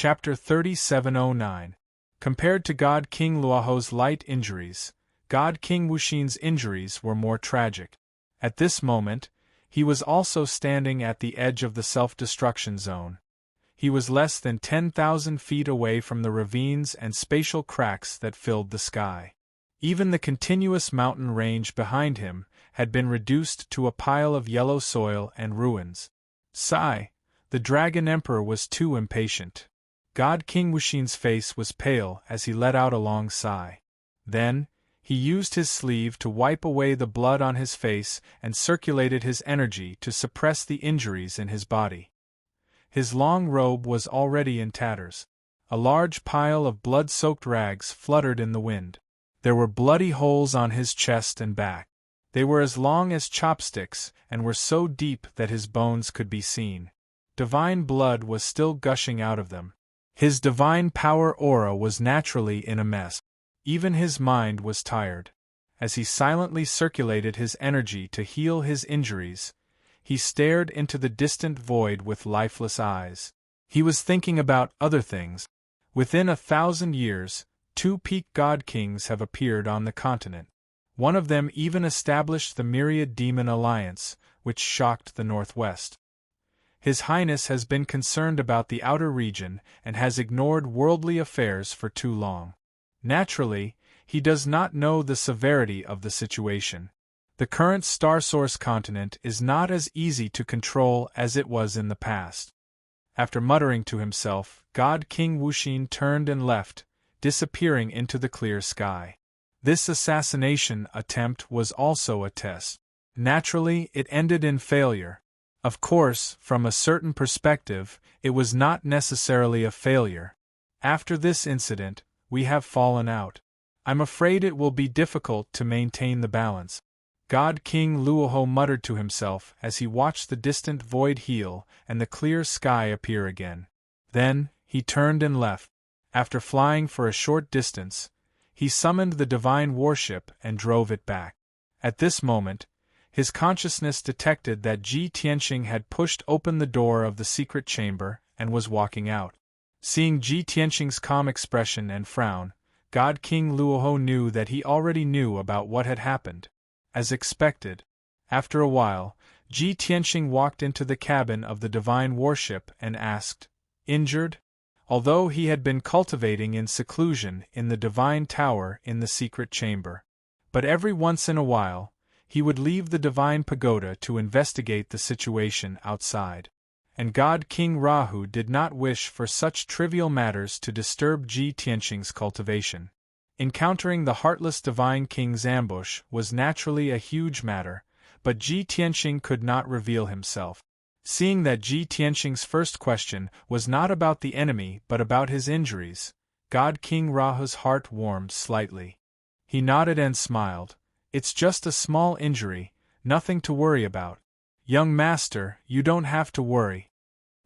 Chapter 3709. Compared to God King Luoho's light injuries, God King Wuxin's injuries were more tragic. At this moment, he was also standing at the edge of the self-destruction zone. He was less than 10,000 feet away from the ravines and spatial cracks that filled the sky. Even the continuous mountain range behind him had been reduced to a pile of yellow soil and ruins. Sigh, the Dragon Emperor was too impatient. God King Wuxin's face was pale as he let out a long sigh. Then, he used his sleeve to wipe away the blood on his face and circulated his energy to suppress the injuries in his body. His long robe was already in tatters. A large pile of blood-soaked rags fluttered in the wind. There were bloody holes on his chest and back. They were as long as chopsticks and were so deep that his bones could be seen. Divine blood was still gushing out of them. His divine power aura was naturally in a mess. Even his mind was tired. As he silently circulated his energy to heal his injuries, he stared into the distant void with lifeless eyes. He was thinking about other things. Within 1,000 years, 2 peak god kings have appeared on the continent. One of them even established the Myriad Demon Alliance, which shocked the Northwest. His Highness has been concerned about the outer region and has ignored worldly affairs for too long. Naturally, he does not know the severity of the situation. The current Star Source continent is not as easy to control as it was in the past. After muttering to himself, God King Wuxin turned and left, disappearing into the clear sky. This assassination attempt was also a test. Naturally, it ended in failure. Of course, from a certain perspective, it was not necessarily a failure. After this incident, we have fallen out. I'm afraid it will be difficult to maintain the balance. God King Luoho muttered to himself as he watched the distant void heal and the clear sky appear again. Then, he turned and left. After flying for a short distance, he summoned the divine warship and drove it back. At this moment, his consciousness detected that Ji Tianqing had pushed open the door of the secret chamber and was walking out. Seeing Ji Tianqing's calm expression and frown, God King Luoho knew that he already knew about what had happened. As expected, after a while, Ji Tianqing walked into the cabin of the divine warship and asked, "Injured?" Although he had been cultivating in seclusion in the divine tower in the secret chamber. But every once in a while, he would leave the divine pagoda to investigate the situation outside. And God King Rahu did not wish for such trivial matters to disturb Ji Tianqing's cultivation. Encountering the heartless divine king's ambush was naturally a huge matter, but Ji Tianqing could not reveal himself. Seeing that Ji Tianqing's first question was not about the enemy but about his injuries, God King Rahu's heart warmed slightly. He nodded and smiled. "It's just a small injury, nothing to worry about. Young master, you don't have to worry."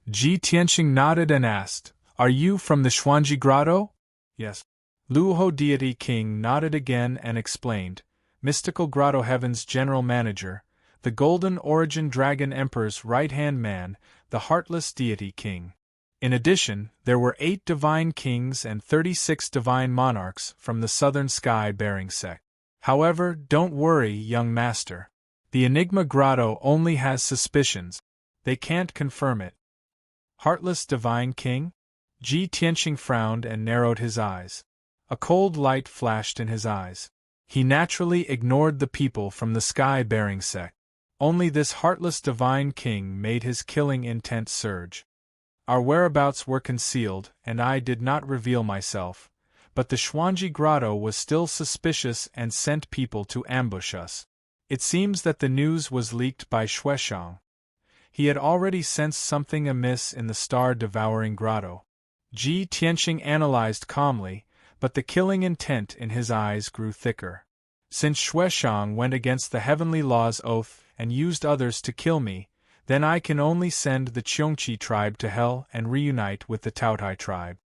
Ji Tianqing nodded and asked, "Are you from the Xuanji Grotto?" "Yes." Luoho Deity King nodded again and explained, "Mystical Grotto Heaven's general manager, the Golden Origin Dragon Emperor's right-hand man, the Heartless Deity King. In addition, there were 8 divine kings and 36 divine monarchs from the southern sky-bearing sect. However, don't worry, young master. The Enigma Grotto only has suspicions. They can't confirm it." "Heartless divine king?" Ji Tianqing frowned and narrowed his eyes. A cold light flashed in his eyes. He naturally ignored the people from the sky-bearing sect. Only this heartless divine king made his killing intent surge. "Our whereabouts were concealed, and I did not reveal myself, but the Xuanji Grotto was still suspicious and sent people to ambush us. It seems that the news was leaked by Xueshang. He had already sensed something amiss in the star-devouring grotto." Ji Tianqing analyzed calmly, but the killing intent in his eyes grew thicker. "Since Xueshang went against the heavenly law's oath and used others to kill me, then I can only send the Qiongqi tribe to hell and reunite with the Taotai tribe."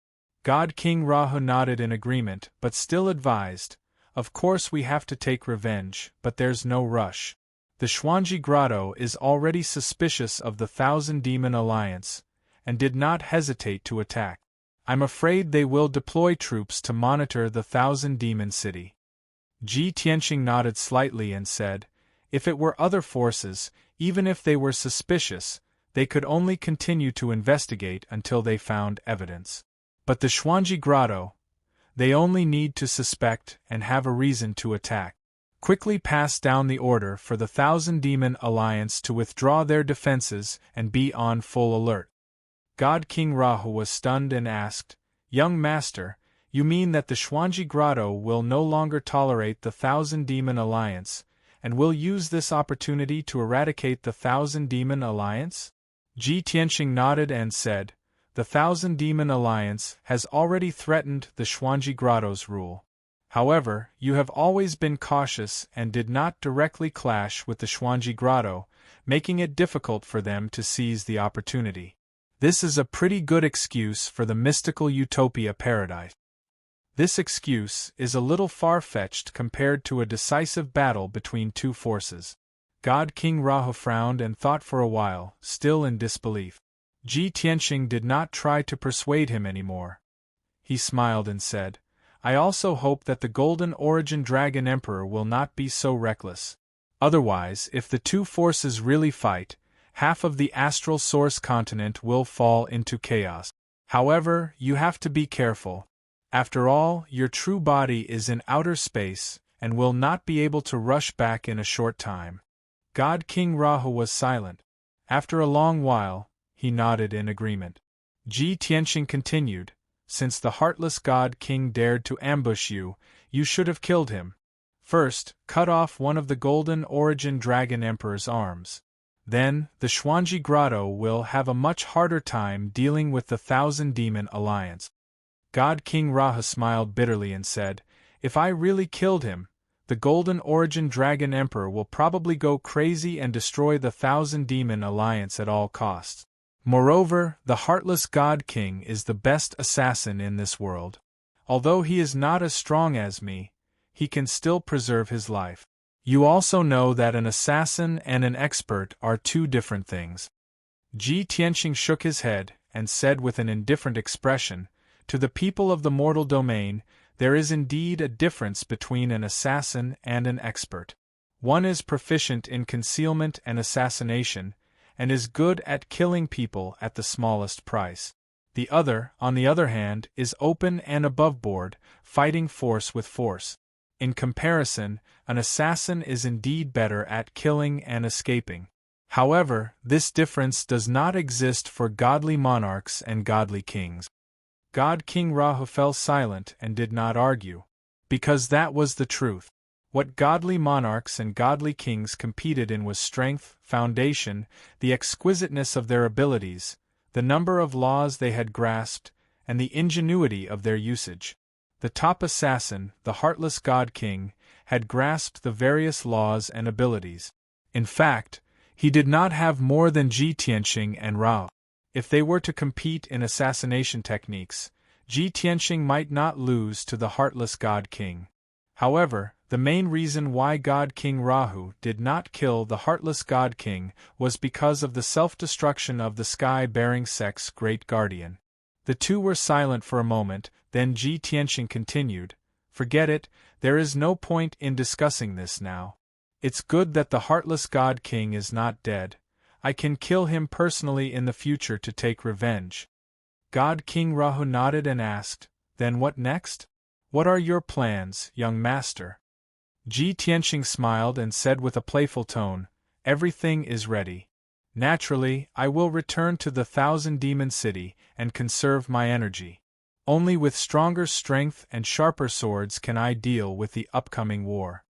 God King Rahu nodded in agreement but still advised, "Of course we have to take revenge, but there's no rush. The Xuanji Grotto is already suspicious of the Thousand Demon Alliance, and did not hesitate to attack. I'm afraid they will deploy troops to monitor the Thousand Demon City. Ji Tianqing nodded slightly and said, if it were other forces, even if they were suspicious, they could only continue to investigate until they found evidence. But the Xuanji Grotto, they only need to suspect and have a reason to attack. Quickly pass down the order for the Thousand Demon Alliance to withdraw their defenses and be on full alert. God King Rahu was stunned and asked, Young Master, you mean that the Xuanji Grotto will no longer tolerate the Thousand Demon Alliance, and will use this opportunity to eradicate the Thousand Demon Alliance? Ji Tianqing nodded and said, the Thousand Demon Alliance has already threatened the Xuanji Grotto's rule. However, you have always been cautious and did not directly clash with the Xuanji Grotto, making it difficult for them to seize the opportunity. This is a pretty good excuse for the mystical utopia paradise. This excuse is a little far-fetched compared to a decisive battle between two forces. God King Rahu frowned and thought for a while, still in disbelief. Ji Tianqing did not try to persuade him anymore. He smiled and said, I also hope that the Golden Origin Dragon Emperor will not be so reckless. Otherwise, if the two forces really fight, half of the astral source continent will fall into chaos. However, you have to be careful. After all, your true body is in outer space, and will not be able to rush back in a short time. God King Rahu was silent. After a long while, he nodded in agreement. Ji Tianqing continued, since the heartless God King dared to ambush you, you should have killed him. First, cut off one of the Golden Origin Dragon Emperor's arms. Then, the Xuanji Grotto will have a much harder time dealing with the Thousand Demon Alliance. God King Rahu smiled bitterly and said, if I really killed him, the Golden Origin Dragon Emperor will probably go crazy and destroy the Thousand Demon Alliance at all costs. Moreover, the heartless God King is the best assassin in this world. Although he is not as strong as me, he can still preserve his life. You also know that an assassin and an expert are two different things. Ji Tianqing shook his head and said with an indifferent expression, to the people of the mortal domain, there is indeed a difference between an assassin and an expert. One is proficient in concealment and assassination, and is good at killing people at the smallest price. The other, on the other hand, is open and aboveboard, fighting force with force. In comparison, an assassin is indeed better at killing and escaping. However, this difference does not exist for godly monarchs and godly kings. God King Rahu fell silent and did not argue. Because that was the truth. What godly monarchs and godly kings competed in was strength, foundation, the exquisiteness of their abilities, the number of laws they had grasped, and the ingenuity of their usage. The top assassin, the heartless God King, had grasped the various laws and abilities. In fact, he did not have more than Ji Tianqing and Rao. If they were to compete in assassination techniques, Ji Tianqing might not lose to the heartless God King. However, the main reason why God King Rahu did not kill the heartless God King was because of the self-destruction of the sky-bearing sect's great guardian. The two were silent for a moment, then Ji Tianqing continued, forget it, there is no point in discussing this now. It's good that the heartless God King is not dead. I can kill him personally in the future to take revenge. God King Rahu nodded and asked, then what next? What are your plans, young master? Ji Tianqing smiled and said with a playful tone, everything is ready. Naturally, I will return to the Thousand Demon City and conserve my energy. Only with stronger strength and sharper swords can I deal with the upcoming war.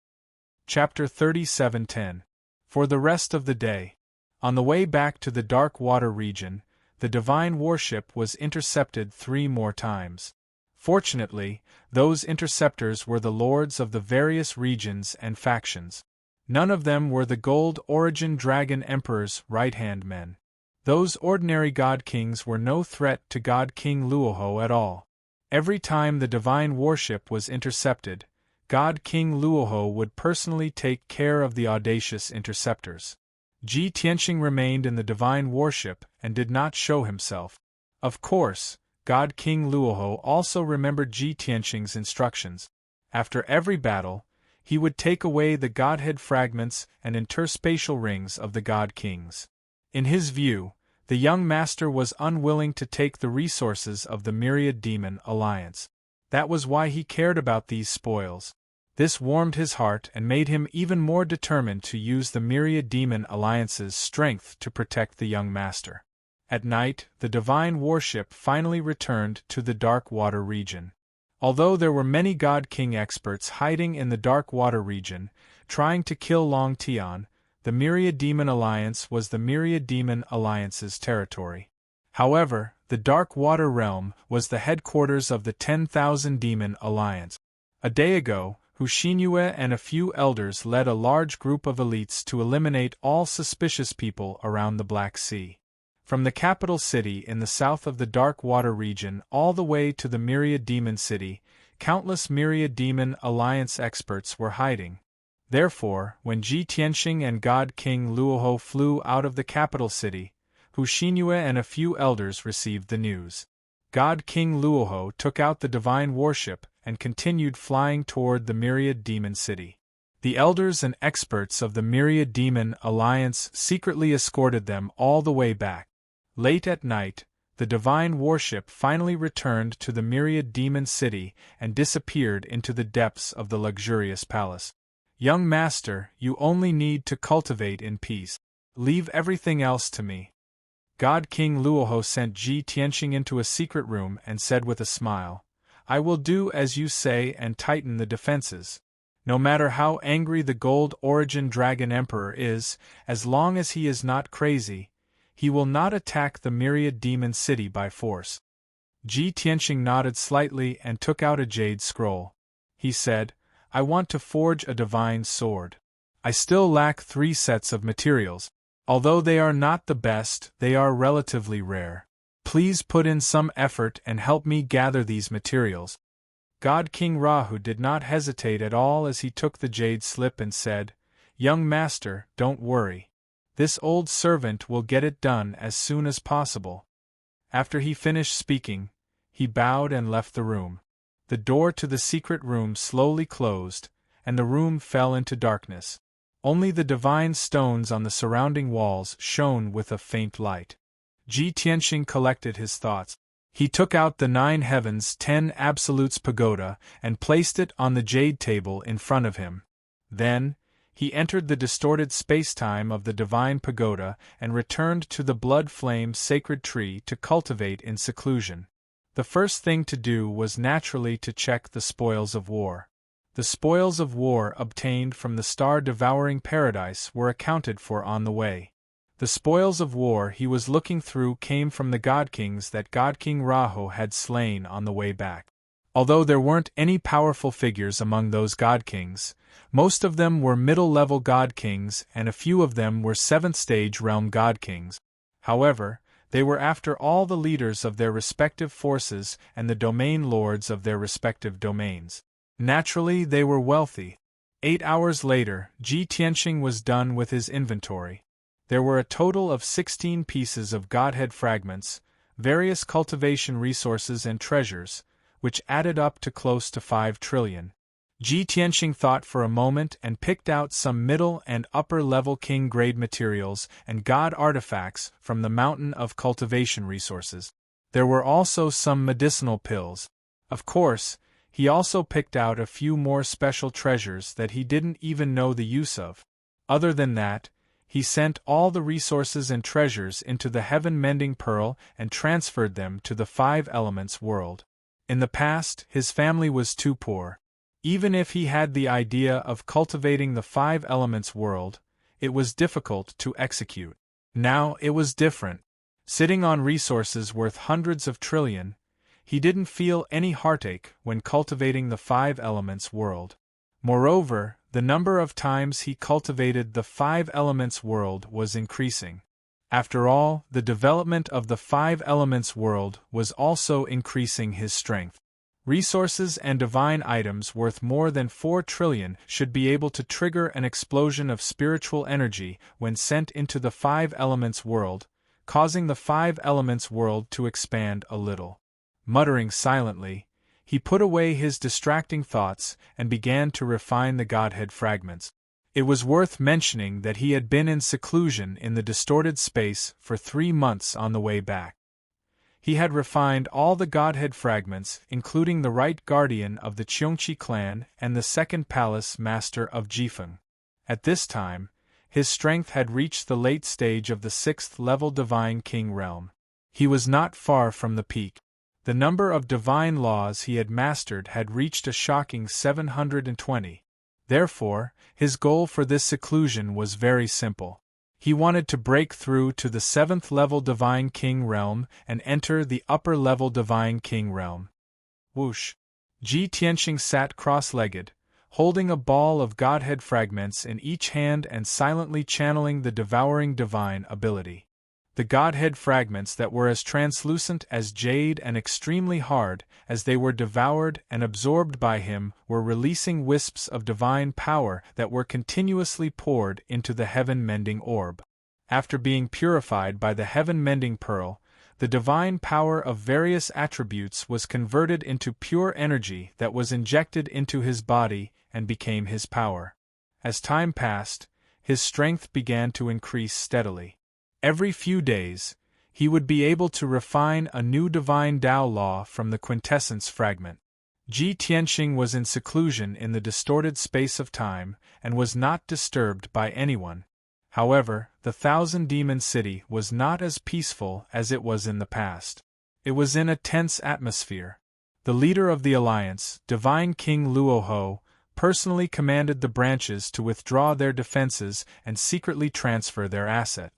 Chapter 37:10. For the rest of the day. On the way back to the Dark Water region, the divine warship was intercepted 3 more times. Fortunately, those interceptors were the lords of the various regions and factions. None of them were the Gold Origin Dragon Emperor's right-hand men. Those ordinary God Kings were no threat to God King Luoho at all. Every time the divine warship was intercepted, God King Luoho would personally take care of the audacious interceptors. Ji Tianqing remained in the divine warship and did not show himself. Of course, God King Luoho also remembered Ji Tianxing's instructions. After every battle, he would take away the godhead fragments and interspatial rings of the God Kings. In his view, the young master was unwilling to take the resources of the Myriad Demon Alliance. That was why he cared about these spoils. This warmed his heart and made him even more determined to use the Myriad Demon Alliance's strength to protect the young master. At night, the divine warship finally returned to the Dark Water region. Although there were many God King experts hiding in the Dark Water region, trying to kill Long Tian, the Myriad Demon Alliance was the Myriad Demon Alliance's territory. However, the Dark Water realm was the headquarters of the 10,000 Demon Alliance. A day ago, Hu Xinyue and a few elders led a large group of elites to eliminate all suspicious people around the Black Sea. From the capital city in the south of the Dark Water region all the way to the Myriad Demon City, countless Myriad Demon Alliance experts were hiding. Therefore, when Ji Tianxing and God King Luoho flew out of the capital city, Hu Xinyue and a few elders received the news. God King Luoho took out the divine warship and continued flying toward the Myriad Demon City. The elders and experts of the Myriad Demon Alliance secretly escorted them all the way back. Late at night, the divine warship finally returned to the Myriad Demon City and disappeared into the depths of the luxurious palace. Young master, you only need to cultivate in peace. Leave everything else to me. God King Luoho sent Ji Tianxing into a secret room and said with a smile, I will do as you say and tighten the defenses. No matter how angry the Gold Origin Dragon Emperor is, as long as he is not crazy, he will not attack the Myriad Demon City by force. Ji Tianxing nodded slightly and took out a jade scroll. He said, I want to forge a divine sword. I still lack 3 sets of materials. Although they are not the best, they are relatively rare. Please put in some effort and help me gather these materials. God King Rahu did not hesitate at all as he took the jade slip and said, Young master, don't worry. This old servant will get it done as soon as possible. After he finished speaking, he bowed and left the room. The door to the secret room slowly closed, and the room fell into darkness. Only the divine stones on the surrounding walls shone with a faint light. Ji Tianxing collected his thoughts. He took out the 9 Heavens 10 Absolutes pagoda and placed it on the jade table in front of him. Then, he entered the distorted space-time of the divine pagoda and returned to the blood flame sacred tree to cultivate in seclusion. The first thing to do was naturally to check the spoils of war. The spoils of war obtained from the star-devouring paradise were accounted for on the way. The spoils of war he was looking through came from the God Kings that God King Raho had slain on the way back. Although there weren't any powerful figures among those God Kings, most of them were middle-level God Kings and a few of them were 7th-stage realm God Kings. However, they were after all the leaders of their respective forces and the domain lords of their respective domains. Naturally, they were wealthy. 8 hours later, Ji Tianxing was done with his inventory. There were a total of 16 pieces of Godhead fragments, various cultivation resources and treasures, which added up to close to 5 trillion. Ji Tianxing thought for a moment and picked out some middle and upper-level king-grade materials and god artifacts from the mountain of cultivation resources. There were also some medicinal pills. Of course, he also picked out a few more special treasures that he didn't even know the use of. Other than that, he sent all the resources and treasures into the heaven-mending pearl and transferred them to the 5 elements world. In the past, his family was too poor. Even if he had the idea of cultivating the 5 elements world, it was difficult to execute. Now it was different. Sitting on resources worth hundreds of trillion, he didn't feel any heartache when cultivating the 5 elements world. Moreover, the number of times he cultivated the 5 elements world was increasing. After all, the development of the 5 elements world was also increasing his strength. Resources and divine items worth more than 4 trillion should be able to trigger an explosion of spiritual energy when sent into the 5 elements world, causing the 5 elements world to expand a little. Muttering silently, he put away his distracting thoughts and began to refine the Godhead fragments. It was worth mentioning that he had been in seclusion in the distorted space for 3 months on the way back. He had refined all the Godhead fragments, including the right guardian of the Cheongchi clan and the second palace master of Jifeng. At this time, his strength had reached the late stage of the 6th-level Divine King realm. He was not far from the peak. The number of divine laws he had mastered had reached a shocking 720. Therefore, his goal for this seclusion was very simple. He wanted to break through to the 7th-level Divine King realm and enter the upper-level Divine King realm. Whoosh! Ji Tianxing sat cross-legged, holding a ball of Godhead fragments in each hand and silently channeling the devouring divine ability. The Godhead fragments that were as translucent as jade and extremely hard, as they were devoured and absorbed by him, were releasing wisps of divine power that were continuously poured into the heaven-mending orb. After being purified by the heaven-mending pearl, the divine power of various attributes was converted into pure energy that was injected into his body and became his power. As time passed, his strength began to increase steadily. Every few days, he would be able to refine a new divine Tao law from the quintessence fragment. Ji Tianxing was in seclusion in the distorted space of time and was not disturbed by anyone. However, the Thousand-Demon City was not as peaceful as it was in the past. It was in a tense atmosphere. The leader of the alliance, Divine King Luoho, personally commanded the branches to withdraw their defenses and secretly transfer their asset.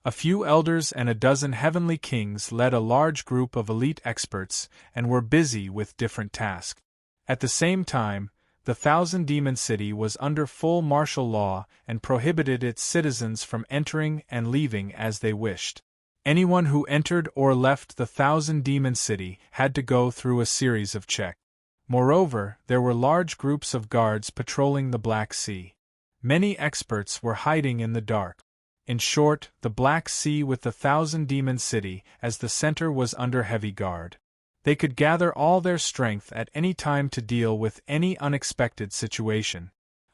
A few elders and a dozen heavenly kings led a large group of elite experts and were busy with different tasks. At the same time, the Thousand-Demon City was under full martial law and prohibited its citizens from entering and leaving as they wished. Anyone who entered or left the Thousand-Demon City had to go through a series of checks. Moreover, there were large groups of guards patrolling the Black Sea. Many experts were hiding in the dark. In short, the Black Sea with the Thousand-Demon City as the center was under heavy guard. They could gather all their strength at any time to deal with any unexpected situation.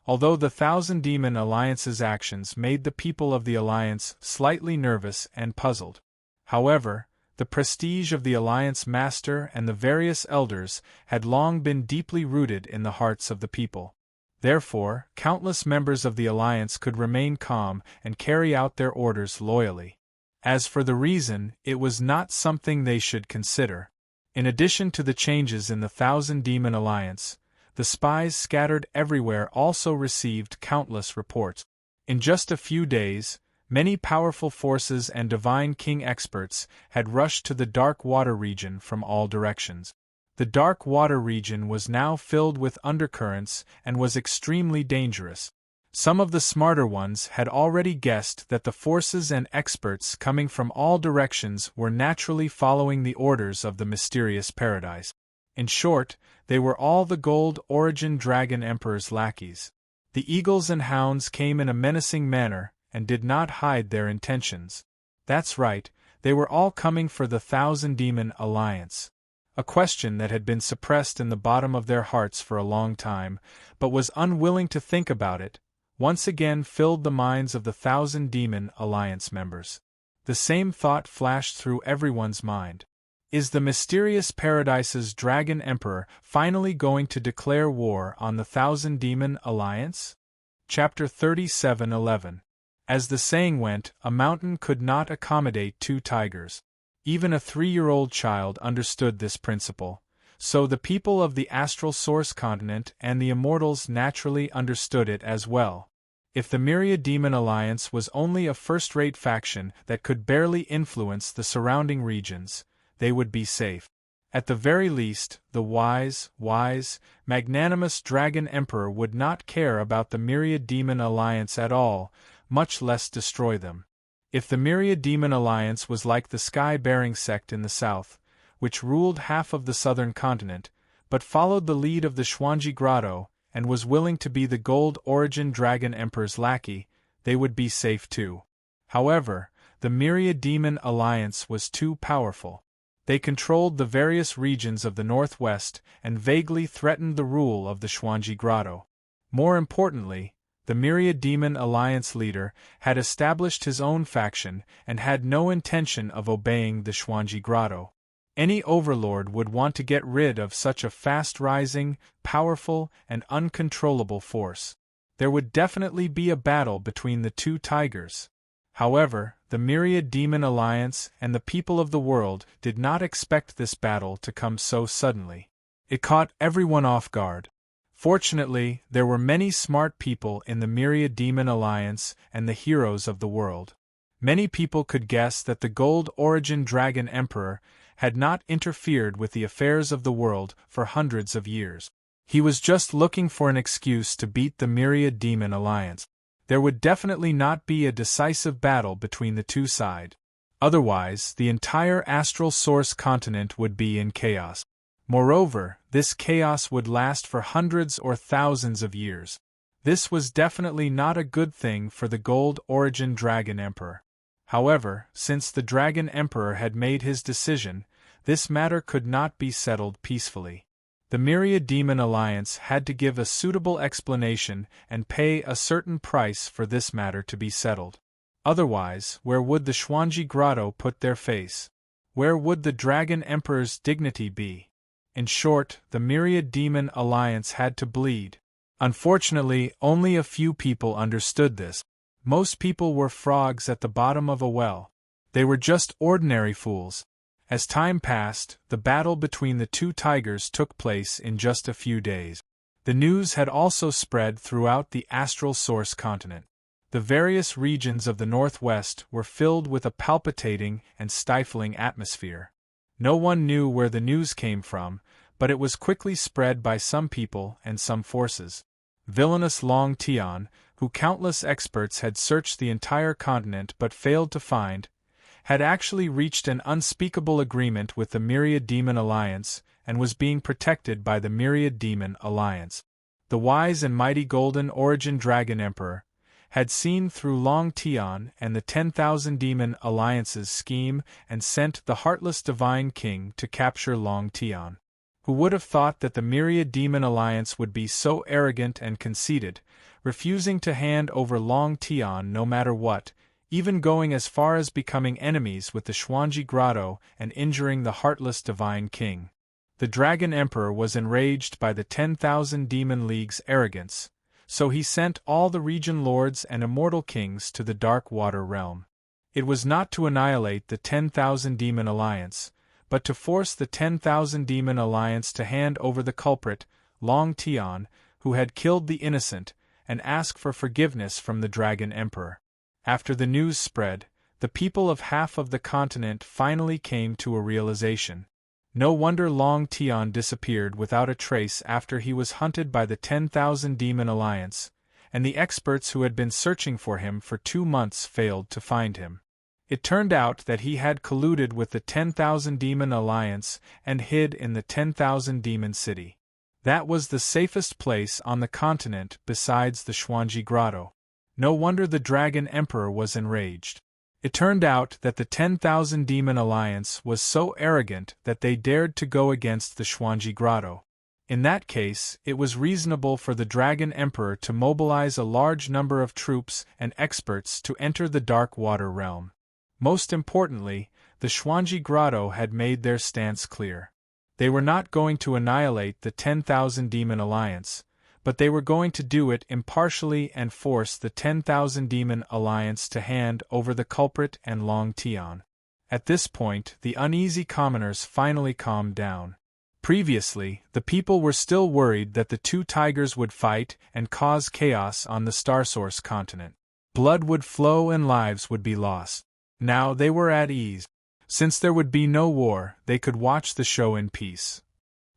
Although the Thousand-Demon Alliance's actions made the people of the Alliance slightly nervous and puzzled. However, the prestige of the Alliance Master and the various elders had long been deeply rooted in the hearts of the people. Therefore, countless members of the Alliance could remain calm and carry out their orders loyally. As for the reason, it was not something they should consider. In addition to the changes in the Thousand-Demon Alliance, the spies scattered everywhere also received countless reports. In just a few days, many powerful forces and Divine King experts had rushed to the Dark Water region from all directions. The Dark Water region was now filled with undercurrents and was extremely dangerous. Some of the smarter ones had already guessed that the forces and experts coming from all directions were naturally following the orders of the mysterious paradise. In short, they were all the Gold Origin Dragon Emperor's lackeys. The eagles and hounds came in a menacing manner and did not hide their intentions. That's right, they were all coming for the Thousand-Demon Alliance. A question that had been suppressed in the bottom of their hearts for a long time, but was unwilling to think about it, once again filled the minds of the Thousand-Demon Alliance members. The same thought flashed through everyone's mind. Is the mysterious Paradise's Dragon Emperor finally going to declare war on the Thousand-Demon Alliance? Chapter 37:11. As the saying went, a mountain could not accommodate 2 tigers. Even a 3-year-old child understood this principle, so the people of the Astral Source continent and the Immortals naturally understood it as well. If the Myriad Demon Alliance was only a first-rate faction that could barely influence the surrounding regions, they would be safe. At the very least, the wise, magnanimous Dragon Emperor would not care about the Myriad Demon Alliance at all, much less destroy them. If the Myriad Demon Alliance was like the Sky-bearing sect in the south, which ruled half of the southern continent, but followed the lead of the Xuanji Grotto, and was willing to be the Gold Origin Dragon Emperor's lackey, they would be safe too. However, the Myriad Demon Alliance was too powerful. They controlled the various regions of the northwest and vaguely threatened the rule of the Xuanji Grotto. More importantly, the Myriad Demon Alliance leader had established his own faction and had no intention of obeying the Xuanji Grotto. Any overlord would want to get rid of such a fast-rising, powerful, and uncontrollable force. There would definitely be a battle between the two tigers. However, the Myriad Demon Alliance and the people of the world did not expect this battle to come so suddenly. It caught everyone off guard. Fortunately, there were many smart people in the Myriad Demon Alliance and the heroes of the world. Many people could guess that the Gold Origin Dragon Emperor had not interfered with the affairs of the world for hundreds of years. He was just looking for an excuse to beat the Myriad Demon Alliance. There would definitely not be a decisive battle between the two sides. Otherwise, the entire astral source continent would be in chaos. Moreover, this chaos would last for hundreds or thousands of years. This was definitely not a good thing for the Gold Origin Dragon Emperor. However, since the Dragon Emperor had made his decision, this matter could not be settled peacefully. The Myriad Demon Alliance had to give a suitable explanation and pay a certain price for this matter to be settled. Otherwise, where would the Xuanji Grotto put their face? Where would the Dragon Emperor's dignity be? In short, the Myriad Demon Alliance had to bleed. Unfortunately, only a few people understood this. Most people were frogs at the bottom of a well. They were just ordinary fools. As time passed, the battle between the two tigers took place in just a few days. The news had also spread throughout the astral source continent. The various regions of the northwest were filled with a palpitating and stifling atmosphere. No one knew where the news came from, but it was quickly spread by some people and some forces. Villainous Long Tian, who countless experts had searched the entire continent but failed to find, had actually reached an unspeakable agreement with the Myriad Demon Alliance and was being protected by the Myriad Demon Alliance. The wise and mighty Golden Origin Dragon Emperor had seen through Long Tian and the 10,000 Demon Alliance's scheme and sent the heartless Divine King to capture Long Tian. Who would have thought that the Myriad Demon Alliance would be so arrogant and conceited, refusing to hand over Long Tian no matter what, even going as far as becoming enemies with the Xuanji Grotto and injuring the heartless Divine King. The Dragon Emperor was enraged by the 10,000 Demon League's arrogance, so he sent all the region lords and immortal kings to the Dark Water Realm. It was not to annihilate the 10,000 Demon Alliance, but to force the 10,000 Demon Alliance to hand over the culprit, Long Tian, who had killed the innocent, and ask for forgiveness from the Dragon Emperor. After the news spread, the people of half of the continent finally came to a realization. No wonder Long Tian disappeared without a trace after he was hunted by the 10,000 Demon Alliance, and the experts who had been searching for him for 2 months failed to find him. It turned out that he had colluded with the 10,000 Demon Alliance and hid in the 10,000 Demon City. That was the safest place on the continent besides the Xuanji Grotto. No wonder the Dragon Emperor was enraged. It turned out that the 10,000 Demon Alliance was so arrogant that they dared to go against the Xuanji Grotto. In that case, it was reasonable for the Dragon Emperor to mobilize a large number of troops and experts to enter the Dark Water Realm. Most importantly, the Xuanji Grotto had made their stance clear. They were not going to annihilate the 10,000 Demon Alliance, but they were going to do it impartially and force the 10,000 Demon Alliance to hand over the culprit and Long Tian. At this point, the uneasy commoners finally calmed down. Previously, the people were still worried that the two tigers would fight and cause chaos on the Starsource continent. Blood would flow and lives would be lost. Now they were at ease. Since there would be no war, they could watch the show in peace.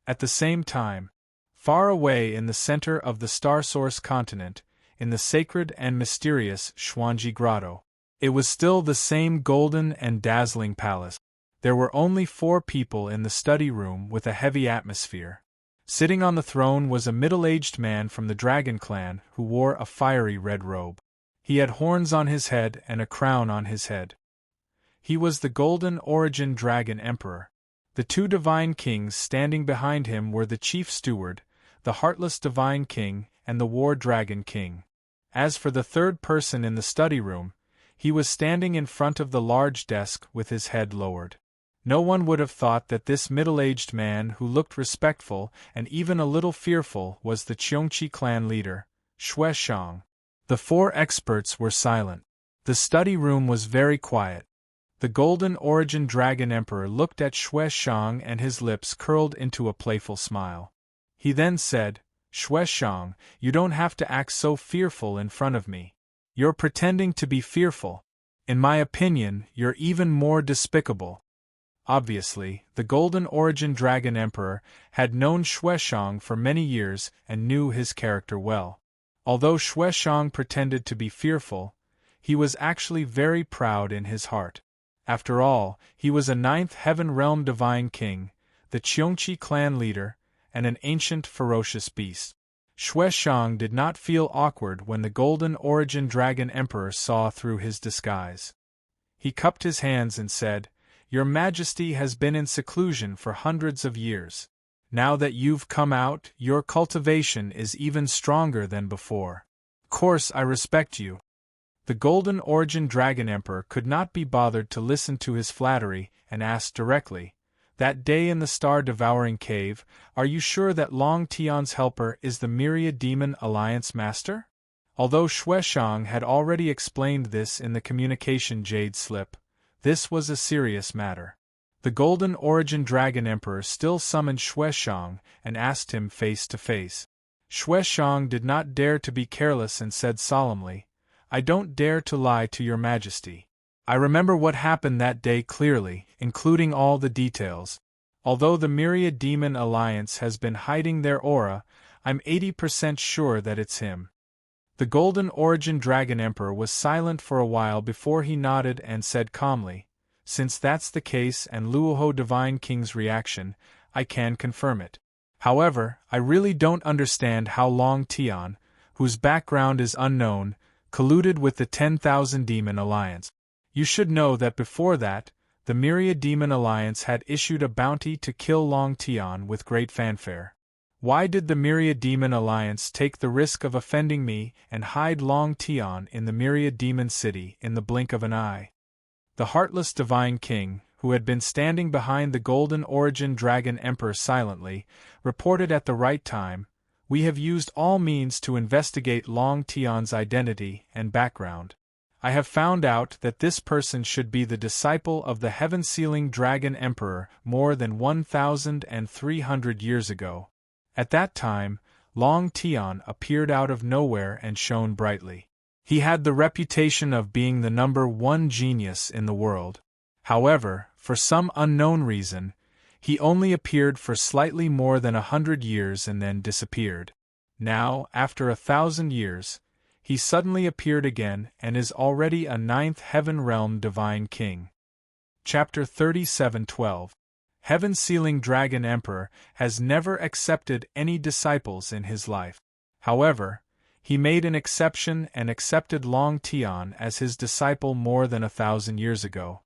At the same time, far away in the center of the Starsource continent, in the sacred and mysterious Xuanji Grotto, it was still the same golden and dazzling palace. There were only 4 people in the study room with a heavy atmosphere. Sitting on the throne was a middle-aged man from the Dragon Clan who wore a fiery red robe. He had horns on his head and a crown on his head. He was the Golden Origin Dragon Emperor. The two divine kings standing behind him were the chief steward, the heartless divine king, and the war dragon king. As for the third person in the study room, he was standing in front of the large desk with his head lowered. No one would have thought that this middle-aged man who looked respectful and even a little fearful was the Cheongchi clan leader, Xue Shang. The four experts were silent. The study room was very quiet. The Golden Origin Dragon Emperor looked at Xue Shang and his lips curled into a playful smile. He then said, "Xue Shang, you don't have to act so fearful in front of me. You're pretending to be fearful. In my opinion, you're even more despicable." Obviously, the Golden Origin Dragon Emperor had known Xue Shang for many years and knew his character well. Although Xue Shang pretended to be fearful, he was actually very proud in his heart. After all, he was a ninth heaven realm divine king, the Cheongchi clan leader, and an ancient ferocious beast. Xue Shang did not feel awkward when the Golden Origin Dragon Emperor saw through his disguise. He cupped his hands and said, "Your Majesty has been in seclusion for hundreds of years. Now that you've come out, your cultivation is even stronger than before. Of course, I respect you." The Golden Origin Dragon Emperor could not be bothered to listen to his flattery and asked directly, "That day in the star-devouring cave, are you sure that Long Tian's helper is the Myriad Demon Alliance master?" Although Xue Shang had already explained this in the communication jade slip, this was a serious matter. The Golden Origin Dragon Emperor still summoned Xue Shang and asked him face to face. Xue Shang did not dare to be careless and said solemnly, "I don't dare to lie to your Majesty. I remember what happened that day clearly, including all the details. Although the Myriad Demon Alliance has been hiding their aura, I'm 80% sure that it's him." The Golden Origin Dragon Emperor was silent for a while before he nodded and said calmly, "Since that's the case and Luoho Divine King's reaction, I can confirm it. However, I really don't understand how Long Tian, whose background is unknown, colluded with the 10,000 Demon Alliance. You should know that before that, the Myriad Demon Alliance had issued a bounty to kill Long Tian with great fanfare. Why did the Myriad Demon Alliance take the risk of offending me and hide Long Tian in the Myriad Demon City in the blink of an eye?" The heartless Divine King, who had been standing behind the Golden Origin Dragon Emperor silently, reported at the right time, "We have used all means to investigate Long Tian's identity and background. I have found out that this person should be the disciple of the Heaven-Sealing Dragon Emperor more than 1,300 years ago. At that time, Long Tian appeared out of nowhere and shone brightly. He had the reputation of being the #1 genius in the world. However, for some unknown reason, he only appeared for slightly more than 100 years and then disappeared. Now, after 1,000 years, he suddenly appeared again and is already a 9th Heaven Realm Divine King." Chapter 37:12. Heaven-Sealing Dragon Emperor has never accepted any disciples in his life. However, he made an exception and accepted Long Tian as his disciple more than 1,000 years ago.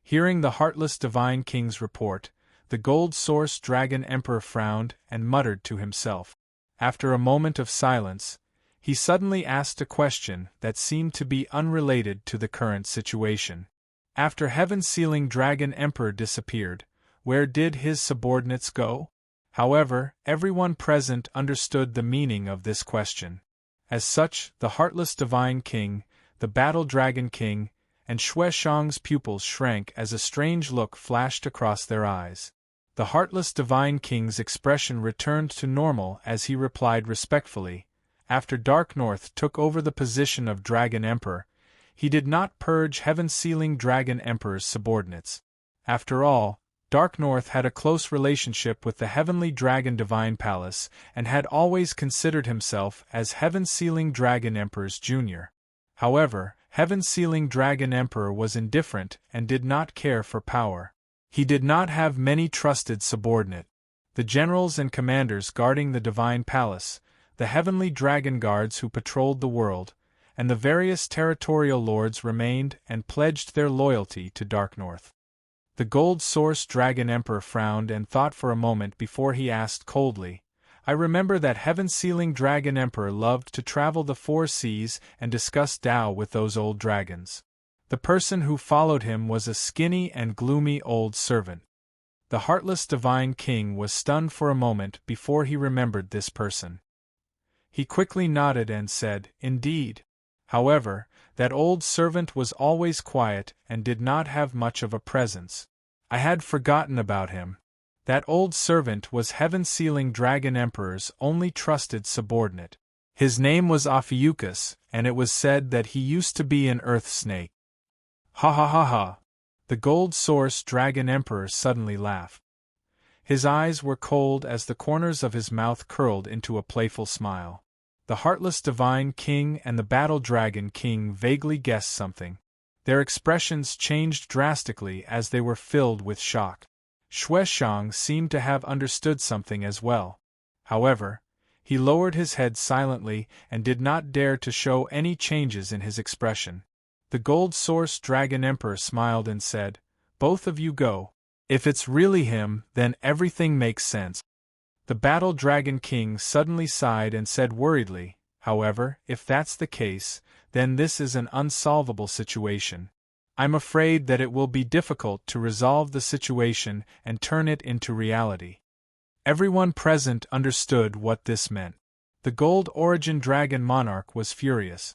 Hearing the heartless Divine King's report, the Gold Source Dragon Emperor frowned and muttered to himself. After a moment of silence, he suddenly asked a question that seemed to be unrelated to the current situation. After Heaven-Sealing Dragon Emperor disappeared, where did his subordinates go? However, everyone present understood the meaning of this question. As such, the heartless Divine King, the Battle Dragon King, and Xue Shang's pupils shrank as a strange look flashed across their eyes. The heartless Divine King's expression returned to normal as he replied respectfully, "After Dark North took over the position of Dragon Emperor, he did not purge Heaven-Sealing Dragon Emperor's subordinates. After all, Dark North had a close relationship with the Heavenly Dragon Divine Palace and had always considered himself as Heaven-Sealing Dragon Emperor's junior. However, Heaven-Sealing Dragon Emperor was indifferent and did not care for power. He did not have many trusted subordinates. The generals and commanders guarding the Divine Palace, the Heavenly Dragon Guards who patrolled the world, and the various territorial lords remained and pledged their loyalty to Dark North. The Gold Source Dragon Emperor frowned and thought for a moment before he asked coldly, I remember that heaven-sealing Dragon Emperor loved to travel the four seas and discuss Tao with those old dragons. The person who followed him was a skinny and gloomy old servant. The heartless divine king was stunned for a moment before he remembered this person. He quickly nodded and said, Indeed. However, that old servant was always quiet and did not have much of a presence. I had forgotten about him. That old servant was heaven-sealing Dragon Emperor's only trusted subordinate. His name was Ophiuchus, and it was said that he used to be an earth snake. Ha ha ha ha! The Gold Source Dragon Emperor suddenly laughed. His eyes were cold as the corners of his mouth curled into a playful smile. The heartless divine king and the battle dragon king vaguely guessed something. Their expressions changed drastically as they were filled with shock. Xueshang seemed to have understood something as well. However, he lowered his head silently and did not dare to show any changes in his expression. The Gold Source Dragon Emperor smiled and said, Both of you go. If it's really him, then everything makes sense. The Battle Dragon King suddenly sighed and said worriedly, However, if that's the case, then this is an unsolvable situation. I'm afraid that it will be difficult to resolve the situation and turn it into reality. Everyone present understood what this meant. The Gold Origin Dragon Monarch was furious.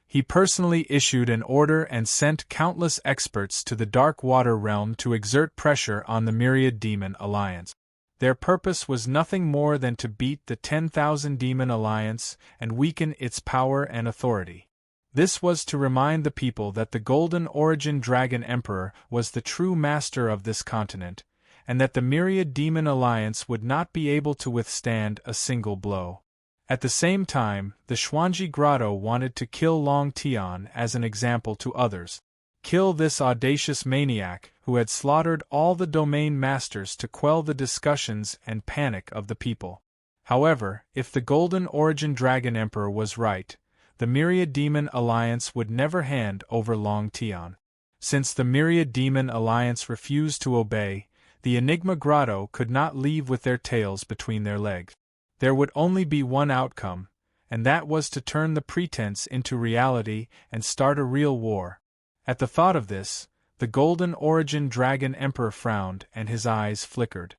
He personally issued an order and sent countless experts to the Dark Water Realm to exert pressure on the Myriad Demon Alliance. Their purpose was nothing more than to beat the 10,000 Demon Alliance and weaken its power and authority. This was to remind the people that the Golden Origin Dragon Emperor was the true master of this continent, and that the Myriad Demon Alliance would not be able to withstand a single blow. At the same time, the Xuanji Grotto wanted to kill Long Tian as an example to others. Kill this audacious maniac who had slaughtered all the domain masters to quell the discussions and panic of the people. However, if the Golden Origin Dragon Emperor was right, the Myriad Demon Alliance would never hand over Long Tian. Since the Myriad Demon Alliance refused to obey, the Enigma Grotto could not leave with their tails between their legs. There would only be one outcome, and that was to turn the pretense into reality and start a real war. At the thought of this, the Golden Origin Dragon Emperor frowned and his eyes flickered.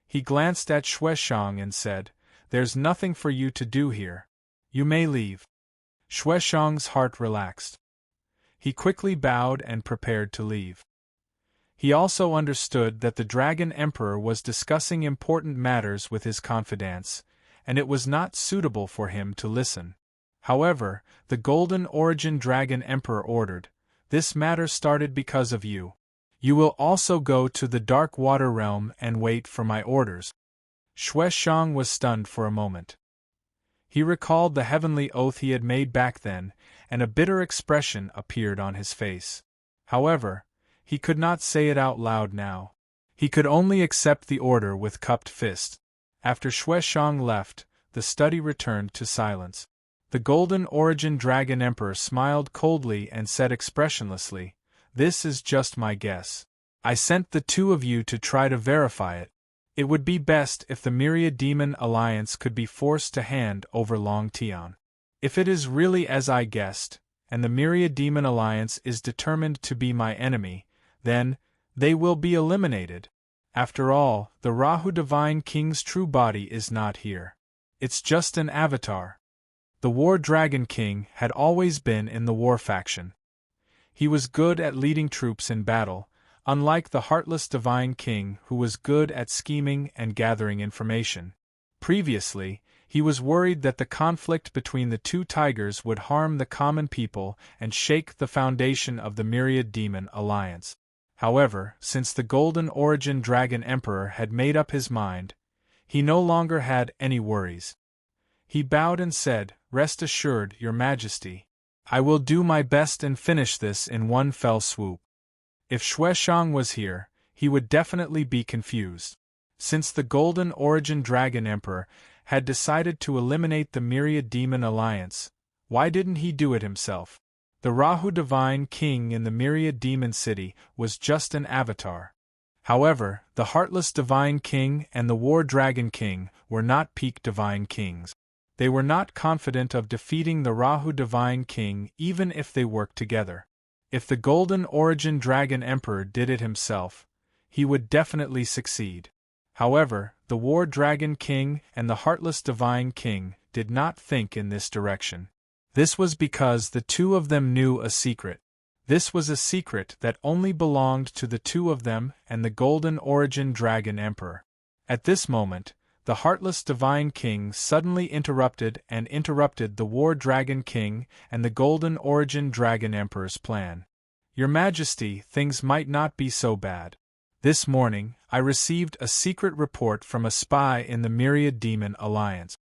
He glanced at Xueshang and said, There's nothing for you to do here. You may leave. Xueshang's heart relaxed. He quickly bowed and prepared to leave. He also understood that the Dragon Emperor was discussing important matters with his confidants, and it was not suitable for him to listen. However, the Golden Origin Dragon Emperor ordered, This matter started because of you. You will also go to the Dark Water Realm and wait for my orders. Xueshang was stunned for a moment. He recalled the heavenly oath he had made back then, and a bitter expression appeared on his face. However, he could not say it out loud now. He could only accept the order with cupped fists. After Xueshang left, the study returned to silence. The Golden Origin Dragon Emperor smiled coldly and said expressionlessly, This is just my guess. I sent the two of you to try to verify it. It would be best if the Myriad Demon Alliance could be forced to hand over Long Tian. If it is really as I guessed, and the Myriad Demon Alliance is determined to be my enemy, then they will be eliminated. After all, the Rahu Divine King's true body is not here. It's just an avatar. The War Dragon King had always been in the war faction. He was good at leading troops in battle, unlike the heartless Divine King who was good at scheming and gathering information. Previously, he was worried that the conflict between the two tigers would harm the common people and shake the foundation of the Myriad Demon Alliance. However, since the Golden Origin Dragon Emperor had made up his mind, he no longer had any worries. He bowed and said, Rest assured, Your Majesty. I will do my best and finish this in one fell swoop. If Xueshang was here, he would definitely be confused. Since the Golden Origin Dragon Emperor had decided to eliminate the Myriad Demon Alliance, why didn't he do it himself? The Rahu Divine King in the Myriad Demon City was just an avatar. However, the Heartless Divine King and the War Dragon King were not peak Divine Kings. They were not confident of defeating the Rahu Divine King even if they worked together. If the Golden Origin Dragon Emperor did it himself, he would definitely succeed. However, the War Dragon King and the Heartless Divine King did not think in this direction. This was because the two of them knew a secret. This was a secret that only belonged to the two of them and the Golden Origin Dragon Emperor. At this moment, the Heartless Divine King suddenly interrupted the War Dragon King and the Golden Origin Dragon Emperor's plan. Your Majesty, things might not be so bad. This morning, I received a secret report from a spy in the Myriad Demon Alliance.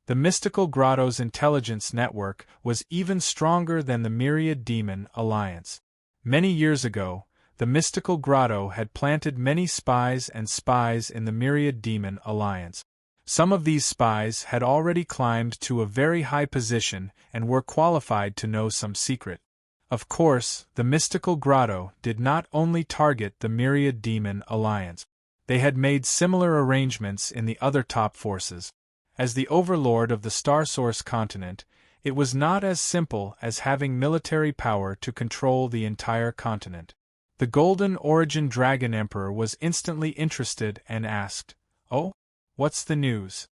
The Mystical Grotto's intelligence network was even stronger than the Myriad Demon Alliance. Many years ago, the Mystical Grotto had planted many spies in the Myriad Demon Alliance. Some of these spies had already climbed to a very high position and were qualified to know some secret. Of course, the Mystical Grotto did not only target the Myriad Demon Alliance. They had made similar arrangements in the other top forces. As the overlord of the Star Source continent, it was not as simple as having military power to control the entire continent. The Golden Origin Dragon Emperor was instantly interested and asked, "Oh? What's the news?"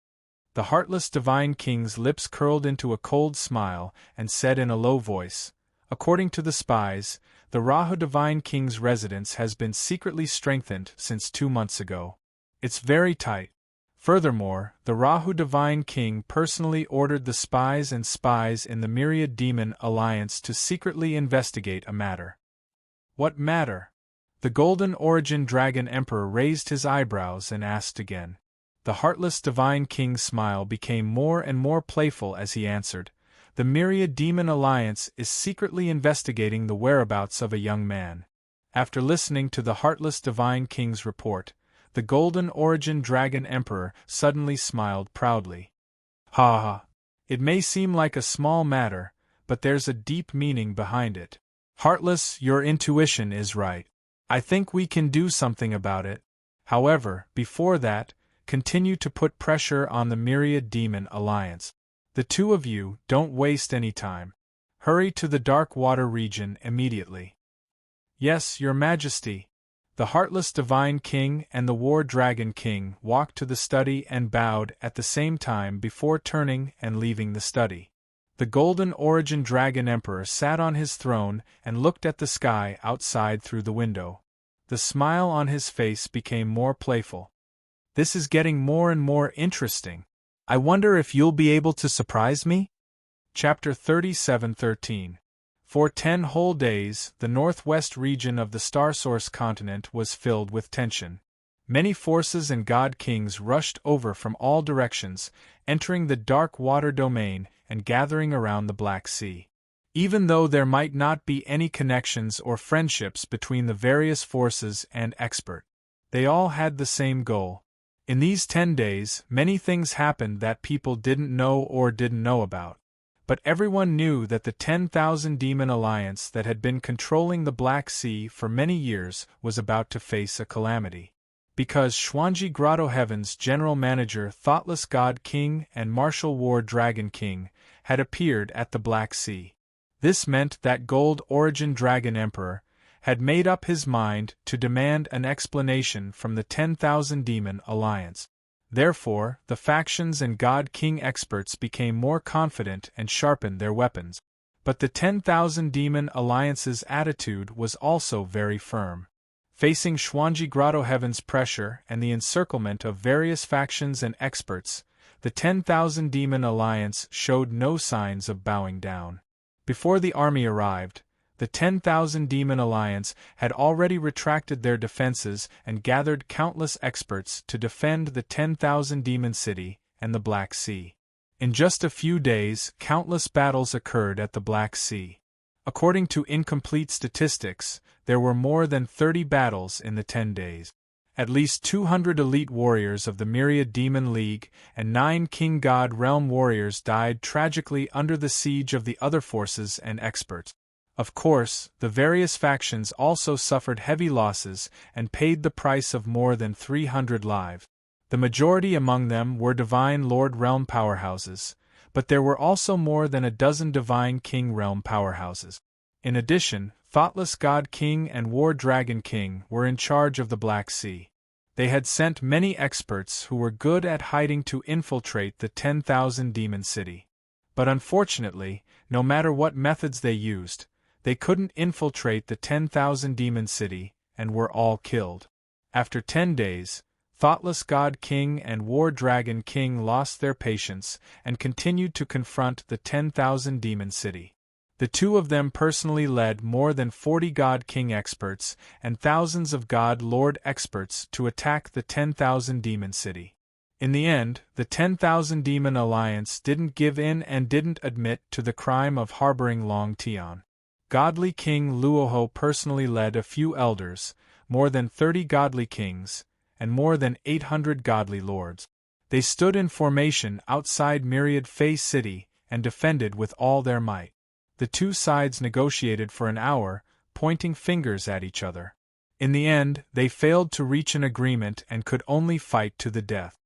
The Heartless Divine King's lips curled into a cold smile and said in a low voice, "According to the spies, the Rahu Divine King's residence has been secretly strengthened since 2 months ago. It's very tight. Furthermore, the Rahu Divine King personally ordered the spies in the Myriad Demon Alliance to secretly investigate a matter." "What matter?" The Golden Origin Dragon Emperor raised his eyebrows and asked again. The Heartless Divine King's smile became more and more playful as he answered, "The Myriad Demon Alliance is secretly investigating the whereabouts of a young man." After listening to the Heartless Divine King's report, the Golden Origin Dragon Emperor suddenly smiled proudly. "Ha ha! It may seem like a small matter, but there's a deep meaning behind it. Heartless, your intuition is right. I think we can do something about it. However, before that, continue to put pressure on the Myriad Demon Alliance. The two of you don't waste any time. Hurry to the Dark Water region immediately." "Yes, Your Majesty." The Heartless Divine King and the War Dragon King walked to the study and bowed at the same time before turning and leaving the study. The Golden Origin Dragon Emperor sat on his throne and looked at the sky outside through the window. The smile on his face became more playful. "This is getting more and more interesting. I wonder if you'll be able to surprise me?" Chapter 37:13. For 10 whole days, the northwest region of the Star Source continent was filled with tension. Many forces and god kings rushed over from all directions, entering the Dark Water domain and gathering around the Black Sea. Even though there might not be any connections or friendships between the various forces and expert, they all had the same goal. In these 10 days, many things happened that people didn't know about. But everyone knew that the 10,000 Demon Alliance that had been controlling the Black Sea for many years was about to face a calamity. Because Xuanji Grotto Heaven's General Manager Thoughtless God King and Martial War Dragon King had appeared at the Black Sea. This meant that Gold Origin Dragon Emperor had made up his mind to demand an explanation from the 10,000 Demon Alliance. Therefore, the factions and God King experts became more confident and sharpened their weapons. But the 10,000 Demon Alliance's attitude was also very firm. Facing Xuanji Grotto Heaven's pressure and the encirclement of various factions and experts, the 10,000 Demon Alliance showed no signs of bowing down. Before the army arrived, the 10,000 Demon Alliance had already retracted their defenses and gathered countless experts to defend the 10,000 Demon City and the Black Sea. In just a few days, countless battles occurred at the Black Sea. According to incomplete statistics, there were more than 30 battles in the 10 days. At least 200 elite warriors of the Myriad Demon League and 9 King God Realm warriors died tragically under the siege of the other forces and experts. Of course, the various factions also suffered heavy losses and paid the price of more than 300 lives. The majority among them were Divine Lord Realm powerhouses, but there were also more than a dozen Divine King Realm powerhouses. In addition, Thoughtless God King and War Dragon King were in charge of the Black Sea. They had sent many experts who were good at hiding to infiltrate the 10,000 demon city. But unfortunately, no matter what methods they used, they couldn't infiltrate the 10,000 demon city, and were all killed. After 10 days, Thoughtless God King and War Dragon King lost their patience and continued to confront the 10,000 demon city. The two of them personally led more than 40 God King experts and thousands of God Lord experts to attack the 10,000 demon city. In the end, the 10,000 demon alliance didn't give in and didn't admit to the crime of harboring Long Tian. Godly King Luoho personally led a few elders, more than 30 godly kings, and more than 800 godly lords. They stood in formation outside Myriad Fey City and defended with all their might. The two sides negotiated for an hour, pointing fingers at each other. In the end, they failed to reach an agreement and could only fight to the death.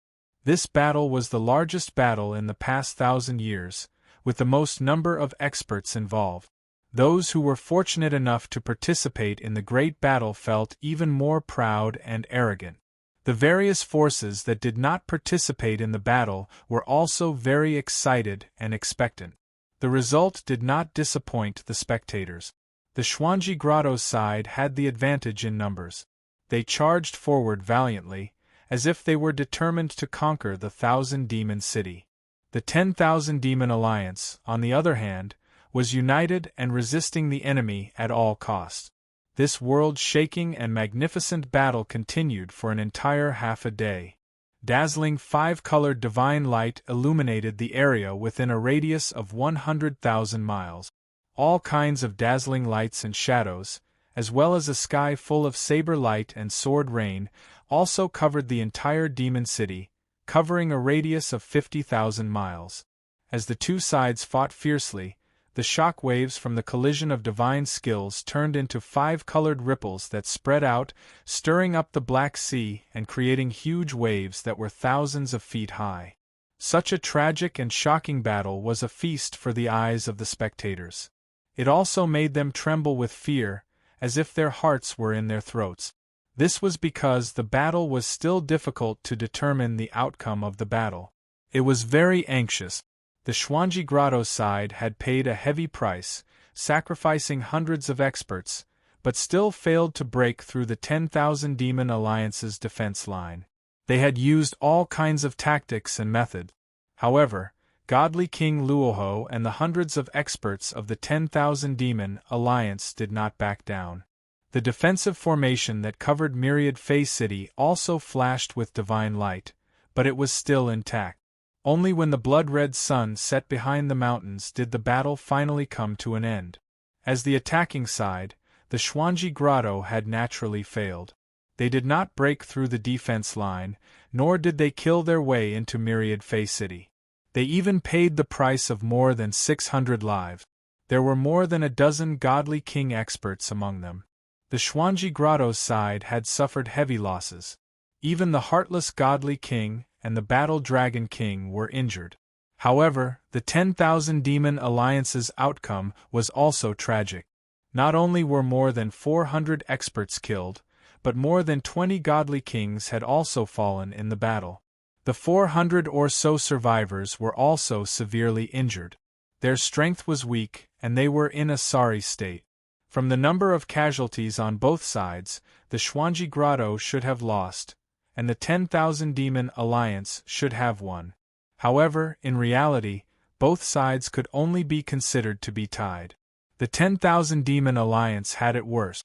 This battle was the largest battle in the past 1,000 years, with the most number of experts involved. Those who were fortunate enough to participate in the great battle felt even more proud and arrogant. The various forces that did not participate in the battle were also very excited and expectant. The result did not disappoint the spectators. The Xuanji Grotto's side had the advantage in numbers. They charged forward valiantly, as if they were determined to conquer the 1,000-demon city. The 10,000 demon alliance, on the other hand, was united and resisting the enemy at all costs. This world-shaking and magnificent battle continued for an entire half a day. Dazzling 5-colored divine light illuminated the area within a radius of 100,000 miles. All kinds of dazzling lights and shadows, as well as a sky full of saber light and sword rain, also covered the entire demon city, covering a radius of 50,000 miles. As the two sides fought fiercely, the shock waves from the collision of divine skills turned into 5-colored ripples that spread out, stirring up the Black Sea and creating huge waves that were thousands of feet high. Such a tragic and shocking battle was a feast for the eyes of the spectators. It also made them tremble with fear, as if their hearts were in their throats. This was because the battle was still difficult to determine the outcome of the battle. It was very anxious. The Xuanji Grotto's side had paid a heavy price, sacrificing hundreds of experts, but still failed to break through the 10,000 Demon Alliance's defense line. They had used all kinds of tactics and methods. However, Godly King Luoho and the hundreds of experts of the 10,000 Demon Alliance did not back down. The defensive formation that covered Myriad Fey City also flashed with divine light, but it was still intact. Only when the blood-red sun set behind the mountains did the battle finally come to an end. As the attacking side, the Xuanji Grotto had naturally failed. They did not break through the defense line, nor did they kill their way into Myriad Fey City. They even paid the price of more than 600 lives. There were more than a dozen Godly King experts among them. The Xuanji Grotto's side had suffered heavy losses. Even the Heartless Godly King and the Battle Dragon King were injured. However, the 10,000 Demon Alliance's outcome was also tragic. Not only were more than 400 experts killed, but more than 20 Godly Kings had also fallen in the battle. The 400 or so survivors were also severely injured. Their strength was weak, and they were in a sorry state. From the number of casualties on both sides, the Xuanji Grotto should have lost, and the 10,000 Demon Alliance should have won. However, in reality, both sides could only be considered to be tied. The 10,000 Demon Alliance had it worse.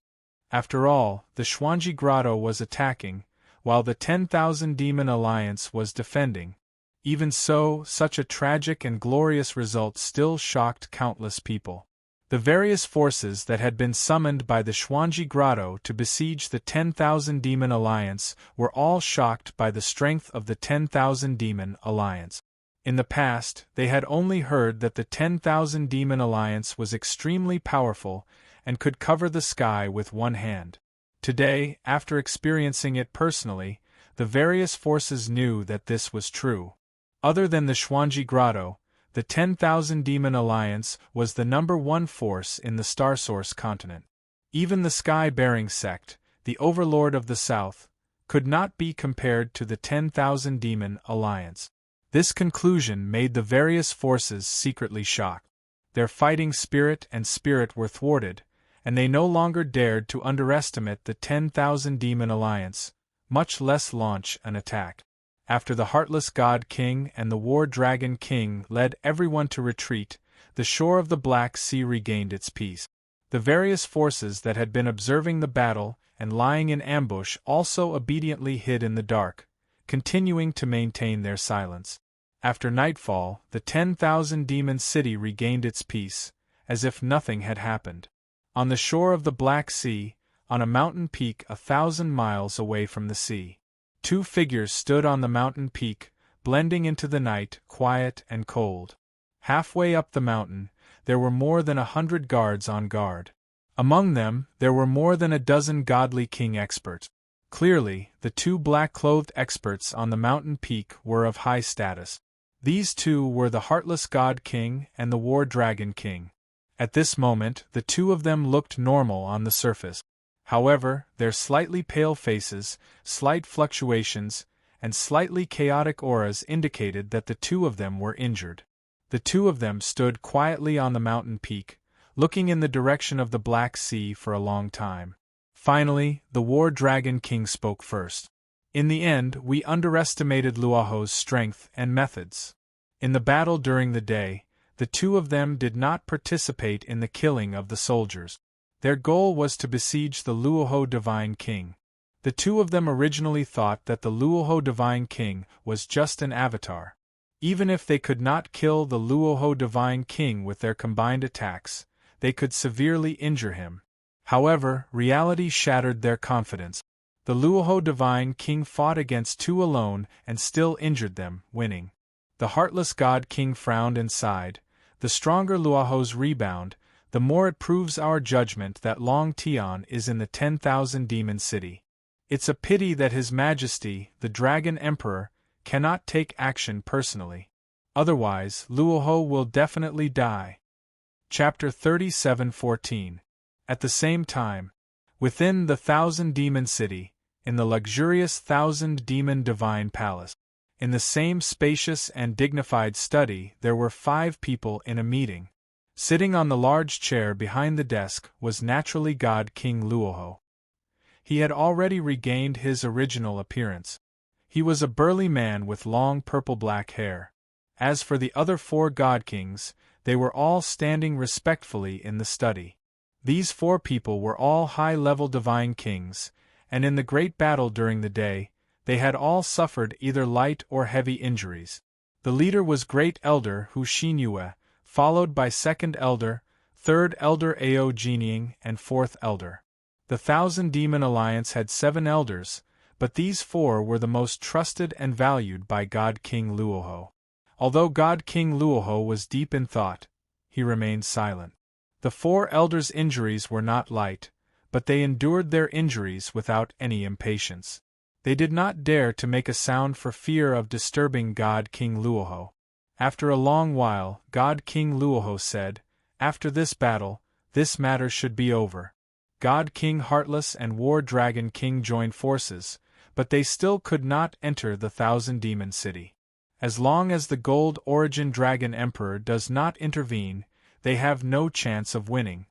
After all, the Xuanji Grotto was attacking, while the 10,000 Demon Alliance was defending. Even so, such a tragic and glorious result still shocked countless people. The various forces that had been summoned by the Xuanji Grotto to besiege the 10,000 Demon Alliance were all shocked by the strength of the 10,000 Demon Alliance. In the past, they had only heard that the 10,000 Demon Alliance was extremely powerful and could cover the sky with one hand. Today, after experiencing it personally, the various forces knew that this was true. Other than the Xuanji Grotto, the 10,000 Demon Alliance was the #1 force in the Starsource continent. Even the Sky-bearing sect, the overlord of the South, could not be compared to the 10,000 Demon Alliance. This conclusion made the various forces secretly shocked. Their fighting spirit and spirit were thwarted, and they no longer dared to underestimate the 10,000 Demon Alliance, much less launch an attack. After the Heartless God King and the War Dragon King led everyone to retreat, the shore of the Black Sea regained its peace. The various forces that had been observing the battle and lying in ambush also obediently hid in the dark, continuing to maintain their silence. After nightfall, the 10,000 Demon City regained its peace, as if nothing had happened. On the shore of the Black Sea, on a mountain peak 1,000 miles away from the sea, two figures stood on the mountain peak, blending into the night, quiet and cold. Halfway up the mountain, there were more than 100 guards on guard. Among them, there were more than a dozen godly king experts. Clearly, the two black-clothed experts on the mountain peak were of high status. These two were the Heartless God King and the War Dragon King. At this moment, the two of them looked normal on the surface. However, their slightly pale faces, slight fluctuations, and slightly chaotic auras indicated that the two of them were injured. The two of them stood quietly on the mountain peak, looking in the direction of the Black Sea for a long time. Finally, the War Dragon King spoke first. In the end, we underestimated Luoho's strength and methods. In the battle during the day, the two of them did not participate in the killing of the soldiers. Their goal was to besiege the Luoho Divine King. The two of them originally thought that the Luoho Divine King was just an avatar. Even if they could not kill the Luoho Divine King with their combined attacks, they could severely injure him. However, reality shattered their confidence. The Luoho Divine King fought against two alone and still injured them, winning. The Heartless God King frowned and sighed. The stronger Luohos rebound, the more it proves our judgment that Long Tian is in the 10,000 Demon City. It's a pity that His Majesty, the Dragon Emperor, cannot take action personally. Otherwise, Luoho will definitely die. Chapter 37:14. At the same time, within the 1,000 Demon City, in the luxurious 1,000 Demon Divine Palace, in the same spacious and dignified study, there were 5 people in a meeting. Sitting on the large chair behind the desk was naturally God King Luoho. He had already regained his original appearance. He was a burly man with long purple-black hair. As for the other 4 God Kings, they were all standing respectfully in the study. These 4 people were all high-level divine kings, and in the great battle during the day, they had all suffered either light or heavy injuries. The leader was Great Elder Hu Xinyue, followed by Second Elder, Third Elder Ao Jinying, and Fourth Elder. The 1,000 Demon Alliance had 7 elders, but these 4 were the most trusted and valued by God King Luoho. Although God King Luoho was deep in thought, he remained silent. The 4 elders' injuries were not light, but they endured their injuries without any impatience. They did not dare to make a sound for fear of disturbing God King Luoho. After a long while, God King Luoho said, "After this battle, this matter should be over." God King Heartless and War Dragon King joined forces, but they still could not enter the 1,000 Demon City. As long as the Gold Origin Dragon Emperor does not intervene, they have no chance of winning.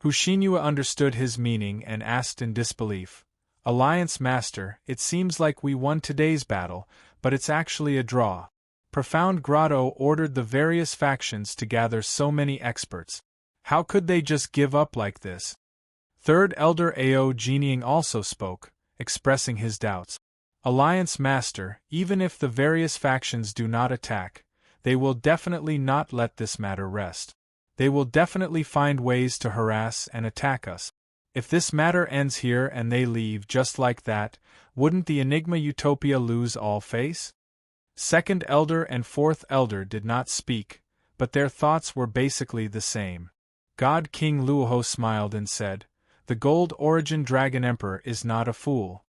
Hu Xinyue understood his meaning and asked in disbelief, "Alliance Master, it seems like we won today's battle, but it's actually a draw." Profound Grotto ordered the various factions to gather so many experts. How could they just give up like this? Third Elder Ao Jinying also spoke, expressing his doubts. "Alliance Master, even if the various factions do not attack, they will definitely not let this matter rest. They will definitely find ways to harass and attack us. If this matter ends here and they leave just like that, wouldn't the Enigma Utopia lose all face?" Second elder and fourth elder did not speak, but their thoughts were basically the same. God King Luoho smiled and said, "The Gold Origin Dragon Emperor is not a fool.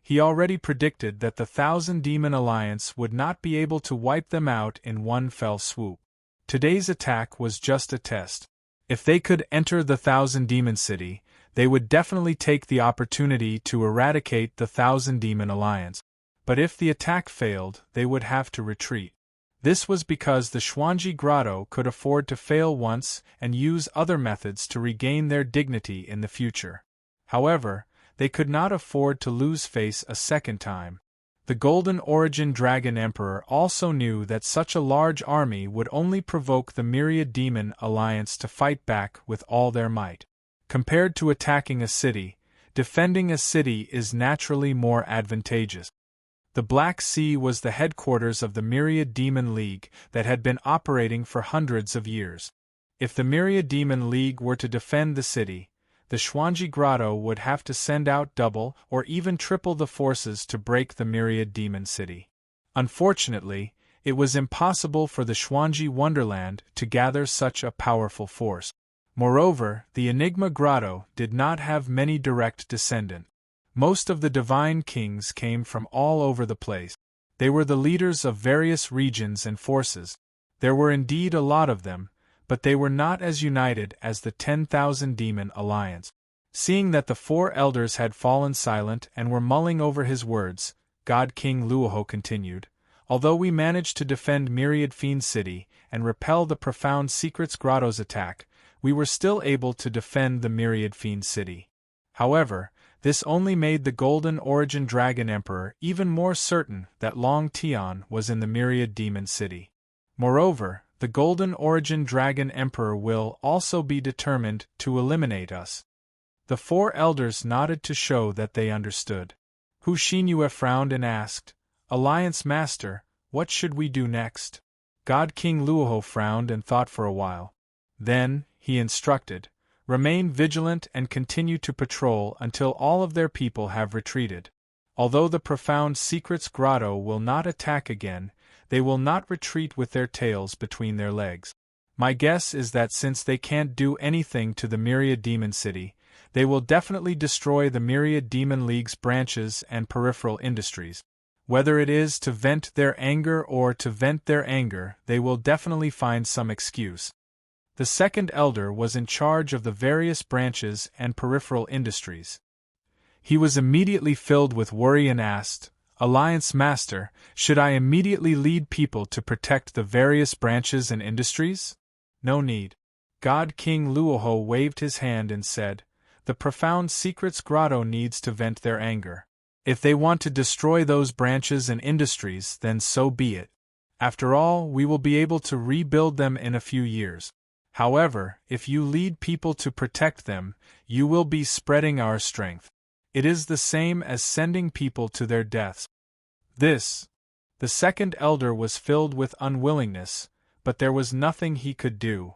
He already predicted that the Thousand Demon Alliance would not be able to wipe them out in one fell swoop. Today's attack was just a test. If they could enter the Thousand Demon City, they would definitely take the opportunity to eradicate the Thousand Demon Alliance. But if the attack failed, they would have to retreat. This was because the Xuanji Grotto could afford to fail once and use other methods to regain their dignity in the future. However, they could not afford to lose face a second time. The Golden Origin Dragon Emperor also knew that such a large army would only provoke the Myriad Demon Alliance to fight back with all their might. Compared to attacking a city, defending a city is naturally more advantageous. The Black Sea was the headquarters of the Myriad Demon League that had been operating for hundreds of years. If the Myriad Demon League were to defend the city, the Xuanji Grotto would have to send out double or even triple the forces to break the Myriad Demon City. Unfortunately, it was impossible for the Xuanji Wonderland to gather such a powerful force. Moreover, the Enigma Grotto did not have many direct descendants. Most of the divine kings came from all over the place. They were the leaders of various regions and forces. There were indeed a lot of them, but they were not as united as the 10,000 Demon Alliance. Seeing that the four elders had fallen silent and were mulling over his words, God King Luoho continued, "Although we managed to defend Myriad Fiend City and repel the Profound Secrets Grotto's attack, we were still able to defend the Myriad Fiend City. However, this only made the Golden Origin Dragon Emperor even more certain that Long Tian was in the Myriad Demon City. Moreover, the Golden Origin Dragon Emperor will also be determined to eliminate us." The four elders nodded to show that they understood. Hu Xinyue frowned and asked, "Alliance Master, what should we do next?" God King Luoho frowned and thought for a while. Then, he instructed, "Remain vigilant and continue to patrol until all of their people have retreated. Although the Profound Secrets Grotto will not attack again, they will not retreat with their tails between their legs. My guess is that since they can't do anything to the Myriad Demon City, they will definitely destroy the Myriad Demon League's branches and peripheral industries. Whether it is to vent their anger or to vent their anger, they will definitely find some excuse." The second elder was in charge of the various branches and peripheral industries. He was immediately filled with worry and asked, "Alliance Master, should I immediately lead people to protect the various branches and industries?" "No need." God King Luoho waved his hand and said, "The Profound Secrets Grotto needs to vent their anger. If they want to destroy those branches and industries, then so be it. After all, we will be able to rebuild them in a few years. However, if you lead people to protect them, you will be spreading our strength. It is the same as sending people to their deaths." The second elder was filled with unwillingness, but there was nothing he could do.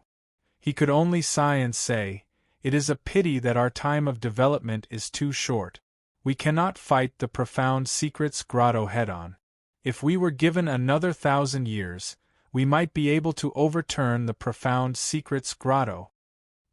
He could only sigh and say, "It is a pity that our time of development is too short. We cannot fight the Profound Secrets Grotto head-on. If we were given another 1,000 years, we might be able to overturn the Profound Secrets Grotto."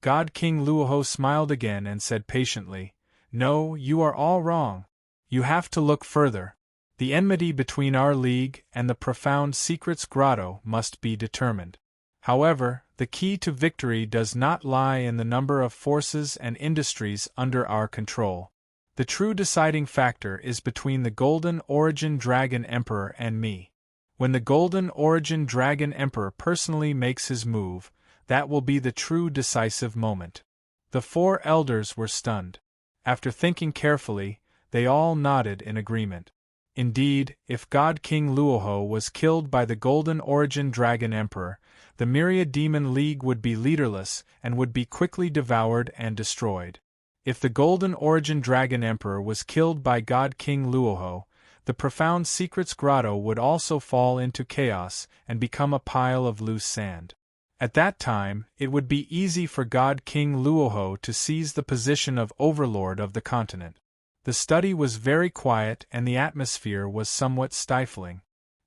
God King Luoho smiled again and said patiently, "No, you are all wrong. You have to look further. The enmity between our league and the Profound Secrets Grotto must be determined. However, the key to victory does not lie in the number of forces and industries under our control. The true deciding factor is between the Golden Origin Dragon Emperor and me. When the Golden Origin Dragon Emperor personally makes his move, that will be the true decisive moment." The four elders were stunned. After thinking carefully, they all nodded in agreement. Indeed, if God King Luoho was killed by the Golden Origin Dragon Emperor, the Myriad Demon League would be leaderless and would be quickly devoured and destroyed. If the Golden Origin Dragon Emperor was killed by God King Luoho, the Profound Secrets Grotto would also fall into chaos and become a pile of loose sand. At that time, it would be easy for God King Luoho to seize the position of overlord of the continent. The study was very quiet and the atmosphere was somewhat stifling.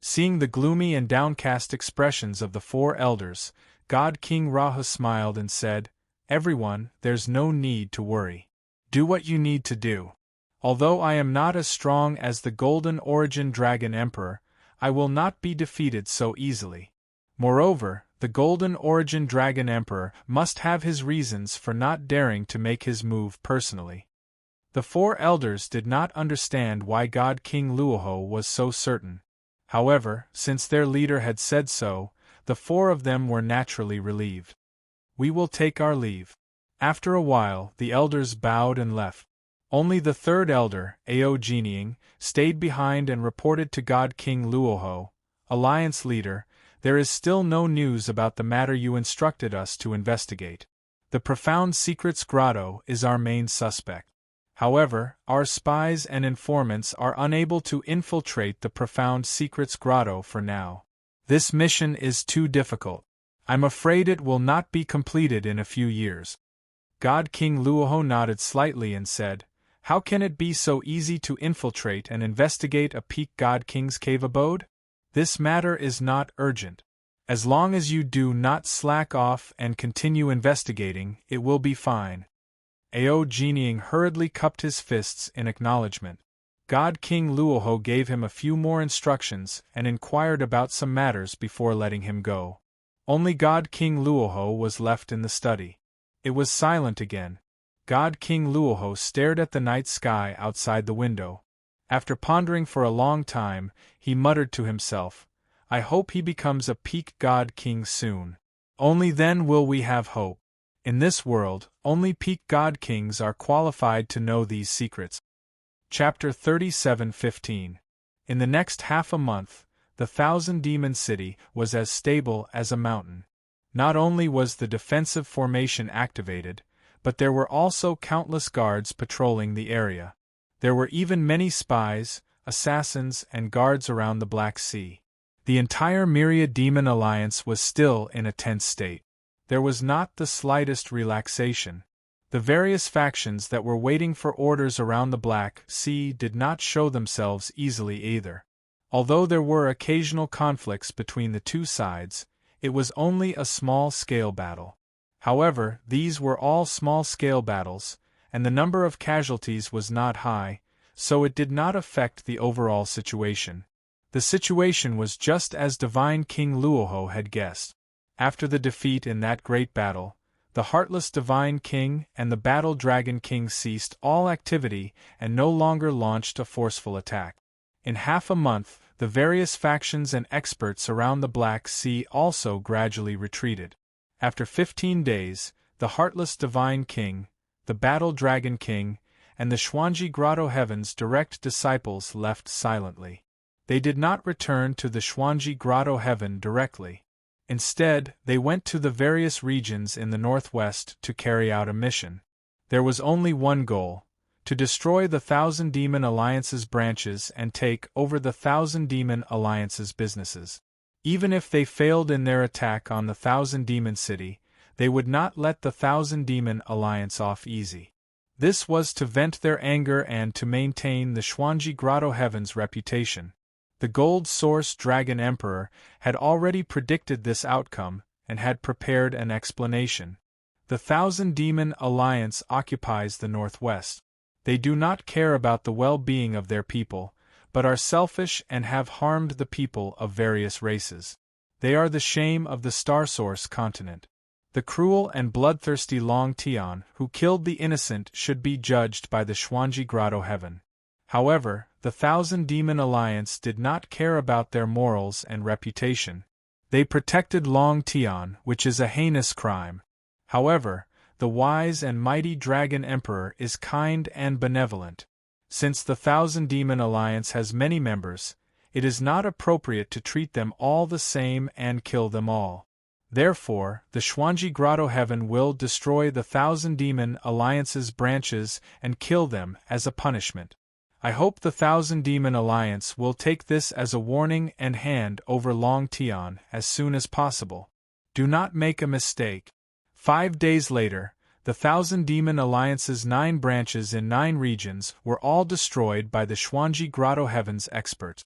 Seeing the gloomy and downcast expressions of the 4 elders, God King Rahu smiled and said, "Everyone, there's no need to worry. Do what you need to do. Although I am not as strong as the Golden Origin Dragon Emperor, I will not be defeated so easily. Moreover, the Golden Origin Dragon Emperor must have his reasons for not daring to make his move personally." The 4 elders did not understand why God King Luoho was so certain. However, since their leader had said so, the 4 of them were naturally relieved. "We will take our leave." After a while, the elders bowed and left. Only the 3rd elder, Ao Jinying, stayed behind and reported to God King Luoho, "Alliance leader, there is still no news about the matter you instructed us to investigate. The Profound Secrets Grotto is our main suspect. However, our spies and informants are unable to infiltrate the Profound Secrets Grotto for now. This mission is too difficult. I'm afraid it will not be completed in a few years." God King Luoho nodded slightly and said, "How can it be so easy to infiltrate and investigate a peak God King's cave abode? This matter is not urgent. As long as you do not slack off and continue investigating, it will be fine." Ao Jinying hurriedly cupped his fists in acknowledgement. God King Luoho gave him a few more instructions and inquired about some matters before letting him go. Only God King Luoho was left in the study. It was silent again. God King Luoho stared at the night sky outside the window. After pondering for a long time, he muttered to himself, "I hope he becomes a peak God King soon. Only then will we have hope. In this world, only peak God Kings are qualified to know these secrets." Chapter 37:15. In the next half a month, the 1,000-demon city was as stable as a mountain. Not only was the defensive formation activated, but there were also countless guards patrolling the area. There were even many spies, assassins, and guards around the Black Sea. The entire Myriad Demon Alliance was still in a tense state. There was not the slightest relaxation. The various factions that were waiting for orders around the Black Sea did not show themselves easily either. Although there were occasional conflicts between the two sides, it was only a small-scale battle. However, these were all small-scale battles, and the number of casualties was not high, so it did not affect the overall situation. The situation was just as Divine King Luoho had guessed. After the defeat in that great battle, the Heartless Divine King and the Battle Dragon King ceased all activity and no longer launched a forceful attack. In half a month, the various factions and experts around the Black Sea also gradually retreated. After 15 days, the Heartless Divine King, the Battle Dragon King, and the Xuanji Grotto Heaven's direct disciples left silently. They did not return to the Xuanji Grotto Heaven directly. Instead, they went to the various regions in the northwest to carry out a mission. There was only one goal: to destroy the 1,000-Demon Alliance's branches and take over the 1,000-Demon Alliance's businesses. Even if they failed in their attack on the 1,000-Demon City, they would not let the 1,000-Demon Alliance off easy. This was to vent their anger and to maintain the Xuanji Grotto Heaven's reputation. The Gold Source Dragon Emperor had already predicted this outcome and had prepared an explanation. The 1,000-Demon Alliance occupies the northwest. They do not care about the well-being of their people, but are selfish and have harmed the people of various races. They are the shame of the Starsource continent. The cruel and bloodthirsty Long Tian who killed the innocent should be judged by the Xuanji Grotto Heaven. However, the 1,000-Demon Alliance did not care about their morals and reputation. They protected Long Tian, which is a heinous crime. However, the wise and mighty Dragon Emperor is kind and benevolent. Since the 1,000-Demon Alliance has many members, it is not appropriate to treat them all the same and kill them all. Therefore, the Xuanji Grotto Heaven will destroy the 1,000-Demon Alliance's branches and kill them as a punishment. I hope the 1,000-Demon Alliance will take this as a warning and hand over Long Tian as soon as possible. Do not make a mistake. 5 days later, the 1,000-Demon Alliance's 9 branches in 9 regions were all destroyed by the Xuanji Grotto Heaven's experts.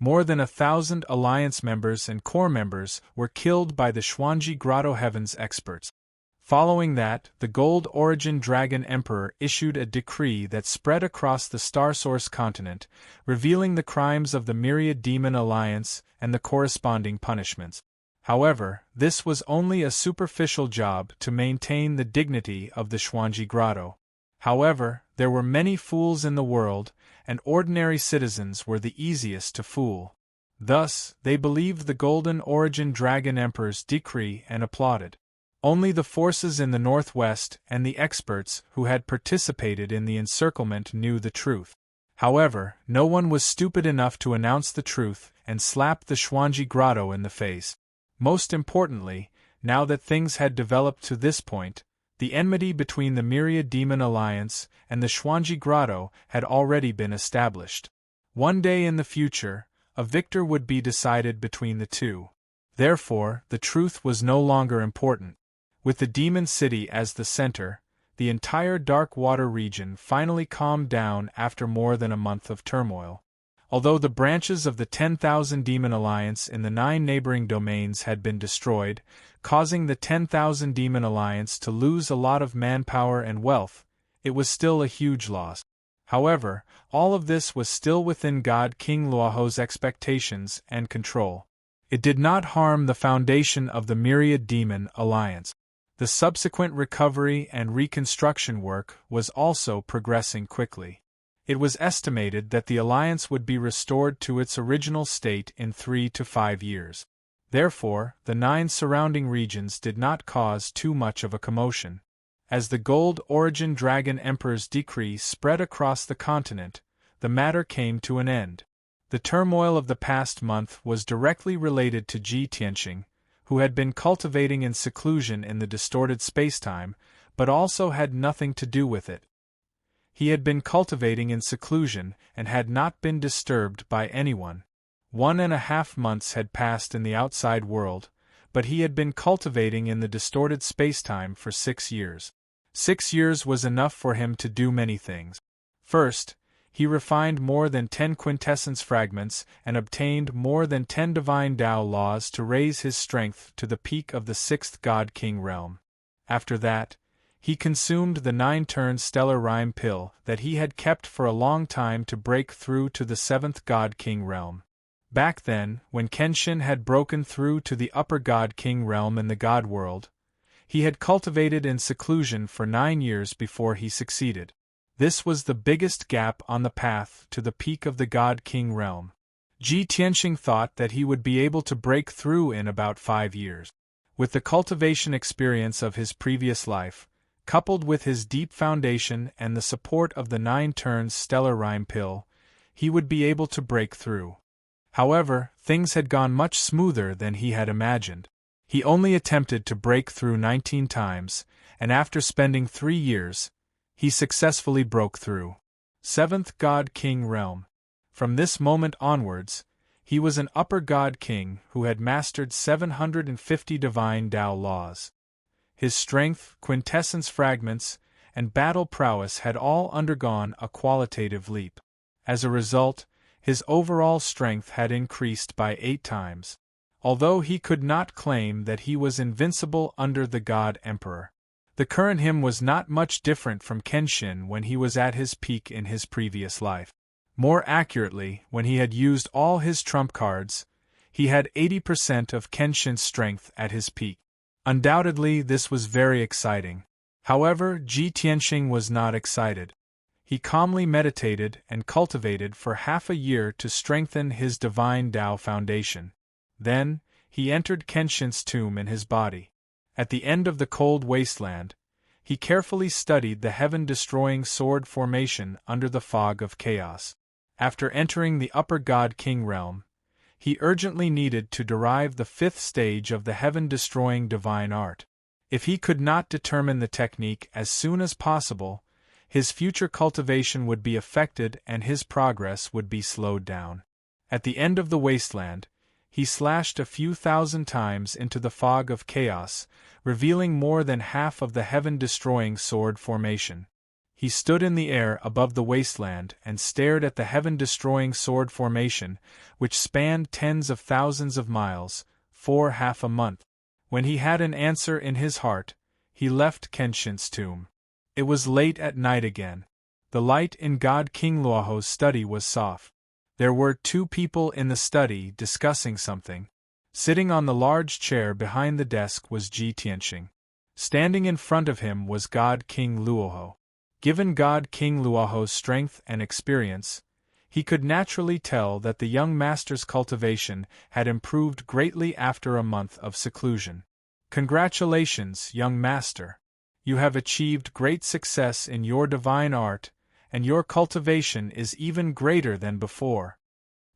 More than 1,000 Alliance members and Corps members were killed by the Xuanji Grotto Heavens experts. Following that, the Gold Origin Dragon Emperor issued a decree that spread across the Starsource continent, revealing the crimes of the Myriad Demon Alliance and the corresponding punishments. However, this was only a superficial job to maintain the dignity of the Xuanji Grotto. However, there were many fools in the world, and ordinary citizens were the easiest to fool. Thus, they believed the Golden Origin Dragon Emperor's decree and applauded. Only the forces in the northwest and the experts who had participated in the encirclement knew the truth. However, no one was stupid enough to announce the truth and slap the Xuanji Grotto in the face. Most importantly, now that things had developed to this point, the enmity between the Myriad Demon Alliance and the Xuanji Grotto had already been established. One day in the future, a victor would be decided between the two. Therefore, the truth was no longer important. With the Demon City as the center, the entire Dark Water region finally calmed down after more than a month of turmoil. Although the branches of the 10,000 Demon Alliance in the 9 neighboring domains had been destroyed, causing the 10,000 Demon Alliance to lose a lot of manpower and wealth, it was still a huge loss. However, all of this was still within God King Luaho's expectations and control. It did not harm the foundation of the Myriad Demon Alliance. The subsequent recovery and reconstruction work was also progressing quickly. It was estimated that the alliance would be restored to its original state in 3 to 5 years. Therefore, the 9 surrounding regions did not cause too much of a commotion. As the Gold Origin Dragon Emperor's decree spread across the continent, the matter came to an end. The turmoil of the past month was directly related to Ji Tianqing, who had been cultivating in seclusion in the distorted spacetime, but also had nothing to do with it. He had been cultivating in seclusion and had not been disturbed by anyone. 1.5 months had passed in the outside world, but he had been cultivating in the distorted spacetime for 6 years. 6 years was enough for him to do many things. First, he refined more than 10 quintessence fragments and obtained more than 10 divine Tao laws to raise his strength to the peak of the 6th God King realm. After that, he consumed the 9-turn stellar rhyme pill that he had kept for a long time to break through to the 7th God King realm. Back then, when Kenshin had broken through to the upper God King realm in the God world, he had cultivated in seclusion for 9 years before he succeeded. This was the biggest gap on the path to the peak of the God King realm. Ji Tianqing thought that he would be able to break through in about 5 years. With the cultivation experience of his previous life, coupled with his deep foundation and the support of the 9 turns stellar rhyme pill, he would be able to break through. However, things had gone much smoother than he had imagined. He only attempted to break through 19 times, and after spending 3 years, he successfully broke through. 7th God King realm. From this moment onwards, he was an upper God King who had mastered 750 divine Tao laws. His strength, quintessence fragments, and battle prowess had all undergone a qualitative leap. As a result, his overall strength had increased by 8 times. Although he could not claim that he was invincible under the God Emperor, the current him was not much different from Kenshin when he was at his peak in his previous life. More accurately, when he had used all his trump cards, he had 80% of Kenshin's strength at his peak. Undoubtedly, this was very exciting. However, Ji Tianqing was not excited. He calmly meditated and cultivated for half a year to strengthen his divine Tao foundation. Then, he entered Kenshin's tomb in his body. At the end of the cold wasteland, he carefully studied the heaven-destroying sword formation under the fog of chaos. After entering the upper God King realm, he urgently needed to derive the 5th stage of the heaven-destroying divine art. If he could not determine the technique as soon as possible, his future cultivation would be affected and his progress would be slowed down. At the end of the wasteland, he slashed a few thousand times into the fog of chaos, revealing more than half of the heaven-destroying sword formation. He stood in the air above the wasteland and stared at the heaven-destroying sword formation, which spanned tens of thousands of miles, for half a month. When he had an answer in his heart, he left Kenshin's tomb. It was late at night again. The light in God King Luoho's study was soft. There were two people in the study discussing something. Sitting on the large chair behind the desk was Ji Tianxing. Standing in front of him was God King Luoho. Given God King Luoho's strength and experience, he could naturally tell that the young master's cultivation had improved greatly after a month of seclusion. Congratulations, young master! You have achieved great success in your divine art, and your cultivation is even greater than before.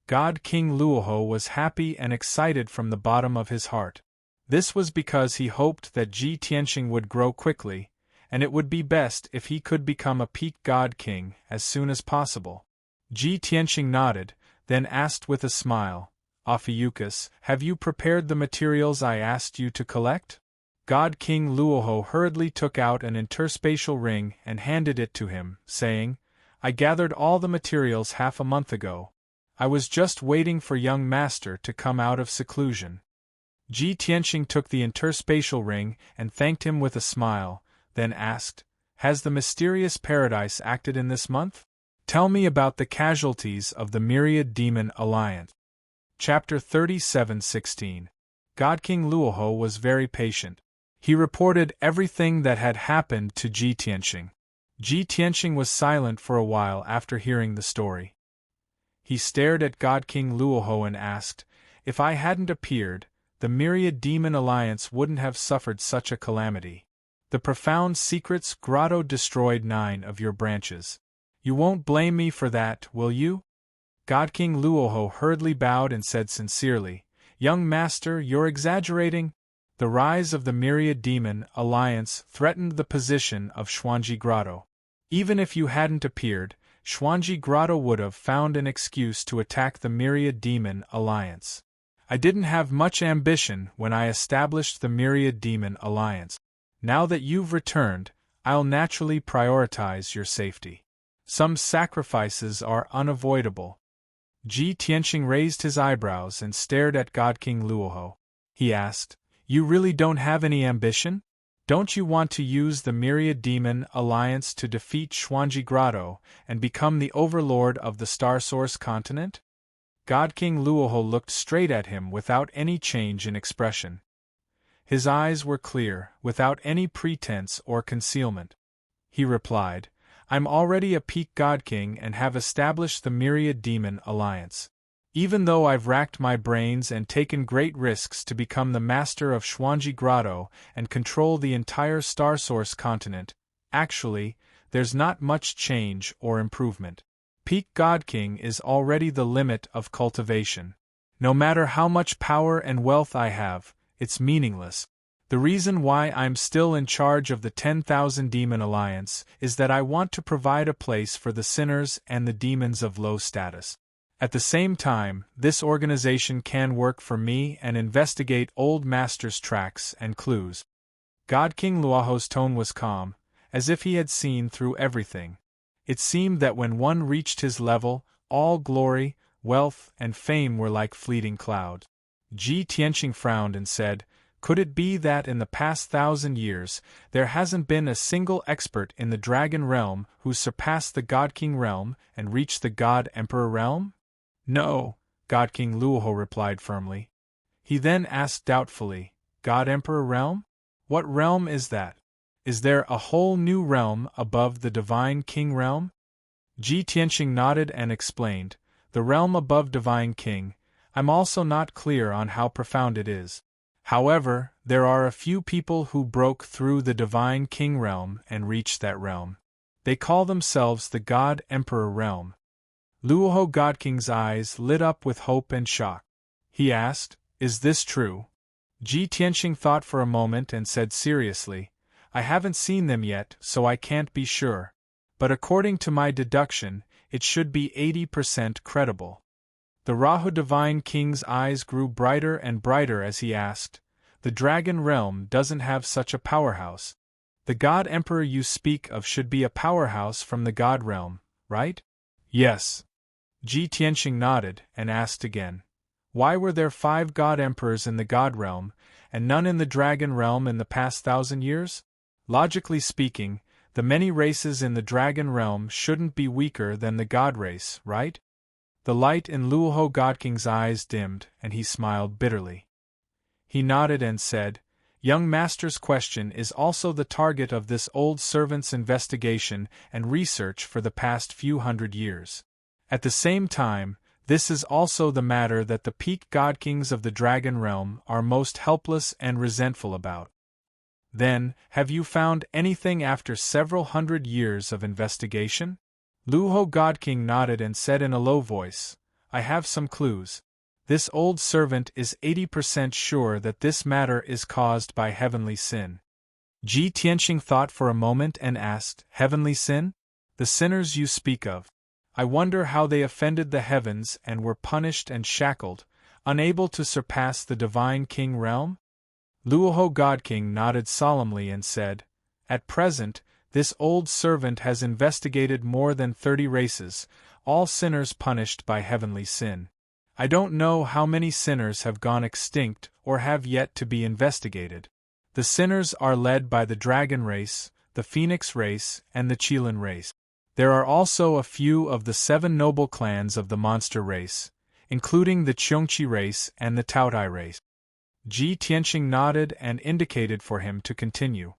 God King Luoho was happy and excited from the bottom of his heart. This was because he hoped that Ji Tianxing would grow quickly, and it would be best if he could become a peak God King as soon as possible. Ji Tianxing nodded, then asked with a smile, Ophiuchus, have you prepared the materials I asked you to collect? God King Luoho hurriedly took out an interspatial ring and handed it to him, saying, I gathered all the materials half a month ago. I was just waiting for young master to come out of seclusion. Ji Tianxing took the interspatial ring and thanked him with a smile, then asked, Has the mysterious paradise acted in this month? Tell me about the casualties of the Myriad Demon Alliance. Chapter 37:16. God King Luoho was very patient. He reported everything that had happened to Ji Tianxing. Ji Tianxing was silent for a while after hearing the story. He stared at God King Luoho and asked, If I hadn't appeared, the Myriad Demon Alliance wouldn't have suffered such a calamity. The Profound Secrets Grotto destroyed 9 of your branches. You won't blame me for that, will you? God King Luoho hurriedly bowed and said sincerely, Young master, you're exaggerating. The rise of the Myriad Demon Alliance threatened the position of Xuanji Grotto. Even if you hadn't appeared, Xuanji Grotto would have found an excuse to attack the Myriad Demon Alliance. I didn't have much ambition when I established the Myriad Demon Alliance. Now that you've returned, I'll naturally prioritize your safety. Some sacrifices are unavoidable. Ji Tianxing raised his eyebrows and stared at God King Luoho. He asked, You really don't have any ambition? Don't you want to use the Myriad Demon Alliance to defeat Xuanji Grotto and become the overlord of the Star Source continent? God King Luoho looked straight at him without any change in expression. His eyes were clear, without any pretense or concealment. He replied, I'm already a peak God King and have established the Myriad Demon Alliance. Even though I've racked my brains and taken great risks to become the master of Xuanji Grotto and control the entire Star Source continent, actually, there's not much change or improvement. Peak God King is already the limit of cultivation. No matter how much power and wealth I have, it's meaningless. The reason why I'm still in charge of the 10,000 Demon Alliance is that I want to provide a place for the sinners and the demons of low status. At the same time, this organization can work for me and investigate old masters' tracks and clues. God King Luoho's tone was calm, as if he had seen through everything. It seemed that when one reached his level, all glory, wealth, and fame were like fleeting clouds. Ji Tianxing frowned and said, Could it be that in the past 1,000 years, there hasn't been a single expert in the Dragon Realm who surpassed the God King Realm and reached the God Emperor Realm? No, God King Luoho replied firmly. He then asked doubtfully, God Emperor Realm? What realm is that? Is there a whole new realm above the Divine King Realm? Ji Tianxing nodded and explained, The realm above Divine King. I'm also not clear on how profound it is. However, there are a few people who broke through the Divine King Realm and reached that realm. They call themselves the God Emperor Realm. Luoho God King's eyes lit up with hope and shock. He asked, Is this true? Ji Tianxing thought for a moment and said seriously, I haven't seen them yet, so I can't be sure. But according to my deduction, it should be 80% credible. The Rahu Divine King's eyes grew brighter and brighter as he asked, The Dragon Realm doesn't have such a powerhouse. The God Emperor you speak of should be a powerhouse from the God realm, right? Yes. Ji Tianxing nodded and asked again. Why were there 5 God Emperors in the God realm, and none in the Dragon realm in the past 1,000 years? Logically speaking, the many races in the Dragon realm shouldn't be weaker than the God race, right? The light in Luoho Godking's eyes dimmed, and he smiled bitterly. He nodded and said, Young Master's question is also the target of this old servant's investigation and research for the past few hundred years. At the same time, this is also the matter that the peak godkings of the Dragon realm are most helpless and resentful about. Then, have you found anything after several hundred years of investigation? Luoho Godking nodded and said in a low voice, I have some clues. This old servant is 80% sure that this matter is caused by heavenly sin. Ji Tianxing thought for a moment and asked, Heavenly sin? The sinners you speak of. I wonder how they offended the heavens and were punished and shackled, unable to surpass the divine king realm? Luoho Godking nodded solemnly and said, At present, this old servant has investigated more than 30 races, all sinners punished by heavenly sin. I don't know how many sinners have gone extinct or have yet to be investigated. The sinners are led by the Dragon race, the Phoenix race, and the Qilin race. There are also a few of the 7 noble clans of the monster race, including the Qiongqi race and the Taotai race. Ji Tianxing nodded and indicated for him to continue.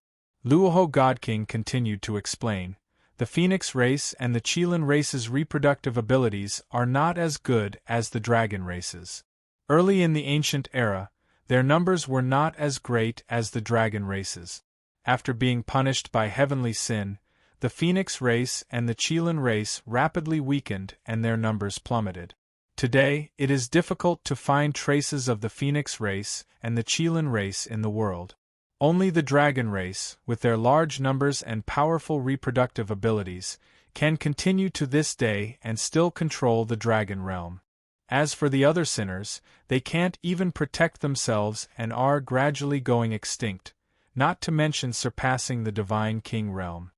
Luoho Godking continued to explain, the Phoenix race and the Qilin race's reproductive abilities are not as good as the Dragon race's. Early in the ancient era, their numbers were not as great as the Dragon race's. After being punished by heavenly sin, the Phoenix race and the Qilin race rapidly weakened and their numbers plummeted. Today, it is difficult to find traces of the Phoenix race and the Qilin race in the world. Only the Dragon race, with their large numbers and powerful reproductive abilities, can continue to this day and still control the Dragon realm. As for the other sinners, they can't even protect themselves and are gradually going extinct, not to mention surpassing the divine king realm.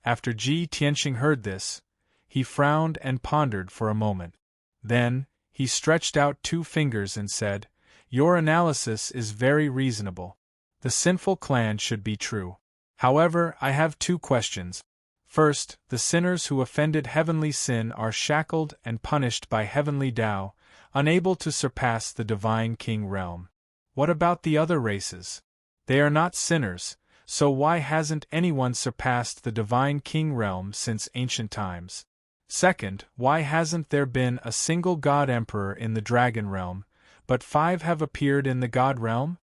After Ji Tianxing heard this, he frowned and pondered for a moment. Then, he stretched out 2 fingers and said, Your analysis is very reasonable. The sinful clan should be true. However, I have 2 questions. First, the sinners who offended heavenly sin are shackled and punished by heavenly Tao, unable to surpass the divine king realm. What about the other races? They are not sinners, so why hasn't anyone surpassed the divine king realm since ancient times? Second, why hasn't there been a single God Emperor in the Dragon realm, but 5 have appeared in the God realm?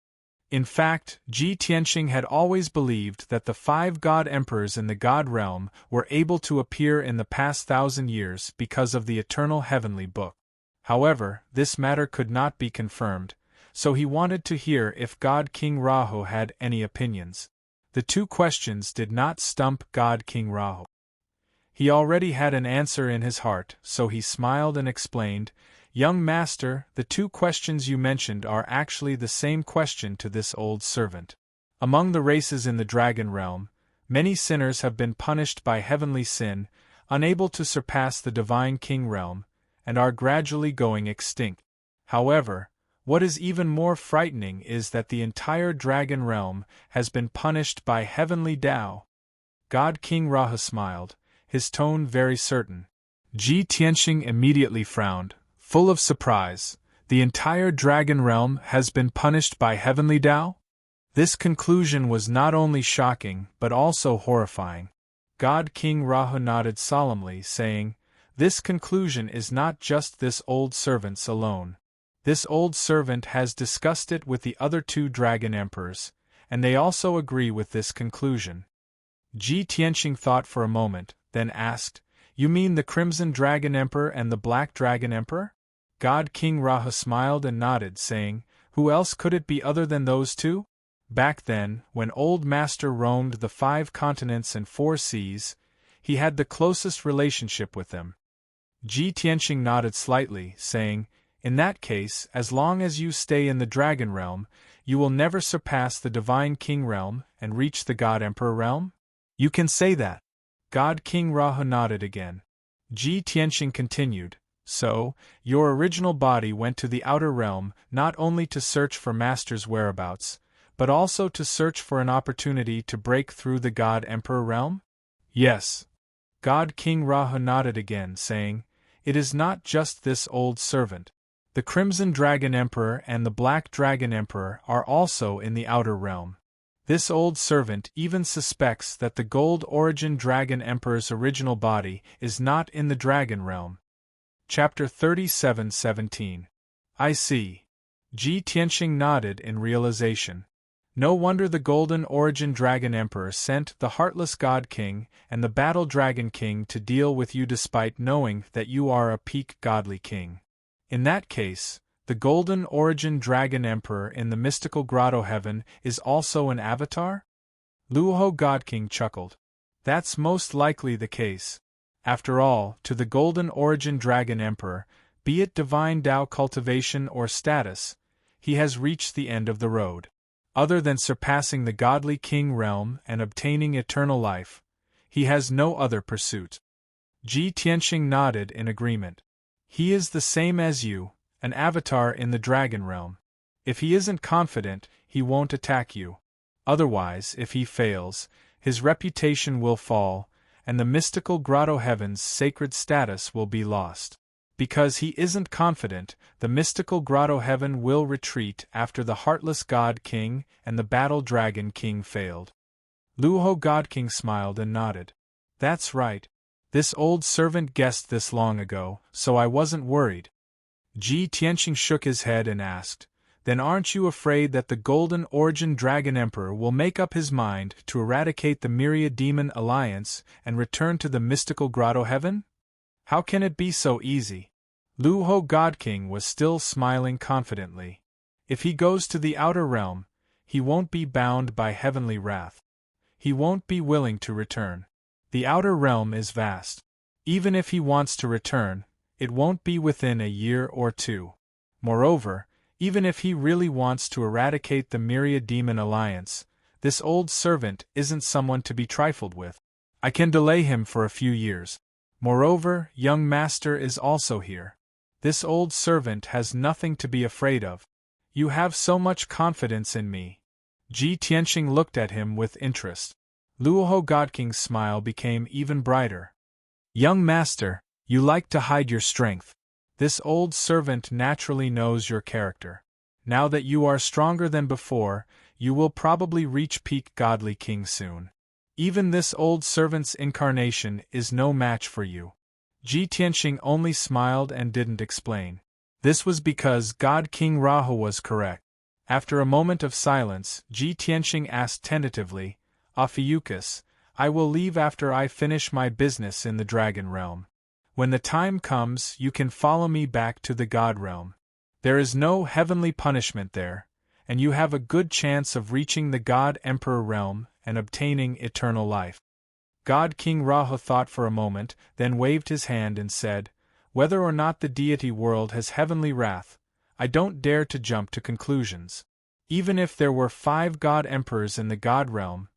In fact, Ji Tianxing had always believed that the 5 God Emperors in the God realm were able to appear in the past 1,000 years because of the eternal heavenly book. However, this matter could not be confirmed, so he wanted to hear if God King Rahu had any opinions. The 2 questions did not stump God King Rahu. He already had an answer in his heart, so he smiled and explained, Young Master, the 2 questions you mentioned are actually the same question to this old servant. Among the races in the Dragon realm, many sinners have been punished by heavenly sin, unable to surpass the divine king realm, and are gradually going extinct. However, what is even more frightening is that the entire Dragon realm has been punished by heavenly Tao. God King Rahu smiled, his tone very certain. Ji Tianxing immediately frowned, full of surprise. The entire Dragon realm has been punished by heavenly Tao? This conclusion was not only shocking but also horrifying. God King Rahu nodded solemnly, saying, This conclusion is not just this old servant's alone. This old servant has discussed it with the other 2 Dragon Emperors, and they also agree with this conclusion. Ji Tianxing thought for a moment, then asked, You mean the Crimson Dragon Emperor and the Black Dragon Emperor? God King Rahu smiled and nodded, saying, Who else could it be other than those 2? Back then, when Old Master roamed the 5 continents and 4 seas, he had the closest relationship with them. Ji Tianxing nodded slightly, saying, In that case, as long as you stay in the Dragon realm, You will never surpass the Divine King realm and reach the God Emperor realm? You can say that. God King Rahu nodded again. Ji Tianxing continued, so, your original body went to the outer realm not only to search for Master's whereabouts, but also to search for an opportunity to break through the God Emperor realm? Yes. God King Rahu nodded again, saying, it is not just this old servant. The Crimson Dragon Emperor and the Black Dragon Emperor are also in the outer realm. This old servant even suspects that the Gold Origin Dragon Emperor's original body is not in the Dragon realm. Chapter 37:17. I see. Ji Tianxing nodded in realization. No wonder the Golden Origin Dragon Emperor sent the Heartless God King and the Battle Dragon King to deal with you despite knowing that you are a peak godly king. In that case, the Golden Origin Dragon Emperor in the mystical grotto heaven is also an avatar? Luoho God King chuckled. That's most likely the case. After all, to the Golden Origin Dragon Emperor, be it divine Tao cultivation or status, he has reached the end of the road. Other than surpassing the godly king realm and obtaining eternal life, he has no other pursuit. Ji Tianxing nodded in agreement. He is the same as you, an avatar in the dragon realm. If he isn't confident, he won't attack you. Otherwise, if he fails, his reputation will fall, and the mystical grotto heaven's sacred status will be lost. Because he isn't confident, the mystical grotto heaven will retreat after the Heartless God King and the Battle Dragon King failed. Luoho God King smiled and nodded. That's right. This old servant guessed this long ago, so I wasn't worried. Ji Tianxing shook his head and asked, then aren't you afraid that the Golden Origin Dragon Emperor will make up his mind to eradicate the Myriad Demon Alliance and return to the mystical grotto heaven? How can it be so easy? Luoho God King was still smiling confidently. If he goes to the outer realm, he won't be bound by heavenly wrath. He won't be willing to return. The outer realm is vast. Even if he wants to return, it won't be within a year or two. Moreover, even if he really wants to eradicate the Myriad Demon Alliance, this old servant isn't someone to be trifled with. I can delay him for a few years. Moreover, young master is also here. This old servant has nothing to be afraid of. You have so much confidence in me. Ji Tianxing looked at him with interest. Luoho God King's smile became even brighter. Young master, you like to hide your strength. This old servant naturally knows your character. Now that you are stronger than before, you will probably reach peak godly king soon. Even this old servant's incarnation is no match for you. Ji Tianxing only smiled and didn't explain. This was because God King Rahu was correct. After a moment of silence, Ji Tianxing asked tentatively, Ophiuchus, I will leave after I finish my business in the dragon realm. When the time comes, you can follow me back to the God realm. There is no heavenly punishment there, and you have a good chance of reaching the God Emperor realm and obtaining eternal life. God King Rahu thought for a moment, then waved his hand and said, whether or not the deity world has heavenly wrath, I don't dare to jump to conclusions. Even if there were 5 God Emperors in the God realm,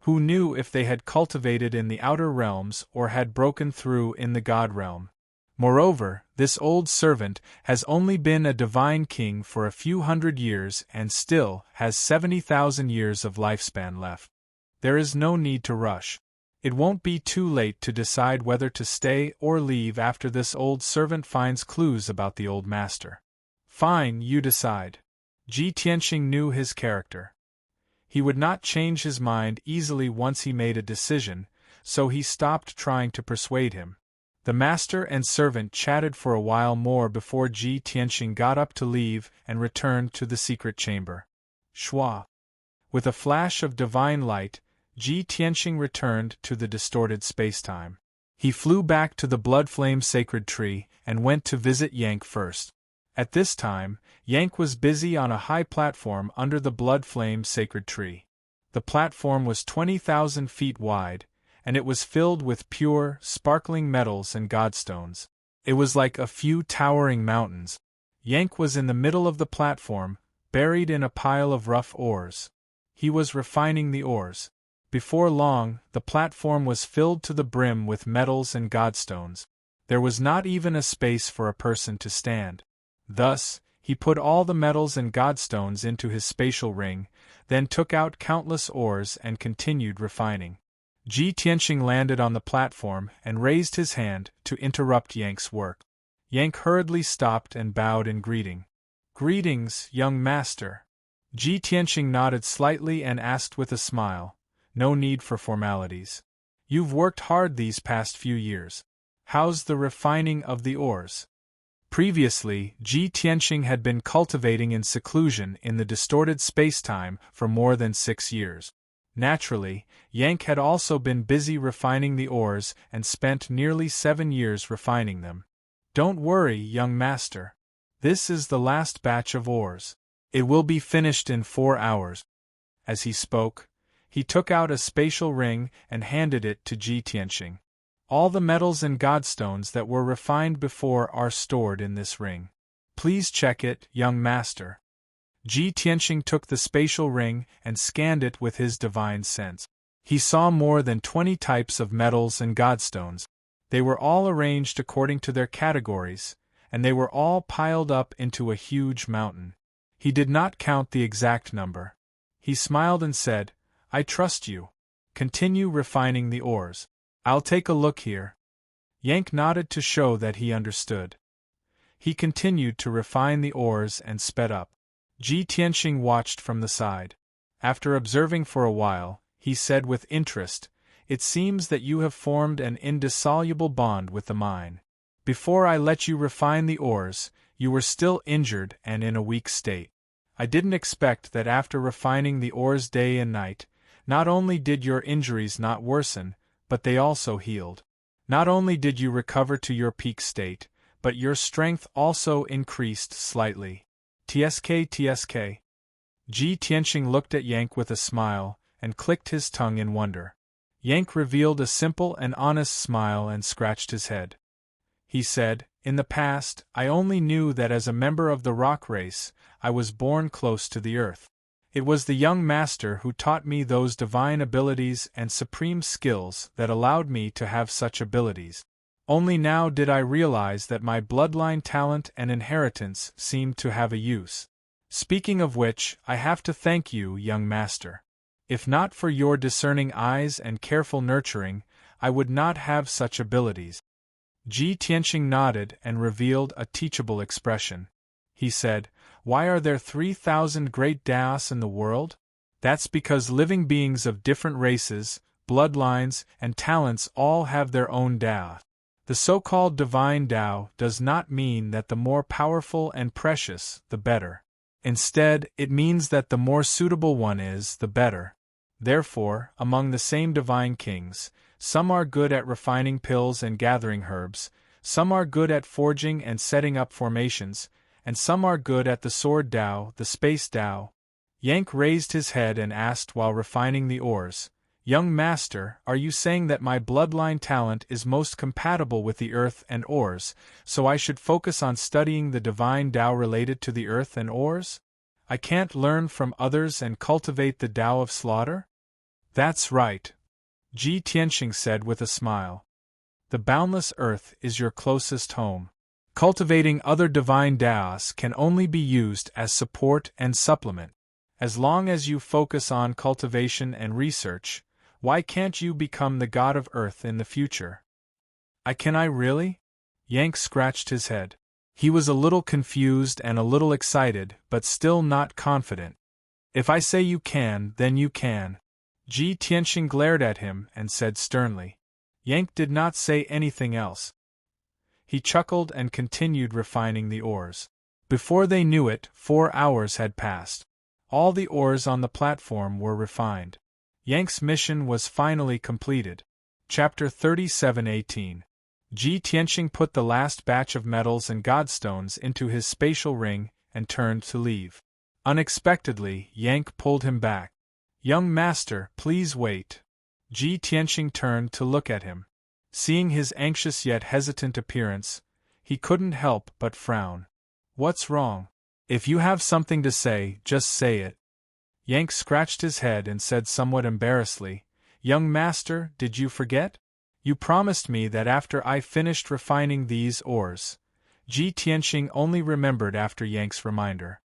who knew if they had cultivated in the outer realms or had broken through in the God realm? Moreover, this old servant has only been a divine king for a few hundred years and still has 70,000 years of lifespan left. There is no need to rush. It won't be too late to decide whether to stay or leave after this old servant finds clues about the old master. Fine, you decide. Ji Tianxing knew his character. He would not change his mind easily once he made a decision, so he stopped trying to persuade him. The master and servant chatted for a while more before Ji Tianxing got up to leave and returned to the secret chamber. Shua. With a flash of divine light, Ji Tianxing returned to the distorted spacetime. He flew back to the blood flame sacred tree and went to visit Yank first. At this time, Yank was busy on a high platform under the blood flame sacred tree. The platform was 20,000 feet wide, and it was filled with pure, sparkling metals and godstones. It was like a few towering mountains. Yank was in the middle of the platform, buried in a pile of rough ores. He was refining the ores. Before long, the platform was filled to the brim with metals and godstones. There was not even a space for a person to stand. Thus, he put all the metals and godstones into his spatial ring, then took out countless ores and continued refining. Ji Tianqing landed on the platform and raised his hand to interrupt Yank's work. Yank hurriedly stopped and bowed in greeting. "Greetings, young master." Ji Tianqing nodded slightly and asked with a smile, "No need for formalities. You've worked hard these past few years. How's the refining of the ores?" Previously, Ji Tianqing had been cultivating in seclusion in the distorted spacetime for more than 6 years. Naturally, Yank had also been busy refining the ores and spent nearly 7 years refining them. "Don't worry, young master. This is the last batch of ores. It will be finished in 4 hours." As he spoke, he took out a spatial ring and handed it to Ji Tianqing. "All the metals and godstones that were refined before are stored in this ring. Please check it, young master." Ji Tianqing took the spatial ring and scanned it with his divine sense. He saw more than 20 types of metals and godstones. They were all arranged according to their categories, and they were all piled up into a huge mountain. He did not count the exact number. He smiled and said, "I trust you. Continue refining the ores. I'll take a look here." Yank nodded to show that he understood. He continued to refine the ores and sped up. Ji Tianqing watched from the side. After observing for a while, he said with interest, "It seems that you have formed an indissoluble bond with the mine. Before I let you refine the ores, you were still injured and in a weak state. I didn't expect that after refining the ores day and night, not only did your injuries not worsen, but they also healed. Not only did you recover to your peak state, but your strength also increased slightly. TSK. Ji Tianqing looked at Yank with a smile, and clicked his tongue in wonder. Yank revealed a simple and honest smile and scratched his head. He said, "In the past, I only knew that as a member of the rock race, I was born close to the earth. It was the young master who taught me those divine abilities and supreme skills that allowed me to have such abilities. Only now did I realize that my bloodline talent and inheritance seemed to have a use. Speaking of which, I have to thank you, young master. If not for your discerning eyes and careful nurturing, I would not have such abilities." Ji Tianqing nodded and revealed a teachable expression. He said, "Why are there 3,000 great Daos in the world? That's because living beings of different races, bloodlines, and talents all have their own Dao. The so-called divine Tao does not mean that the more powerful and precious, the better. Instead, it means that the more suitable one is, the better. Therefore, among the same divine kings, some are good at refining pills and gathering herbs, some are good at forging and setting up formations, and some are good at the sword Tao, the space Tao." Yank raised his head and asked while refining the ores, "Young master, are you saying that my bloodline talent is most compatible with the earth and ores, so I should focus on studying the divine Tao related to the earth and ores? I can't learn from others and cultivate the Tao of slaughter?" "That's right," Ji Tianqing said with a smile. "The boundless earth is your closest home. Cultivating other divine Taos can only be used as support and supplement. As long as you focus on cultivation and research, why can't you become the god of Earth in the future?" Can I really?" Yank scratched his head. He was a little confused and a little excited, but still not confident. "If I say you can, then you can." Ji Tianqing glared at him and said sternly. Yank did not say anything else. He chuckled and continued refining the ores. Before they knew it, 4 hours had passed. All the ores on the platform were refined. Yank's mission was finally completed. Chapter 37:18. Ji Tianqing put the last batch of metals and godstones into his spatial ring and turned to leave. Unexpectedly, Yank pulled him back. "Young master, please wait." Ji Tianqing turned to look at him. Seeing his anxious yet hesitant appearance, he couldn't help but frown. "What's wrong?" If you have something to say, just say it. Yank scratched his head and said somewhat embarrassedly, "Young master, did you forget? You promised me that after I finished refining these ores." Ji Tianxing only remembered after Yank's reminder.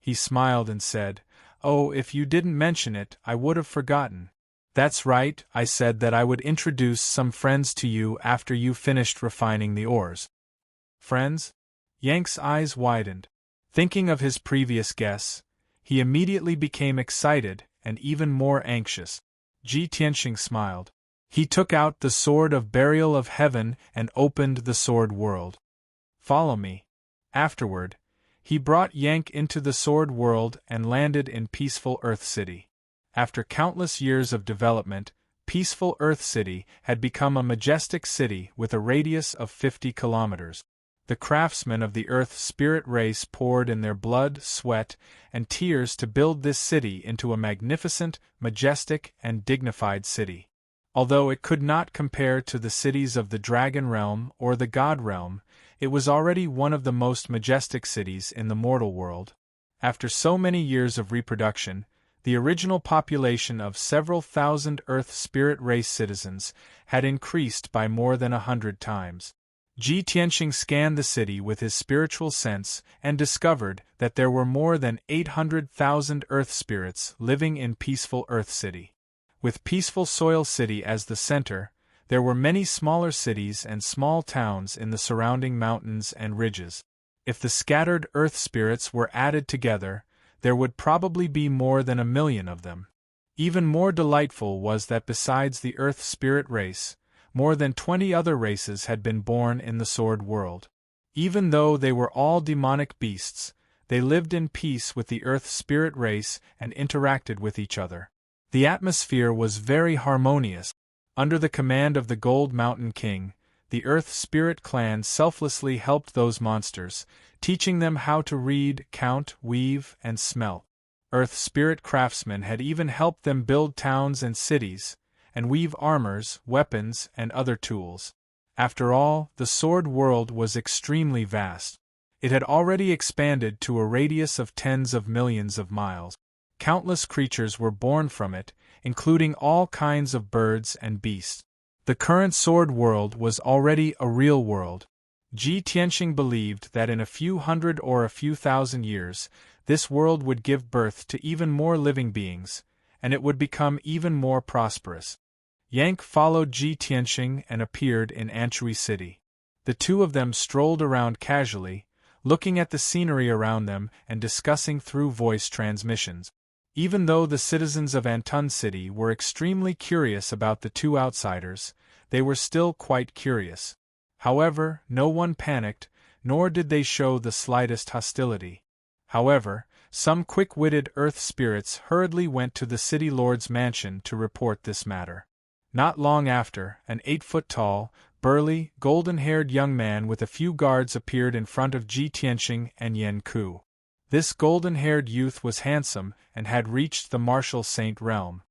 He smiled and said, "Oh, if you didn't mention it, I would have forgotten. That's right, I said that I would introduce some friends to you after you finished refining the ores." Friends? Yank's eyes widened. Thinking of his previous guess, he immediately became excited and even more anxious. Ji Tianxing smiled. He took out the sword of burial of heaven and opened the sword world. "Follow me." Afterward, he brought Yank into the sword world and landed in peaceful Earth City. After countless years of development, peaceful Earth City had become a majestic city with a radius of 50 kilometers. The craftsmen of the Earth spirit race poured in their blood, sweat, and tears to build this city into a magnificent, majestic, and dignified city. Although it could not compare to the cities of the Dragon Realm or the God Realm, it was already one of the most majestic cities in the mortal world. After so many years of reproduction, the original population of several thousand Earth spirit race citizens had increased by more than 100 times. Ji Tianxing scanned the city with his spiritual sense and discovered that there were more than 800,000 Earth spirits living in peaceful Earth City. With peaceful Soil City as the center, there were many smaller cities and small towns in the surrounding mountains and ridges. If the scattered Earth spirits were added together, there would probably be more than 1,000,000 of them. Even more delightful was that besides the Earth spirit race, more than 20 other races had been born in the sword world. Even though they were all demonic beasts, they lived in peace with the Earth spirit race and interacted with each other. The atmosphere was very harmonious. Under the command of the Gold Mountain King, the Earth Spirit clan selflessly helped those monsters, teaching them how to read, count, weave, and smell. Earth Spirit craftsmen had even helped them build towns and cities, and weave armors, weapons, and other tools. After all, the sword world was extremely vast. It had already expanded to a radius of tens of millions of miles. Countless creatures were born from it, including all kinds of birds and beasts. The current sword world was already a real world. Ji Tianxing believed that in a few hundred or a few thousand years, this world would give birth to even more living beings, and it would become even more prosperous. Yank followed Ji Tianxing and appeared in Anshui City. The two of them strolled around casually, looking at the scenery around them and discussing through voice transmissions. Even though the citizens of Antun City were extremely curious about the two outsiders, they were still quite curious. However, no one panicked, nor did they show the slightest hostility. However, some quick-witted Earth spirits hurriedly went to the city lord's mansion to report this matter. Not long after, an 8-foot-tall, burly, golden-haired young man with a few guards appeared in front of Ji Tianxing and Yan Ku. This golden-haired youth was handsome and had reached the martial saint realm.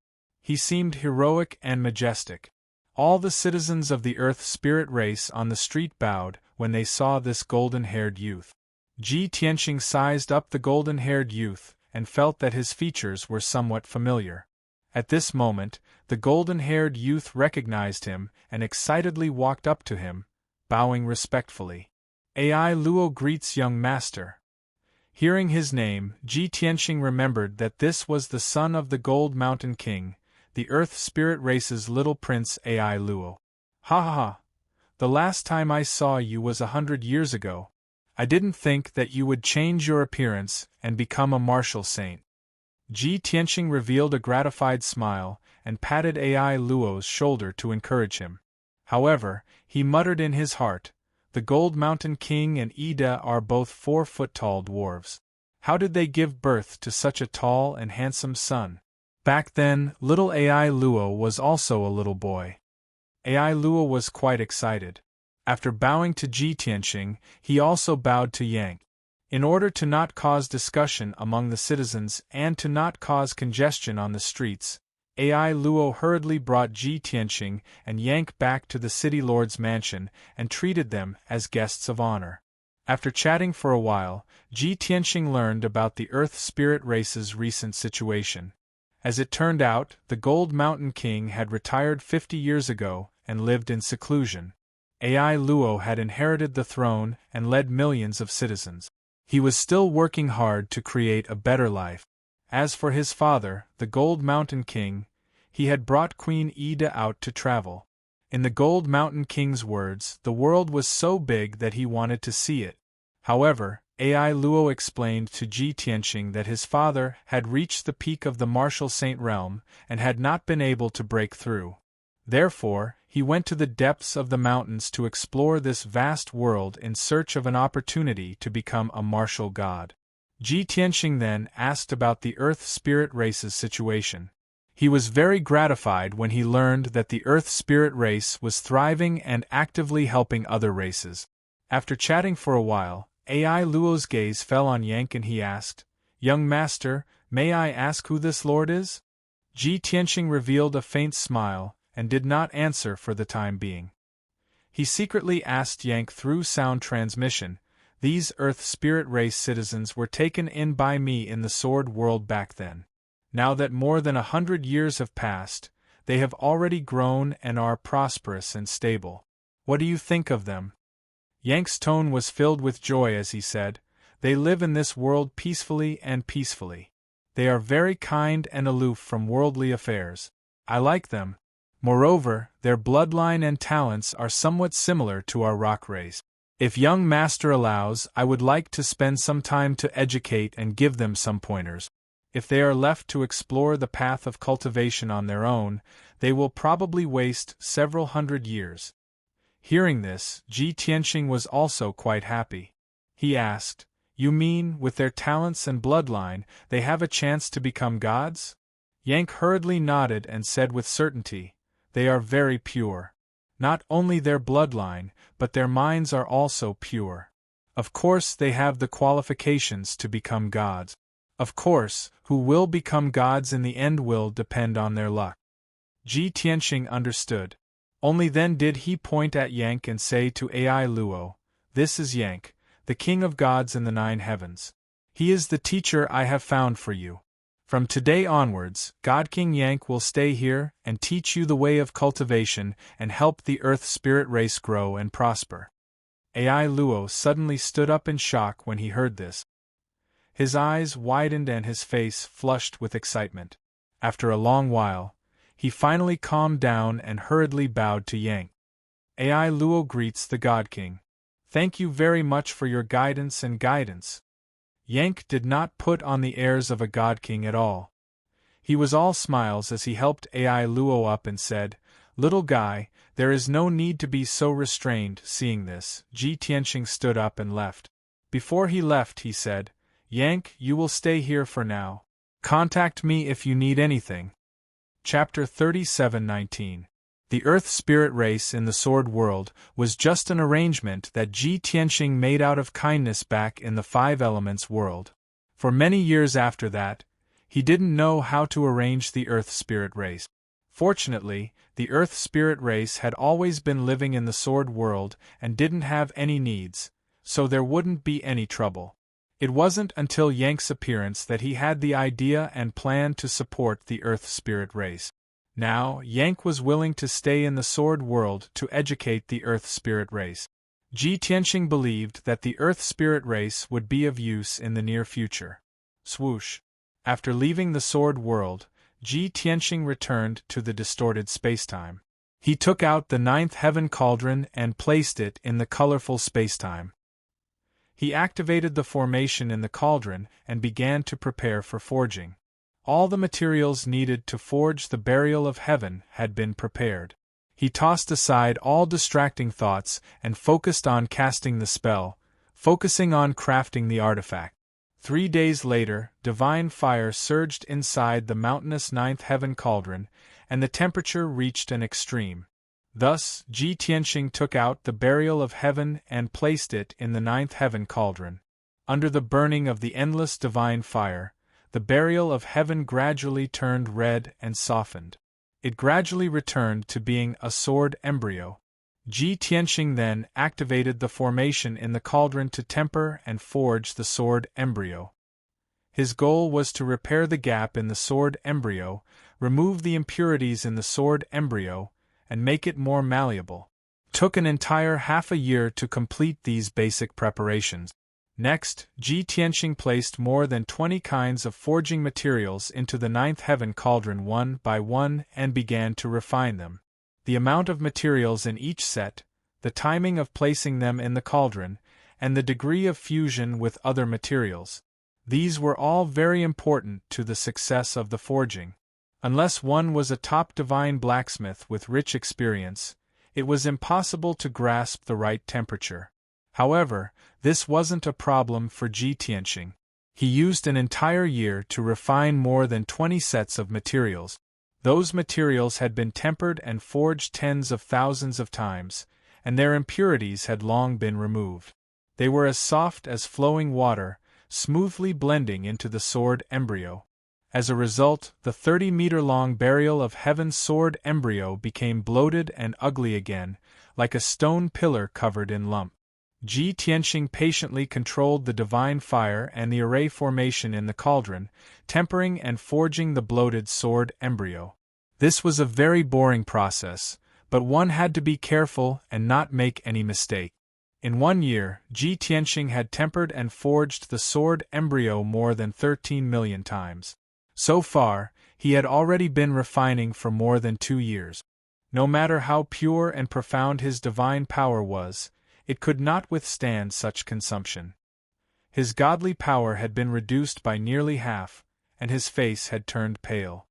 He seemed heroic and majestic. All the citizens of the Earth spirit race on the street bowed when they saw this golden-haired youth. Ji Tianxing sized up the golden-haired youth and felt that his features were somewhat familiar. At this moment, the golden-haired youth recognized him and excitedly walked up to him, bowing respectfully. "Ai Luo greets young master." Hearing his name, Ji Tianxing remembered that this was the son of the Gold Mountain King, the Earth Spirit Race's little prince Ai Luo. "Ha ha ha! The last time I saw you was 100 years ago. I didn't think that you would change your appearance and become a martial saint." Ji Tianxing revealed a gratified smile and patted Ai Luo's shoulder to encourage him. However, he muttered in his heart, "The Gold Mountain King and Ida are both 4-foot-tall dwarves. How did they give birth to such a tall and handsome son?" Back then, little Ai Luo was also a little boy. Ai Luo was quite excited. After bowing to Ji Tianxing, he also bowed to Yank. In order to not cause discussion among the citizens and to not cause congestion on the streets, Ai Luo hurriedly brought Ji Tianxing and Yank back to the city lord's mansion and treated them as guests of honor. After chatting for a while, Ji Tianxing learned about the Earth Spirit race's recent situation. As it turned out, the Gold Mountain King had retired 50 years ago and lived in seclusion. Ai Luo had inherited the throne and led millions of citizens. He was still working hard to create a better life. As for his father, the Gold Mountain King, he had brought Queen Ida out to travel. In the Gold Mountain King's words, the world was so big that he wanted to see it. However, Ai Luo explained to Ji Tianxing that his father had reached the peak of the Martial Saint realm and had not been able to break through. Therefore, he went to the depths of the mountains to explore this vast world in search of an opportunity to become a martial god. Ji Tianxing then asked about the Earth Spirit race's situation. He was very gratified when he learned that the Earth Spirit race was thriving and actively helping other races. After chatting for a while, Ai Luo's gaze fell on Yank and he asked, "Young master, may I ask who this lord is?" Ji Tianxing revealed a faint smile and did not answer for the time being. He secretly asked Yank through sound transmission, "These Earth Spirit race citizens were taken in by me in the Sword World back then. Now that more than 100 years have passed, they have already grown and are prosperous and stable. What do you think of them?" Yank's tone was filled with joy as he said, "They live in this world peacefully and peacefully. They are very kind and aloof from worldly affairs. I like them. Moreover, their bloodline and talents are somewhat similar to our rock race. If young master allows, I would like to spend some time to educate and give them some pointers. If they are left to explore the path of cultivation on their own, they will probably waste several hundred years." Hearing this, Ji Tianxing was also quite happy. He asked, "You mean, with their talents and bloodline, they have a chance to become gods?" Yank hurriedly nodded and said with certainty, "They are very pure. Not only their bloodline, but their minds are also pure. Of course they have the qualifications to become gods. Of course, who will become gods in the end will depend on their luck." Ji Tianxing understood. Only then did he point at Yank and say to Ai Luo, "This is Yank, the king of gods in the 9 heavens. He is the teacher I have found for you. From today onwards, God King Yank will stay here and teach you the way of cultivation and help the Earth Spirit race grow and prosper." Ai Luo suddenly stood up in shock when he heard this. His eyes widened and his face flushed with excitement. After a long while, he finally calmed down and hurriedly bowed to Yank. Ai Luo greets the God King. "Thank you very much for your guidance and guidance." Yank did not put on the airs of a God King at all. He was all smiles as he helped Ai Luo up and said, "Little guy, there is no need to be so restrained." Seeing this, Ji Tianxing stood up and left. Before he left, he said, "Yank, you will stay here for now. Contact me if you need anything." Chapter 37:19. The Earth Spirit race in the Sword World was just an arrangement that Ji Tianxing made out of kindness back in the 5 Elements world. For many years after that, he didn't know how to arrange the Earth Spirit race. Fortunately, the Earth Spirit race had always been living in the Sword World and didn't have any needs, so there wouldn't be any trouble. It wasn't until Yank's appearance that he had the idea and plan to support the Earth Spirit race. Now, Yank was willing to stay in the Sword World to educate the Earth Spirit race. Ji Tianxing believed that the Earth Spirit race would be of use in the near future. Swoosh. After leaving the Sword World, Ji Tianxing returned to the distorted spacetime. He took out the 9th heaven cauldron and placed it in the colorful spacetime. He activated the formation in the cauldron and began to prepare for forging. All the materials needed to forge the burial of heaven had been prepared. He tossed aside all distracting thoughts and focused on casting the spell, focusing on crafting the artifact. 3 days later, divine fire surged inside the mountainous 9th heaven cauldron, and the temperature reached an extreme. Thus, Ji Tianxing took out the burial of heaven and placed it in the 9th heaven cauldron. Under the burning of the endless divine fire, the burial of heaven gradually turned red and softened. It gradually returned to being a sword embryo. Ji Tianxing then activated the formation in the cauldron to temper and forge the sword embryo. His goal was to repair the gap in the sword embryo, remove the impurities in the sword embryo, and make it more malleable. It took an entire half a year to complete these basic preparations. Next, Ji Tianxing placed more than 20 kinds of forging materials into the ninth heaven cauldron one by one and began to refine them. The amount of materials in each set, the timing of placing them in the cauldron, and the degree of fusion with other materials. These were all very important to the success of the forging. Unless one was a top divine blacksmith with rich experience, it was impossible to grasp the right temperature. However, this wasn't a problem for Ji Tianxing. He used an entire year to refine more than 20 sets of materials. Those materials had been tempered and forged tens of thousands of times, and their impurities had long been removed. They were as soft as flowing water, smoothly blending into the sword embryo. As a result, the 30-meter-long burial of heaven's sword embryo became bloated and ugly again, like a stone pillar covered in lump. Ji Tianxing patiently controlled the divine fire and the array formation in the cauldron, tempering and forging the bloated sword embryo. This was a very boring process, but one had to be careful and not make any mistake. In 1 year, Ji Tianxing had tempered and forged the sword embryo more than 13 million times. So far, he had already been refining for more than 2 years. No matter how pure and profound his divine power was, it could not withstand such consumption. His godly power had been reduced by nearly half, and his face had turned pale.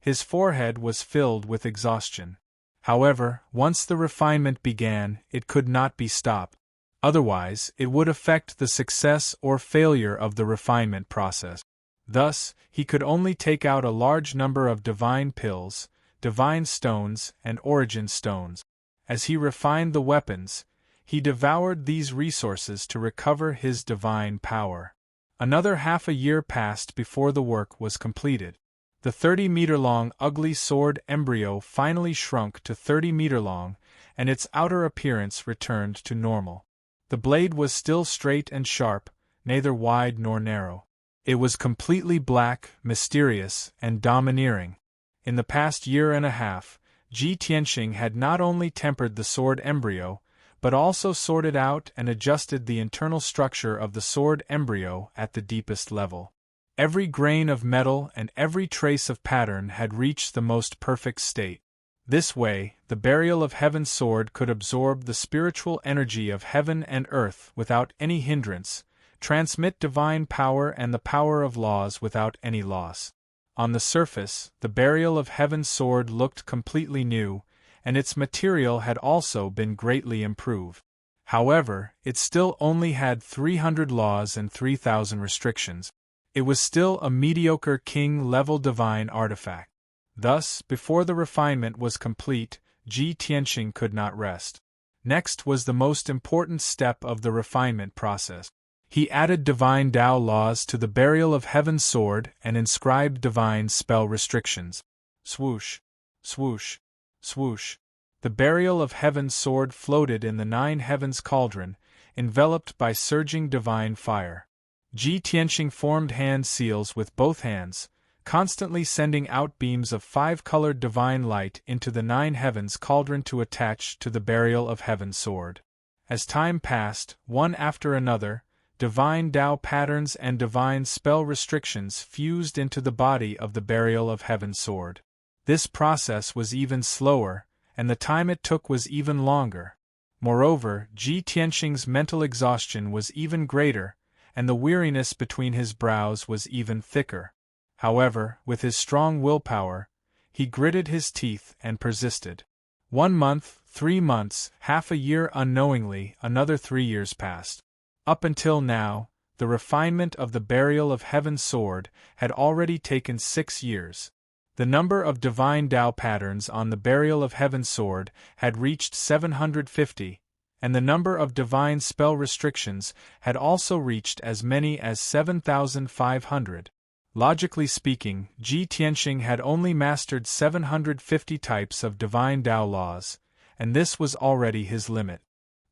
His forehead was filled with exhaustion. However, once the refinement began, it could not be stopped. Otherwise, it would affect the success or failure of the refinement process. Thus, he could only take out a large number of divine pills, divine stones, and origin stones. As he refined the weapons, he devoured these resources to recover his divine power. Another half a year passed before the work was completed. The 30-meter-long ugly sword embryo finally shrunk to 30 meter long, and its outer appearance returned to normal. The blade was still straight and sharp, neither wide nor narrow. It was completely black, mysterious, and domineering. In the past year and a half, Ji Tianxing had not only tempered the sword embryo, but also sorted out and adjusted the internal structure of the sword embryo at the deepest level. Every grain of metal and every trace of pattern had reached the most perfect state. This way, the burial of heaven's sword could absorb the spiritual energy of heaven and earth without any hindrance, transmit divine power and the power of laws without any loss. On the surface, the burial of heaven's sword looked completely new, and its material had also been greatly improved. However, it still only had 300 laws and 3,000 restrictions. It was still a mediocre king-level divine artifact. Thus, before the refinement was complete, Ji Tianxing could not rest. Next was the most important step of the refinement process. He added divine Tao laws to the burial of heaven's sword and inscribed divine spell restrictions. Swoosh, swoosh, swoosh. The burial of heaven's sword floated in the 9 heavens cauldron, enveloped by surging divine fire. Ji Tianxing formed hand seals with both hands, constantly sending out beams of 5-colored divine light into the 9 heavens cauldron to attach to the burial of heaven's sword. As time passed, one after another, divine Tao patterns and divine spell restrictions fused into the body of the burial of heaven's sword. This process was even slower, and the time it took was even longer. Moreover, Ji Tianxing's mental exhaustion was even greater, and the weariness between his brows was even thicker. However, with his strong willpower, he gritted his teeth and persisted. 1 month, 3 months, half a year, unknowingly, another 3 years passed. Up until now, the refinement of the burial of heaven's sword had already taken 6 years. The number of divine Tao patterns on the burial of heaven's sword had reached 750, and the number of divine spell restrictions had also reached as many as 7,500. Logically speaking, Ji Tianxing had only mastered 750 types of divine Tao laws, and this was already his limit.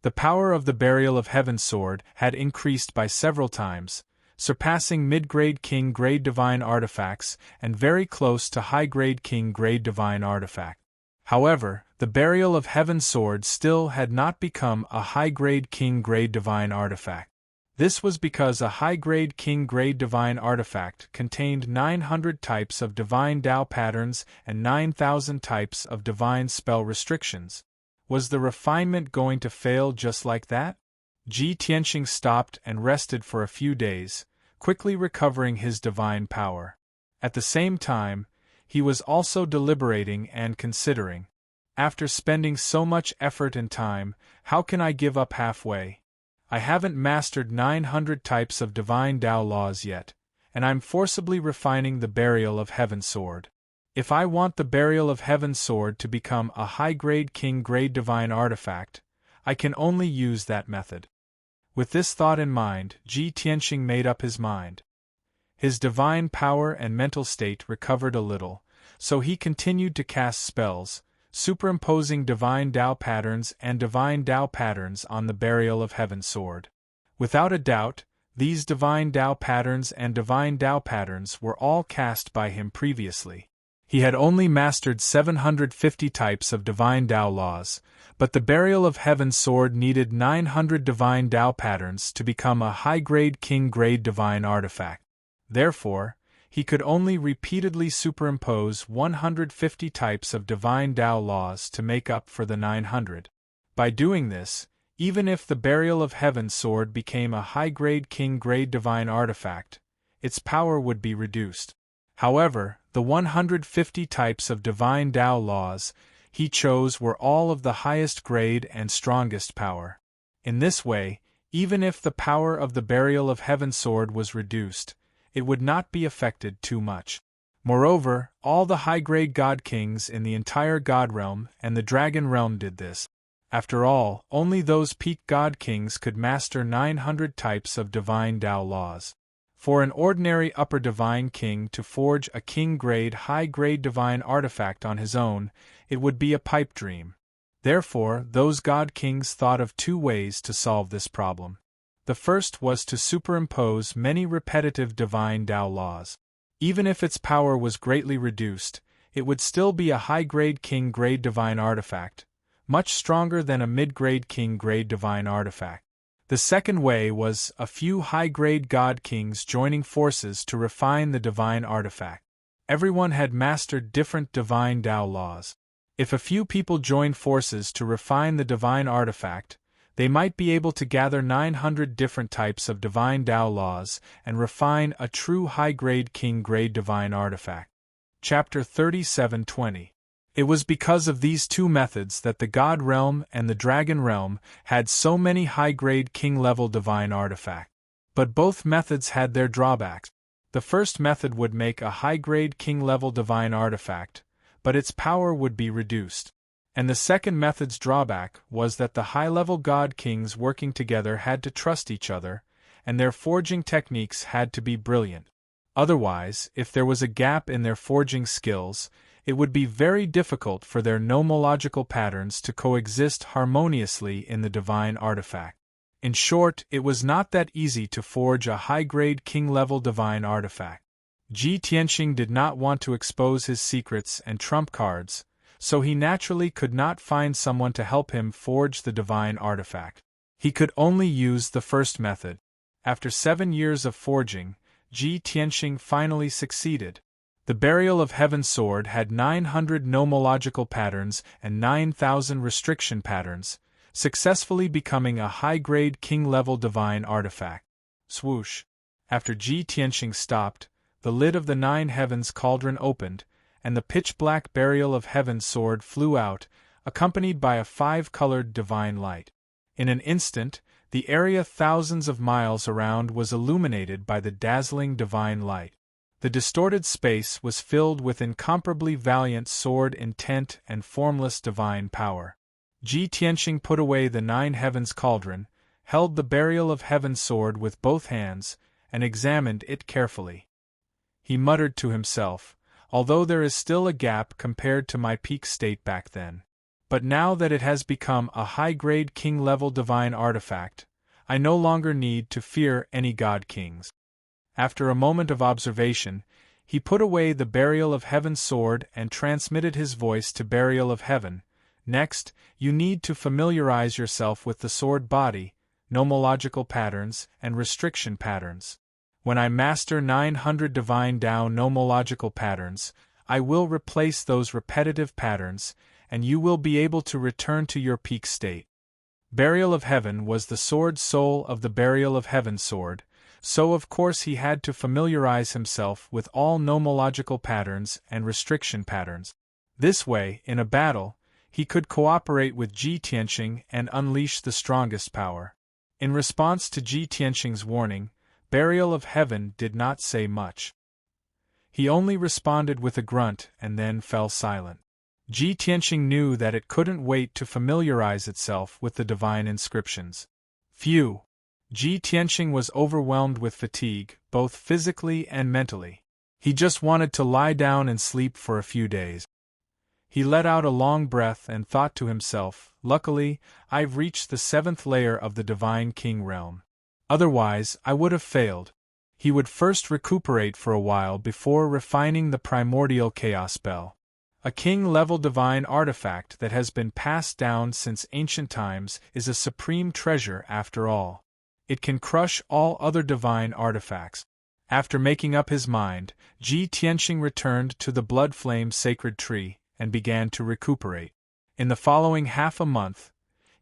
The power of the Burial of Heaven sword had increased by several times, surpassing mid-grade king-grade divine artifacts and very close to high-grade king-grade divine artifact. However, the Burial of Heaven sword still had not become a high-grade king-grade divine artifact. This was because a high-grade king-grade divine artifact contained 900 types of divine Tao patterns and 9,000 types of divine spell restrictions. Was the refinement going to fail just like that? Ji Tianxing stopped and rested for a few days, quickly recovering his divine power. At the same time, he was also deliberating and considering. After spending so much effort and time, how can I give up halfway? I haven't mastered 900 types of divine Tao laws yet, and I'm forcibly refining the Burial of Heaven sword. If I want the Burial of Heaven sword to become a high-grade king-grade divine artifact, I can only use that method. With this thought in mind, Ji Tianxing made up his mind. His divine power and mental state recovered a little, so he continued to cast spells, superimposing divine Tao patterns and divine Tao patterns on the Burial of Heaven sword. Without a doubt, these divine Tao patterns and divine Tao patterns were all cast by him previously. He had only mastered 750 types of divine Tao laws, but the Burial of Heaven sword needed 900 divine Tao patterns to become a high-grade king-grade divine artifact. Therefore, he could only repeatedly superimpose 150 types of divine Tao laws to make up for the 900. By doing this, even if the Burial of Heaven sword became a high-grade king-grade divine artifact, its power would be reduced. However, the 150 types of divine Tao laws he chose were all of the highest grade and strongest power. In this way, even if the power of the Burial of Heaven sword was reduced, it would not be affected too much. Moreover, all the high-grade god kings in the entire god realm and the dragon realm did this. After all, only those peak god kings could master 900 types of divine Tao laws. For an ordinary upper divine king to forge a king-grade high-grade divine artifact on his own, it would be a pipe dream. Therefore, those god kings thought of two ways to solve this problem. The first was to superimpose many repetitive divine Tao laws. Even if its power was greatly reduced, it would still be a high-grade king-grade divine artifact, much stronger than a mid-grade king-grade divine artifact. The second way was a few high-grade god kings joining forces to refine the divine artifact. Everyone had mastered different divine Tao laws. If a few people joined forces to refine the divine artifact, they might be able to gather 900 different types of divine Tao laws and refine a true high-grade king-grade divine artifact. Chapter 37:20. It was because of these two methods that the God realm and the Dragon realm had so many high-grade king-level divine artifacts. But both methods had their drawbacks. The first method would make a high-grade king-level divine artifact, but its power would be reduced. And the second method's drawback was that the high-level god kings working together had to trust each other, and their forging techniques had to be brilliant. Otherwise, if there was a gap in their forging skills, it would be very difficult for their nomological patterns to coexist harmoniously in the divine artifact. In short, it was not that easy to forge a high-grade king-level divine artifact. Ji Tianxing did not want to expose his secrets and trump cards, so he naturally could not find someone to help him forge the divine artifact. He could only use the first method. After 7 years of forging, Ji Tianxing finally succeeded. The Burial of Heaven sword had 900 nomological patterns and 9,000 restriction patterns, successfully becoming a high-grade king-level divine artifact. Swoosh! After Ji Tianxing stopped, the lid of the 9 heavens cauldron opened, and the pitch-black Burial of Heaven sword flew out, accompanied by a 5-colored divine light. In an instant, the area thousands of miles around was illuminated by the dazzling divine light. The distorted space was filled with incomparably valiant sword intent and formless divine power. Ji Tianxing put away the 9 heavens cauldron, held the Burial of Heaven sword with both hands, and examined it carefully. He muttered to himself, "Although there is still a gap compared to my peak state back then. But now that it has become a high-grade king-level divine artifact, I no longer need to fear any god kings. After a moment of observation, he put away the Burial of Heaven sword and transmitted his voice to Burial of Heaven. Next, you need to familiarize yourself with the sword body, nomological patterns, and restriction patterns. When I master 900 Divine Tao nomological patterns, I will replace those repetitive patterns, and you will be able to return to your peak state. Burial of Heaven was the sword soul of the Burial of Heaven sword, so of course he had to familiarize himself with all nomological patterns and restriction patterns. This way, in a battle, he could cooperate with Ji Tianqing and unleash the strongest power. In response to Ji Tianqing's warning, Burial of Heaven did not say much. He only responded with a grunt and then fell silent. Ji Tianqing knew that it couldn't wait to familiarize itself with the divine inscriptions. Phew! Ji Tianqing was overwhelmed with fatigue, both physically and mentally. He just wanted to lie down and sleep for a few days. He let out a long breath and thought to himself, luckily, I've reached the 7th layer of the Divine King realm. Otherwise, I would have failed. He would first recuperate for a while before refining the primordial chaos spell. A king-level divine artifact that has been passed down since ancient times is a supreme treasure after all. It can crush all other divine artifacts. After making up his mind, Ji Tianqing returned to the blood flame sacred tree and began to recuperate. In the following half a month,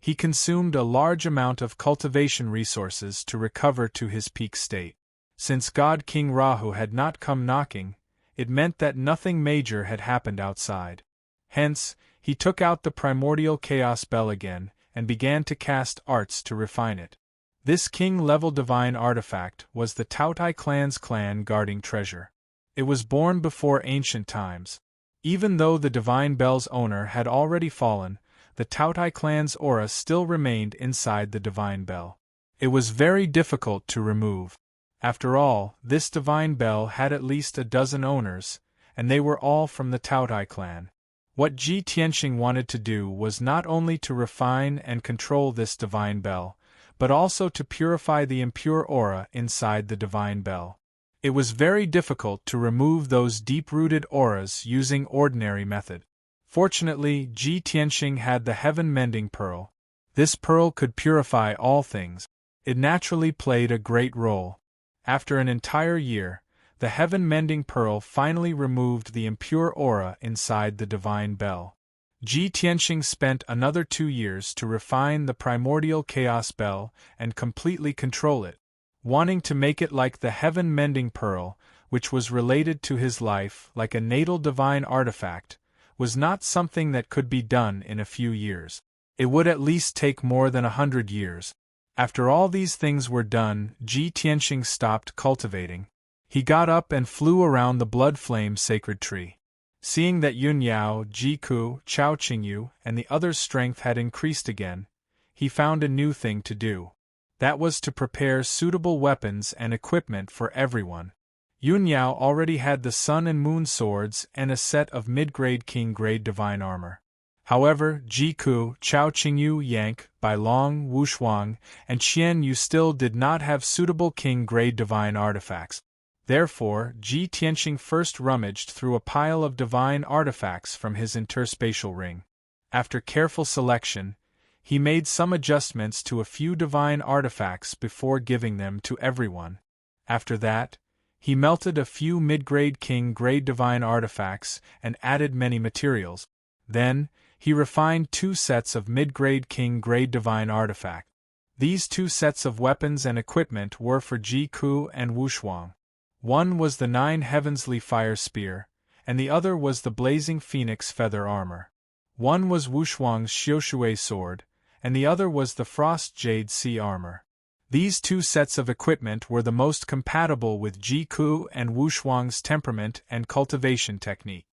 he consumed a large amount of cultivation resources to recover to his peak state. Since God King Rahu had not come knocking, it meant that nothing major had happened outside. Hence, he took out the primordial chaos spell again and began to cast arts to refine it. This king-level divine artifact was the Taotai clan's clan guarding treasure. It was born before ancient times. Even though the divine bell's owner had already fallen, the Taotai clan's aura still remained inside the divine bell. It was very difficult to remove. After all, this divine bell had at least a dozen owners, and they were all from the Taotai clan. What Ji Tianqing wanted to do was not only to refine and control this divine bell, but also to purify the impure aura inside the divine bell. It was very difficult to remove those deep-rooted auras using ordinary method. Fortunately, Ji Tianqing had the heaven-mending pearl. This pearl could purify all things. It naturally played a great role. After an entire year, the heaven-mending pearl finally removed the impure aura inside the divine bell. Ji Tianqing spent another 2 years to refine the primordial chaos bell and completely control it. Wanting to make it like the heaven-mending pearl, which was related to his life like a natal divine artifact, was not something that could be done in a few years. It would at least take more than 100 years. After all these things were done, Ji Tianqing stopped cultivating. He got up and flew around the blood flame sacred tree. Seeing that Yun Yao, Jiku, Chao Qingyu, and the others' strength had increased again, he found a new thing to do. That was to prepare suitable weapons and equipment for everyone. Yun Yao already had the Sun and Moon swords and a set of mid-grade king-grade divine armor. However, Jiku, Chao Qingyu, Yank, Bailong, Wushuang, and Qian Yu still did not have suitable king-grade divine artifacts. Therefore, Ji Tianqing first rummaged through a pile of divine artifacts from his interspatial ring. After careful selection, he made some adjustments to a few divine artifacts before giving them to everyone. After that, he melted a few mid-grade king-grade divine artifacts and added many materials. Then, he refined 2 sets of mid-grade king-grade divine artifacts. These 2 sets of weapons and equipment were for Jiku and Wushuang. One was the 9 Heavenly Fire Spear, and the other was the Blazing Phoenix Feather Armor. One was Wushuang's Xiushui Sword, and the other was the Frost Jade Sea Armor. These 2 sets of equipment were the most compatible with Jiku and Wushuang's temperament and cultivation technique.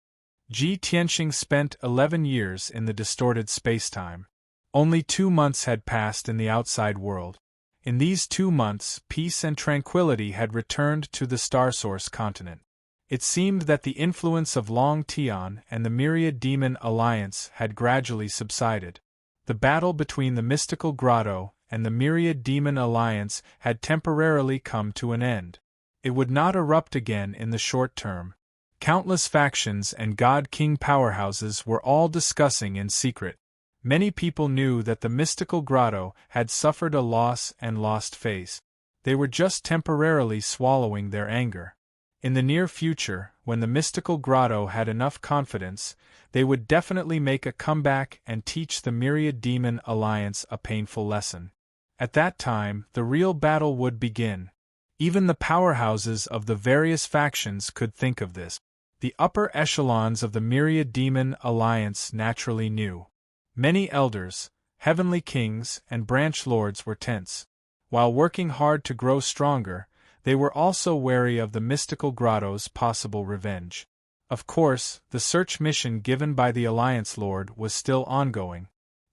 Ji Tianqing spent 11 years in the distorted spacetime. Only 2 months had passed in the outside world. In these 2 months, peace and tranquility had returned to the Star Source continent. It seemed that the influence of Long Tian and the Myriad Demon Alliance had gradually subsided. The battle between the Mystical Grotto and the Myriad Demon Alliance had temporarily come to an end. It would not erupt again in the short term. Countless factions and God King powerhouses were all discussing in secret. Many people knew that the Mystical Grotto had suffered a loss and lost face. They were just temporarily swallowing their anger. In the near future, when the Mystical Grotto had enough confidence, they would definitely make a comeback and teach the Myriad Demon Alliance a painful lesson. At that time, the real battle would begin. Even the powerhouses of the various factions could think of this. The upper echelons of the Myriad Demon Alliance naturally knew. Many elders, heavenly kings, and branch lords were tense. While working hard to grow stronger, they were also wary of the Mystical Grotto's possible revenge. Of course, the search mission given by the Alliance Lord was still ongoing.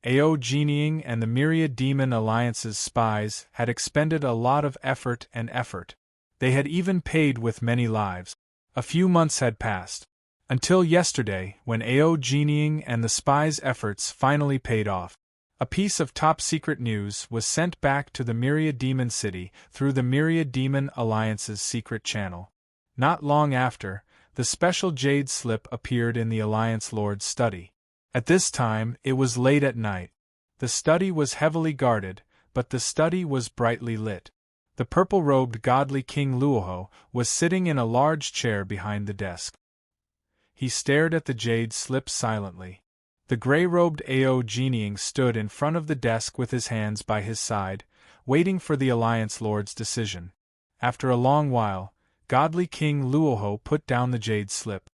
Ao Genieing and the Myriad Demon Alliance's spies had expended a lot of effort. They had even paid with many lives. A few months had passed. Until yesterday, when Ao Genieing and the spies' efforts finally paid off. A piece of top-secret news was sent back to the Myriad Demon City through the Myriad Demon Alliance's secret channel. Not long after, the special jade slip appeared in the Alliance Lord's study. At this time, it was late at night. The study was heavily guarded, but the study was brightly lit. The purple-robed godly King Luoho was sitting in a large chair behind the desk. He stared at the jade slip silently. The gray-robed Ao Genieing stood in front of the desk with his hands by his side, waiting for the Alliance Lord's decision. After a long while, godly King Luoho put down the jade slip.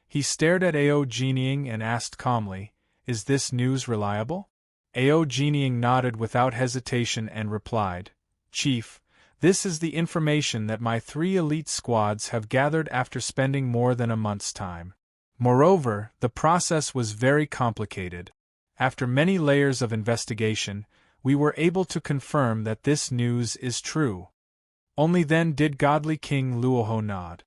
He stared at Ao Genieing and asked calmly, "Is this news reliable?" Ao Genieing nodded without hesitation and replied, "Chief, this is the information that my 3 elite squads have gathered after spending more than a month's time. Moreover, the process was very complicated. After many layers of investigation, we were able to confirm that this news is true." Only then did godly King Luoho nod.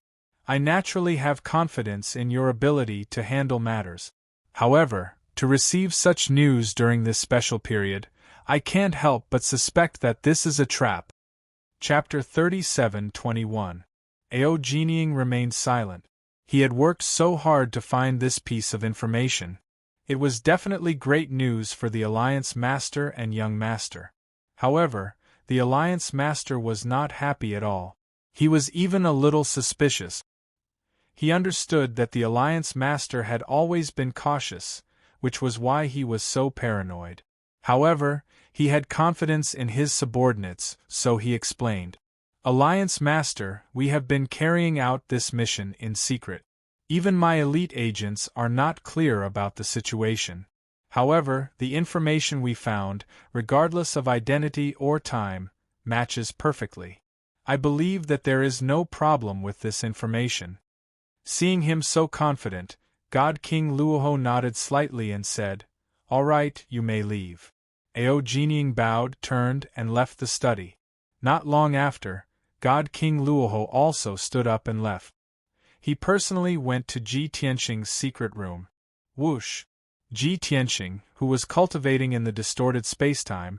"I naturally have confidence in your ability to handle matters. However, to receive such news during this special period, I can't help but suspect that this is a trap." Chapter 37:21. Ao Genieing remained silent. He had worked so hard to find this piece of information. It was definitely great news for the Alliance Master and Young Master. However, the Alliance Master was not happy at all. He was even a little suspicious. He understood that the Alliance Master had always been cautious, which was why he was so paranoid. However, he had confidence in his subordinates, so he explained. "Alliance Master, we have been carrying out this mission in secret. Even my elite agents are not clear about the situation. However, the information we found, regardless of identity or time, matches perfectly. I believe that there is no problem with this information." Seeing him so confident, God King Luoho nodded slightly and said, "All right, you may leave." Ao Genieing bowed, turned, and left the study. Not long after, God King Luoho also stood up and left. He personally went to Ji Tianxing's secret room. Whoosh! Ji Tianxing, who was cultivating in the distorted spacetime,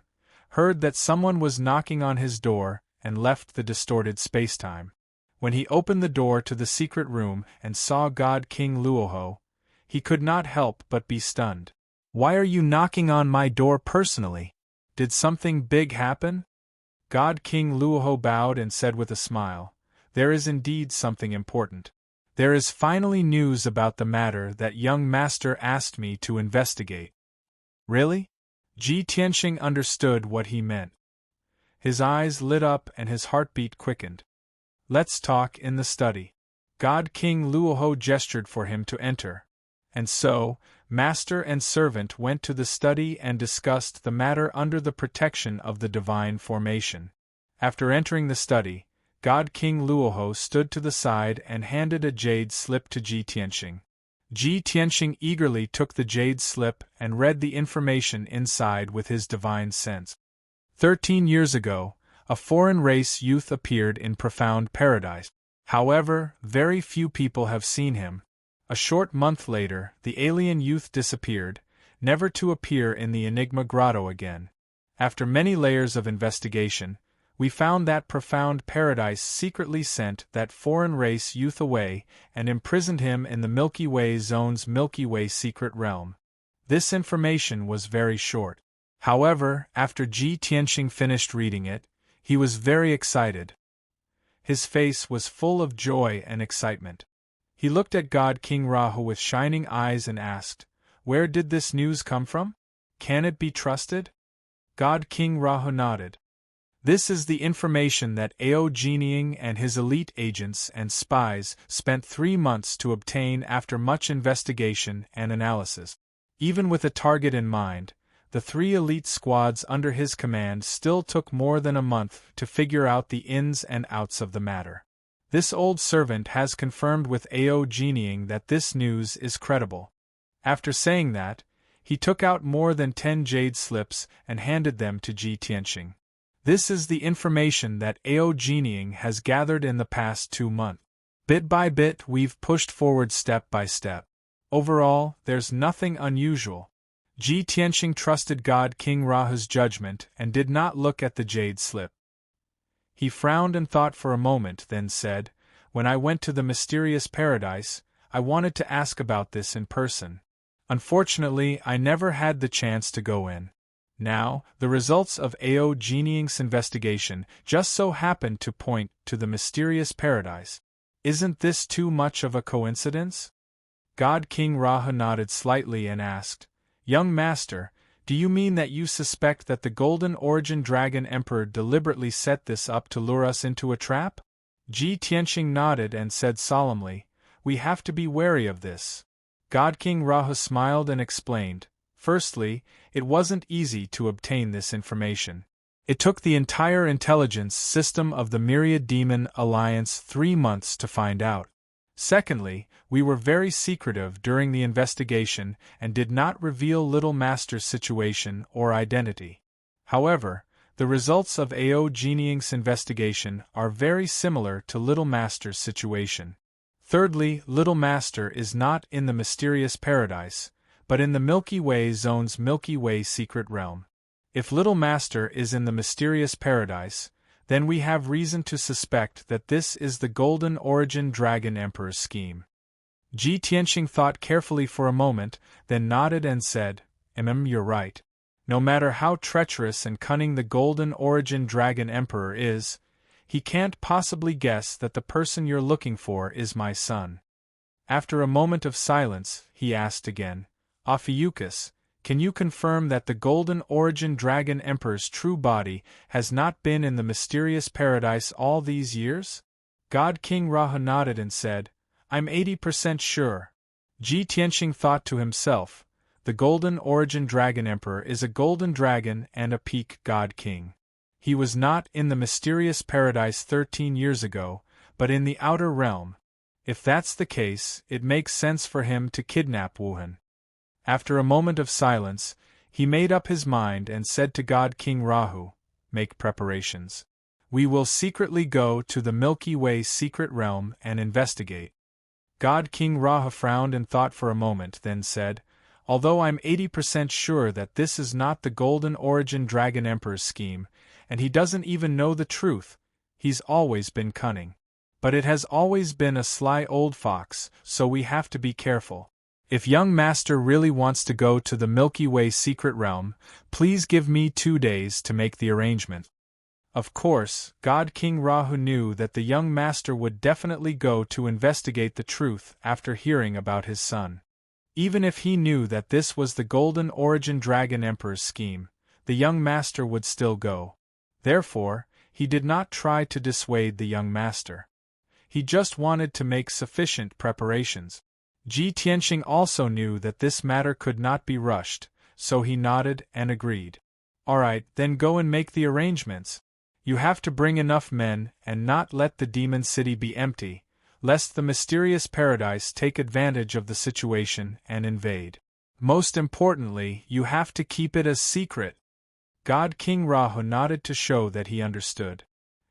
heard that someone was knocking on his door and left the distorted spacetime. When he opened the door to the secret room and saw God King Luoho, he could not help but be stunned. "Why are you knocking on my door personally? Did something big happen?" God King Luoho bowed and said with a smile, "There is indeed something important. There is finally news about the matter that young master asked me to investigate." "Really?" Ji Tianxing understood what he meant. His eyes lit up and his heartbeat quickened. "Let's talk in the study." God King Luoho gestured for him to enter. And so, master and servant went to the study and discussed the matter under the protection of the divine formation. After entering the study, God King Luoho stood to the side and handed a jade slip to Ji Tianxing. Ji Tianxing eagerly took the jade slip and read the information inside with his divine sense. 13 years ago, a foreign race youth appeared in Profound Paradise. However, very few people have seen him. A short month later, the alien youth disappeared, never to appear in the Enigma Grotto again. After many layers of investigation, we found that profound paradise secretly sent that foreign race youth away and imprisoned him in the Milky Way zone's Milky Way secret realm. This information was very short. However, after Ji Tianxing finished reading it, he was very excited. His face was full of joy and excitement. He looked at God King Rahu with shining eyes and asked, "Where did this news come from? Can it be trusted?" God King Rahu nodded. "This is the information that Ao Jinying and his elite agents and spies spent 3 months to obtain after much investigation and analysis. Even with a target in mind, the 3 elite squads under his command still took more than a month to figure out the ins and outs of the matter. This old servant has confirmed with Ao Jinying that this news is credible." After saying that, he took out more than 10 jade slips and handed them to Ji Tianxing. "This is the information that Ao Jinying has gathered in the past 2 months. Bit by bit we've pushed forward step by step. Overall, there's nothing unusual." Ji Tianxing trusted God King Rahu's judgment and did not look at the jade slip. He frowned and thought for a moment, then said, "When I went to the mysterious paradise, I wanted to ask about this in person. Unfortunately, I never had the chance to go in. Now, the results of Ao Jinying's investigation just so happened to point to the mysterious paradise. Isn't this too much of a coincidence?" God King Rahu nodded slightly and asked, "Young master, do you mean that you suspect that the Golden Origin Dragon Emperor deliberately set this up to lure us into a trap?" Ji Tianxing nodded and said solemnly, "We have to be wary of this." God King Rahu smiled and explained, "Firstly, it wasn't easy to obtain this information. It took the entire intelligence system of the Myriad Demon Alliance 3 months to find out. Secondly, we were very secretive during the investigation and did not reveal Little Master's situation or identity. However, the results of Ao Jinying's investigation are very similar to Little Master's situation. Thirdly, Little Master is not in the mysterious paradise, but in the Milky Way zone's Milky Way secret realm. If Little Master is in the mysterious paradise, then we have reason to suspect that this is the Golden Origin Dragon Emperor's scheme." Ji Tianxing thought carefully for a moment, then nodded and said, You're right. No matter how treacherous and cunning the Golden Origin Dragon Emperor is, he can't possibly guess that the person you're looking for is my son." After a moment of silence, he asked again, "Ophiuchus, can you confirm that the Golden Origin Dragon Emperor's true body has not been in the mysterious paradise all these years?" God King Rahu nodded and said, "I'm 80% sure." Ji Tianxing thought to himself, "The Golden Origin Dragon Emperor is a golden dragon and a peak god king. He was not in the mysterious paradise 13 years ago, but in the outer realm. If that's the case, it makes sense for him to kidnap Wuhan." After a moment of silence, he made up his mind and said to God King Rahu, "Make preparations. We will secretly go to the Milky Way secret realm and investigate." God King Rahu frowned and thought for a moment, then said, "Although I'm 80% sure that this is not the Golden Origin Dragon Emperor's scheme, and he doesn't even know the truth, he's always been cunning. But it has always been a sly old fox, so we have to be careful. If young master really wants to go to the Milky Way secret realm, please give me 2 days to make the arrangement." Of course, God King Rahu knew that the young master would definitely go to investigate the truth after hearing about his son. Even if he knew that this was the Golden Origin Dragon Emperor's scheme, the young master would still go. Therefore, he did not try to dissuade the young master. He just wanted to make sufficient preparations. Ji Tianxing also knew that this matter could not be rushed, so he nodded and agreed. "All right, then go and make the arrangements. You have to bring enough men and not let the demon city be empty, lest the mysterious paradise take advantage of the situation and invade. Most importantly, you have to keep it a secret." God King Rahu nodded to show that he understood.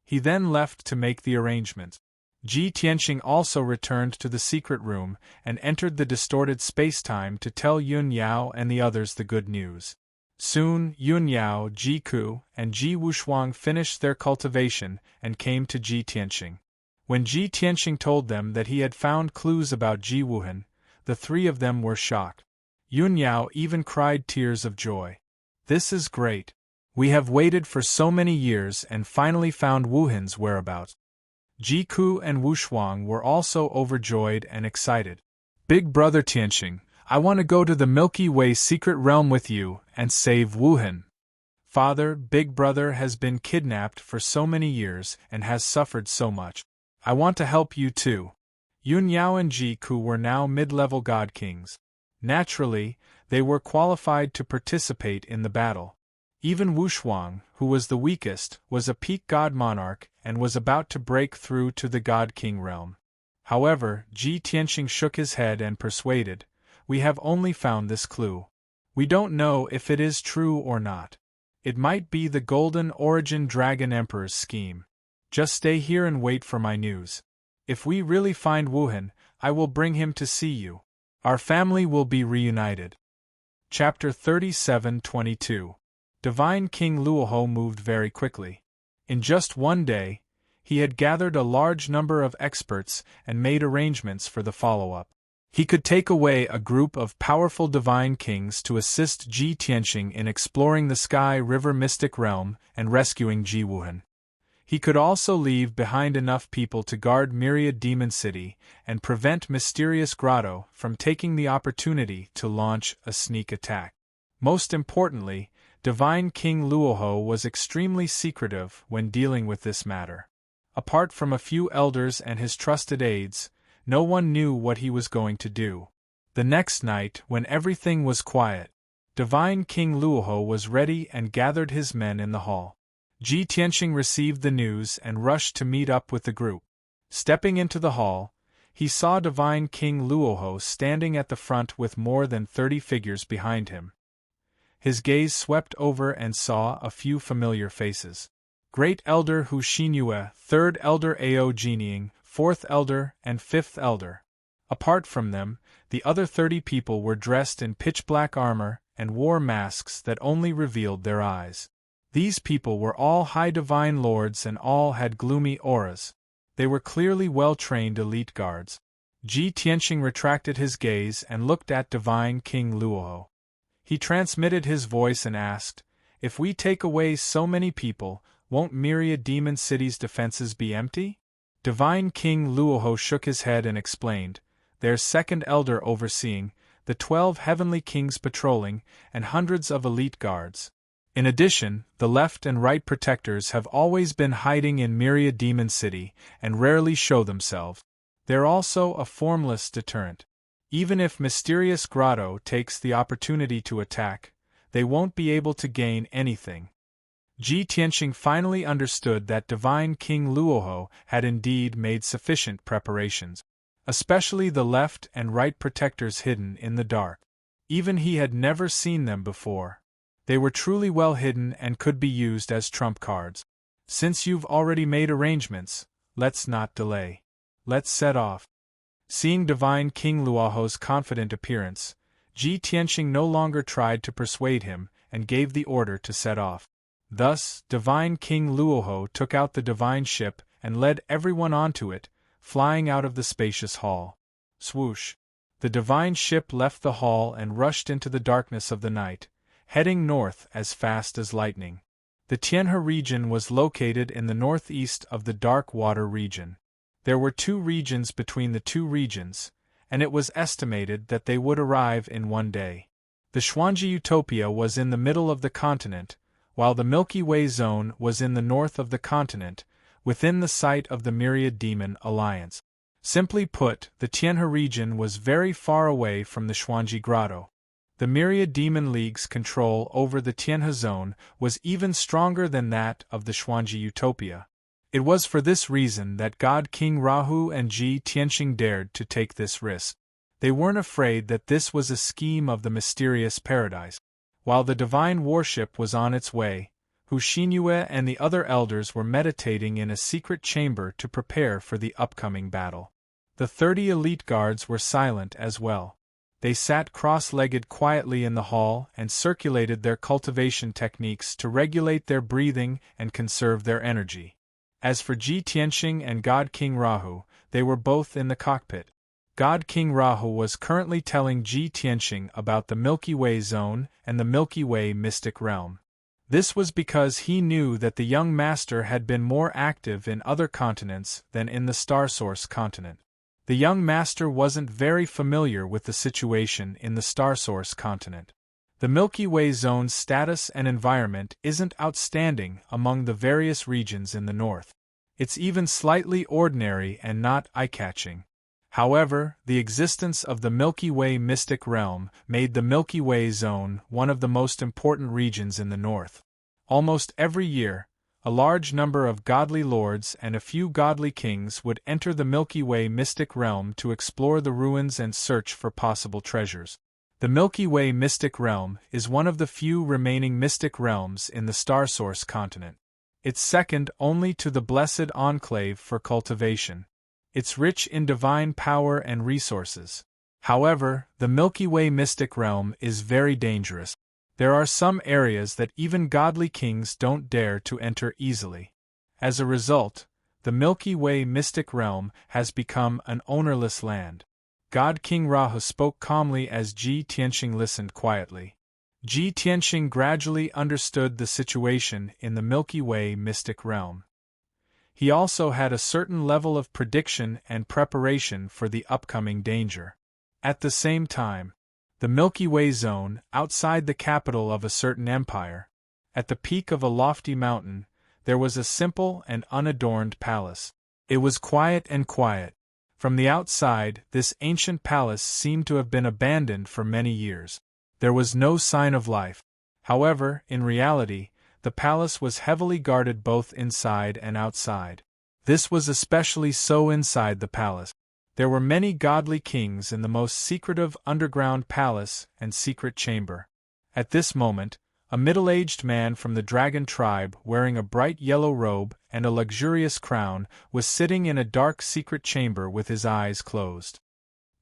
He then left to make the arrangements. Ji Tianqing also returned to the secret room and entered the distorted space-time to tell Yun Yao and the others the good news. Soon, Yun Yao, Ji Ku, and Ji Wushuang finished their cultivation and came to Ji Tianqing. When Ji Tianqing told them that he had found clues about Ji Wuhan, the three of them were shocked. Yun Yao even cried tears of joy. "This is great. We have waited for so many years and finally found Wuhan's whereabouts." Ji Ku and Wushuang were also overjoyed and excited. "Big brother Tianqing, I want to go to the Milky Way secret realm with you and save Wuhan. Father, Big brother has been kidnapped for so many years and has suffered so much. I want to help you too." Yun Yao and Ji Ku were now mid-level god kings. Naturally, they were qualified to participate in the battle. Even Wushuang, who was the weakest, was a peak god monarch and was about to break through to the god king realm. However, Ji Tianqing shook his head and persuaded, "We have only found this clue. We don't know if it is true or not. It might be the Golden Origin Dragon Emperor's scheme. Just stay here and wait for my news. If we really find Wuhan, I will bring him to see you. Our family will be reunited." Chapter 37:22. Divine King Luoho moved very quickly. In just one day, he had gathered a large number of experts and made arrangements for the follow-up. He could take away a group of powerful divine kings to assist Ji Tianqing in exploring the Sky River Mystic Realm and rescuing Ji Wuhan. He could also leave behind enough people to guard Myriad Demon City and prevent Mysterious Grotto from taking the opportunity to launch a sneak attack. Most importantly, Divine King Luoho was extremely secretive when dealing with this matter. Apart from a few elders and his trusted aides, no one knew what he was going to do. The next night, when everything was quiet, Divine King Luoho was ready and gathered his men in the hall. Ji Tianqing received the news and rushed to meet up with the group. Stepping into the hall, he saw Divine King Luoho standing at the front with more than 30 figures behind him. His gaze swept over and saw a few familiar faces. Great Elder Hu Xinyue, Third Elder Ao Jinying, Fourth Elder, and Fifth Elder. Apart from them, the other 30 people were dressed in pitch-black armor and wore masks that only revealed their eyes. These people were all high divine lords and all had gloomy auras. They were clearly well-trained elite guards. Ji Tianqing retracted his gaze and looked at Divine King Luoho. He transmitted his voice and asked, "If we take away so many people, won't Myriad Demon City's defenses be empty?" Divine King Luoho shook his head and explained, "There's Second Elder overseeing, the 12 heavenly kings patrolling, and hundreds of elite guards. In addition, the left and right protectors have always been hiding in Myriad Demon City and rarely show themselves. They're also a formless deterrent. Even if Mysterious Grotto takes the opportunity to attack, they won't be able to gain anything." Ji Tianqing finally understood that Divine King Luoho had indeed made sufficient preparations, especially the left and right protectors hidden in the dark. Even he had never seen them before. They were truly well hidden and could be used as trump cards. "Since you've already made arrangements, let's not delay. Let's set off." Seeing Divine King Luoho's confident appearance, Ji Tianqing no longer tried to persuade him and gave the order to set off. Thus, Divine King Luoho took out the divine ship and led everyone onto it, flying out of the spacious hall. Swoosh! The divine ship left the hall and rushed into the darkness of the night, heading north as fast as lightning. The Tianhe region was located in the northeast of the Dark Water region. There were 2 regions between the 2 regions, and it was estimated that they would arrive in one day. The Xuanji Utopia was in the middle of the continent, while the Milky Way zone was in the north of the continent, within the sight of the Myriad Demon Alliance. Simply put, the Tianhe region was very far away from the Xuanji Grotto. The Myriad Demon League's control over the Tianhe zone was even stronger than that of the Xuanji Utopia. It was for this reason that God King Rahu and Ji Tianqing dared to take this risk. They weren't afraid that this was a scheme of the mysterious paradise. While the divine warship was on its way, Shinue and the other elders were meditating in a secret chamber to prepare for the upcoming battle. The 30 elite guards were silent as well. They sat cross-legged quietly in the hall and circulated their cultivation techniques to regulate their breathing and conserve their energy. As for Ji Tianxing and God King Rahu, they were both in the cockpit. God King Rahu was currently telling Ji Tianxing about the Milky Way zone and the Milky Way mystic realm. This was because he knew that the young master had been more active in other continents than in the Star Source continent. The young master wasn't very familiar with the situation in the Star Source continent. The Milky Way zone's status and environment isn't outstanding among the various regions in the north. It's even slightly ordinary and not eye-catching. However, the existence of the Milky Way mystic realm made the Milky Way zone one of the most important regions in the north. Almost every year, a large number of godly lords and a few godly kings would enter the Milky Way mystic realm to explore the ruins and search for possible treasures. The Milky Way mystic realm is one of the few remaining mystic realms in the Star Source continent. It's second only to the Blessed Enclave for cultivation. It's rich in divine power and resources. However, the Milky Way mystic realm is very dangerous. There are some areas that even godly kings don't dare to enter easily. As a result, the Milky Way mystic realm has become an ownerless land. God King Rahu spoke calmly as Ji Tianxing listened quietly. Ji Tianxing gradually understood the situation in the Milky Way mystic realm. He also had a certain level of prediction and preparation for the upcoming danger. At the same time, the Milky Way zone, outside the capital of a certain empire, at the peak of a lofty mountain, there was a simple and unadorned palace. It was quiet and quiet. From the outside, this ancient palace seemed to have been abandoned for many years. There was no sign of life. However, in reality, the palace was heavily guarded both inside and outside. This was especially so inside the palace. There were many godly kings in the most secretive underground palace and secret chamber. At this moment, a middle-aged man from the dragon tribe wearing a bright yellow robe and a luxurious crown was sitting in a dark secret chamber with his eyes closed.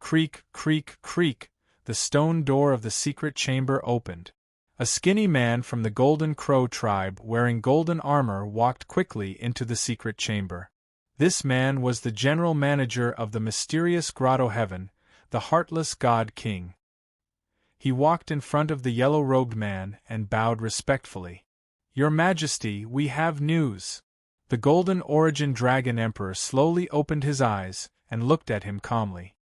Creak, creak, creak, the stone door of the secret chamber opened. A skinny man from the Golden Crow tribe wearing golden armor walked quickly into the secret chamber. This man was the general manager of the mysterious Grotto Heaven, the heartless God King. He walked in front of the yellow-robed man and bowed respectfully. "Your Majesty, we have news." The Golden Origin Dragon Emperor slowly opened his eyes and looked at him calmly.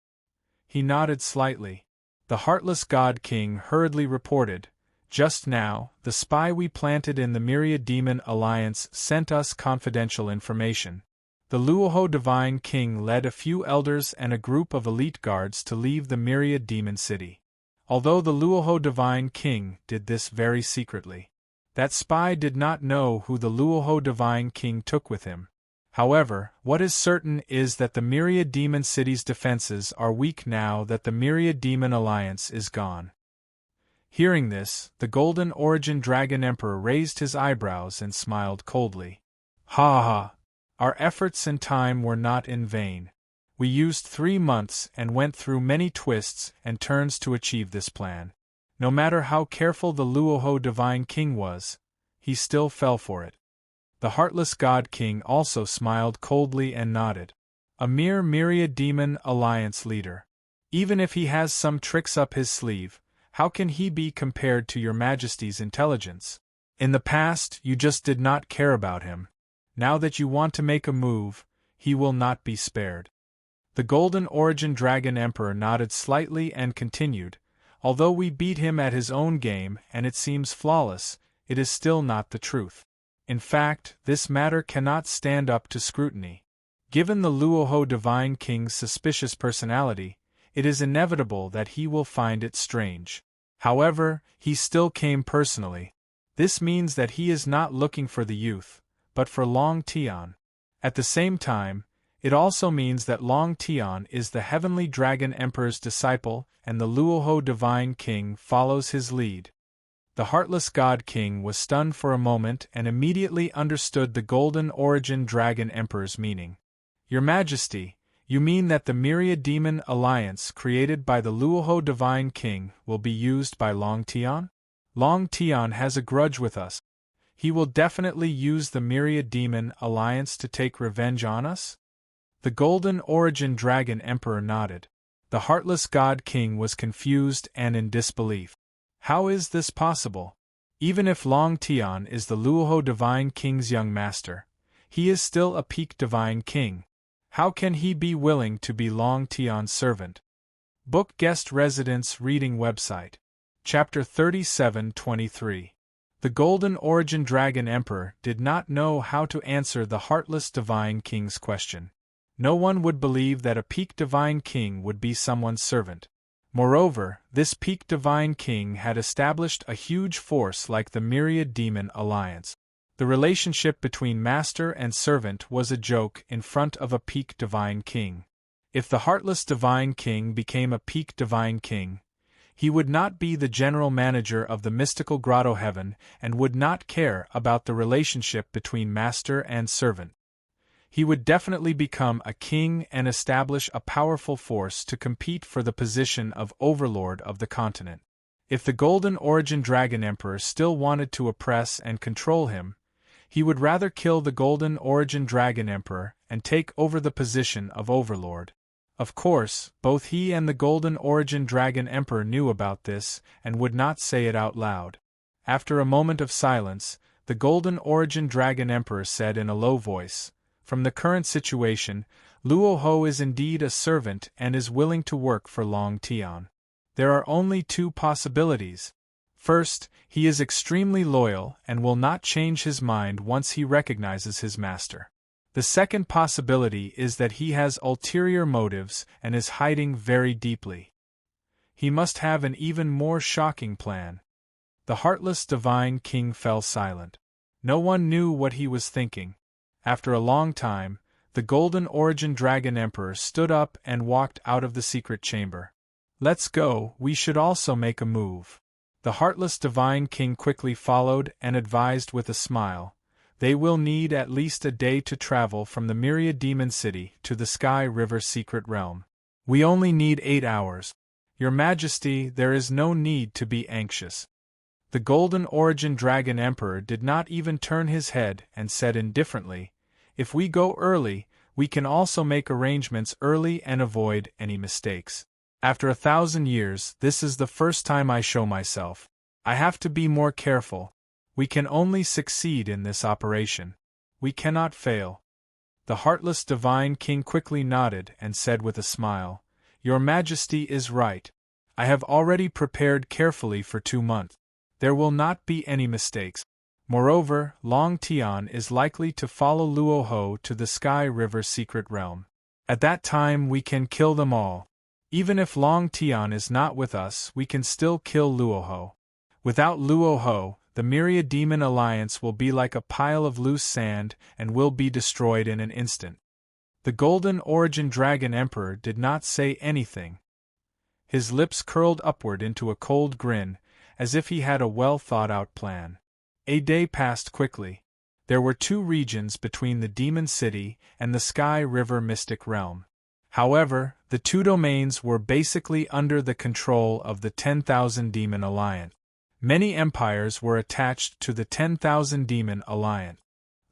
He nodded slightly. The heartless God King hurriedly reported, "Just now, the spy we planted in the Myriad Demon Alliance sent us confidential information. The Luoho Divine King led a few elders and a group of elite guards to leave the Myriad Demon City. Although the Luoho Divine King did this very secretly, that spy did not know who the Luoho Divine King took with him. However, what is certain is that the Myriad Demon City's defenses are weak now that the Myriad Demon Alliance is gone." Hearing this, the Golden Origin Dragon Emperor raised his eyebrows and smiled coldly. "Ha ha! Our efforts and time were not in vain. We used 3 months and went through many twists and turns to achieve this plan. No matter how careful the Luoho Divine King was, he still fell for it." The heartless God King also smiled coldly and nodded. "A mere Myriad Demon Alliance leader. Even if he has some tricks up his sleeve, how can he be compared to your Majesty's intelligence? In the past, you just did not care about him. Now that you want to make a move, he will not be spared." The Golden Origin Dragon Emperor nodded slightly and continued, "Although we beat him at his own game and it seems flawless, it is still not the truth. In fact, this matter cannot stand up to scrutiny. Given the Luoho Divine King's suspicious personality, it is inevitable that he will find it strange. However, he still came personally. This means that he is not looking for the youth, but for Long Tian. At the same time, it also means that Long Tian is the Heavenly Dragon Emperor's disciple and the Luoho Divine King follows his lead. The heartless God King was stunned for a moment and immediately understood the Golden Origin Dragon Emperor's meaning. Your Majesty, you mean that the Myriad Demon Alliance created by the Luoho Divine King will be used by Long Tian? Long Tian has a grudge with us. He will definitely use the Myriad Demon Alliance to take revenge on us? The Golden Origin Dragon Emperor nodded. The heartless God King was confused and in disbelief. How is this possible? Even if Long Tian is the Luoho Divine King's young master, he is still a Peak Divine King. How can he be willing to be Long Tian's servant? Book Guest Residence Reading Website. Chapter 37-23. The Golden Origin Dragon Emperor did not know how to answer the heartless Divine King's question. No one would believe that a Peak Divine King would be someone's servant. Moreover, this Peak Divine King had established a huge force like the Myriad Demon Alliance. The relationship between master and servant was a joke in front of a Peak Divine King. If the heartless Divine King became a Peak Divine King, he would not be the general manager of the mystical grotto heaven and would not care about the relationship between master and servant. He would definitely become a king and establish a powerful force to compete for the position of overlord of the continent. If the Golden Origin Dragon Emperor still wanted to oppress and control him, he would rather kill the Golden Origin Dragon Emperor and take over the position of overlord. Of course, both he and the Golden Origin Dragon Emperor knew about this and would not say it out loud. After a moment of silence, the Golden Origin Dragon Emperor said in a low voice, "From the current situation, Luoho is indeed a servant and is willing to work for Long Tian. There are only two possibilities. First, he is extremely loyal and will not change his mind once he recognizes his master. The second possibility is that he has ulterior motives and is hiding very deeply. He must have an even more shocking plan." The heartless Divine King fell silent. No one knew what he was thinking. After a long time, the Golden Origin Dragon Emperor stood up and walked out of the secret chamber. "Let's go, we should also make a move." The heartless Divine King quickly followed and advised with a smile, "They will need at least a day to travel from the Myriad Demon City to the Sky River Secret Realm. We only need 8 hours. Your Majesty, there is no need to be anxious." The Golden Origin Dragon Emperor did not even turn his head and said indifferently, "If we go early, we can also make arrangements early and avoid any mistakes. After 1,000 years, this is the first time I show myself. I have to be more careful. We can only succeed in this operation. We cannot fail." The heartless Divine King quickly nodded and said with a smile, "Your Majesty is right. I have already prepared carefully for 2 months. There will not be any mistakes. Moreover, Long Tian is likely to follow Luoho to the Sky River Secret Realm. At that time we can kill them all. Even if Long Tian is not with us, we can still kill Luoho. Without Luoho, the Myriad Demon Alliance will be like a pile of loose sand and will be destroyed in an instant." The Golden Origin Dragon Emperor did not say anything. His lips curled upward into a cold grin, as if he had a well-thought-out plan. A day passed quickly. There were 2 regions between the Demon City and the Sky River Mystic Realm. However, the 2 domains were basically under the control of the 10,000 Demon Alliance. Many empires were attached to the 10,000 Demon Alliance.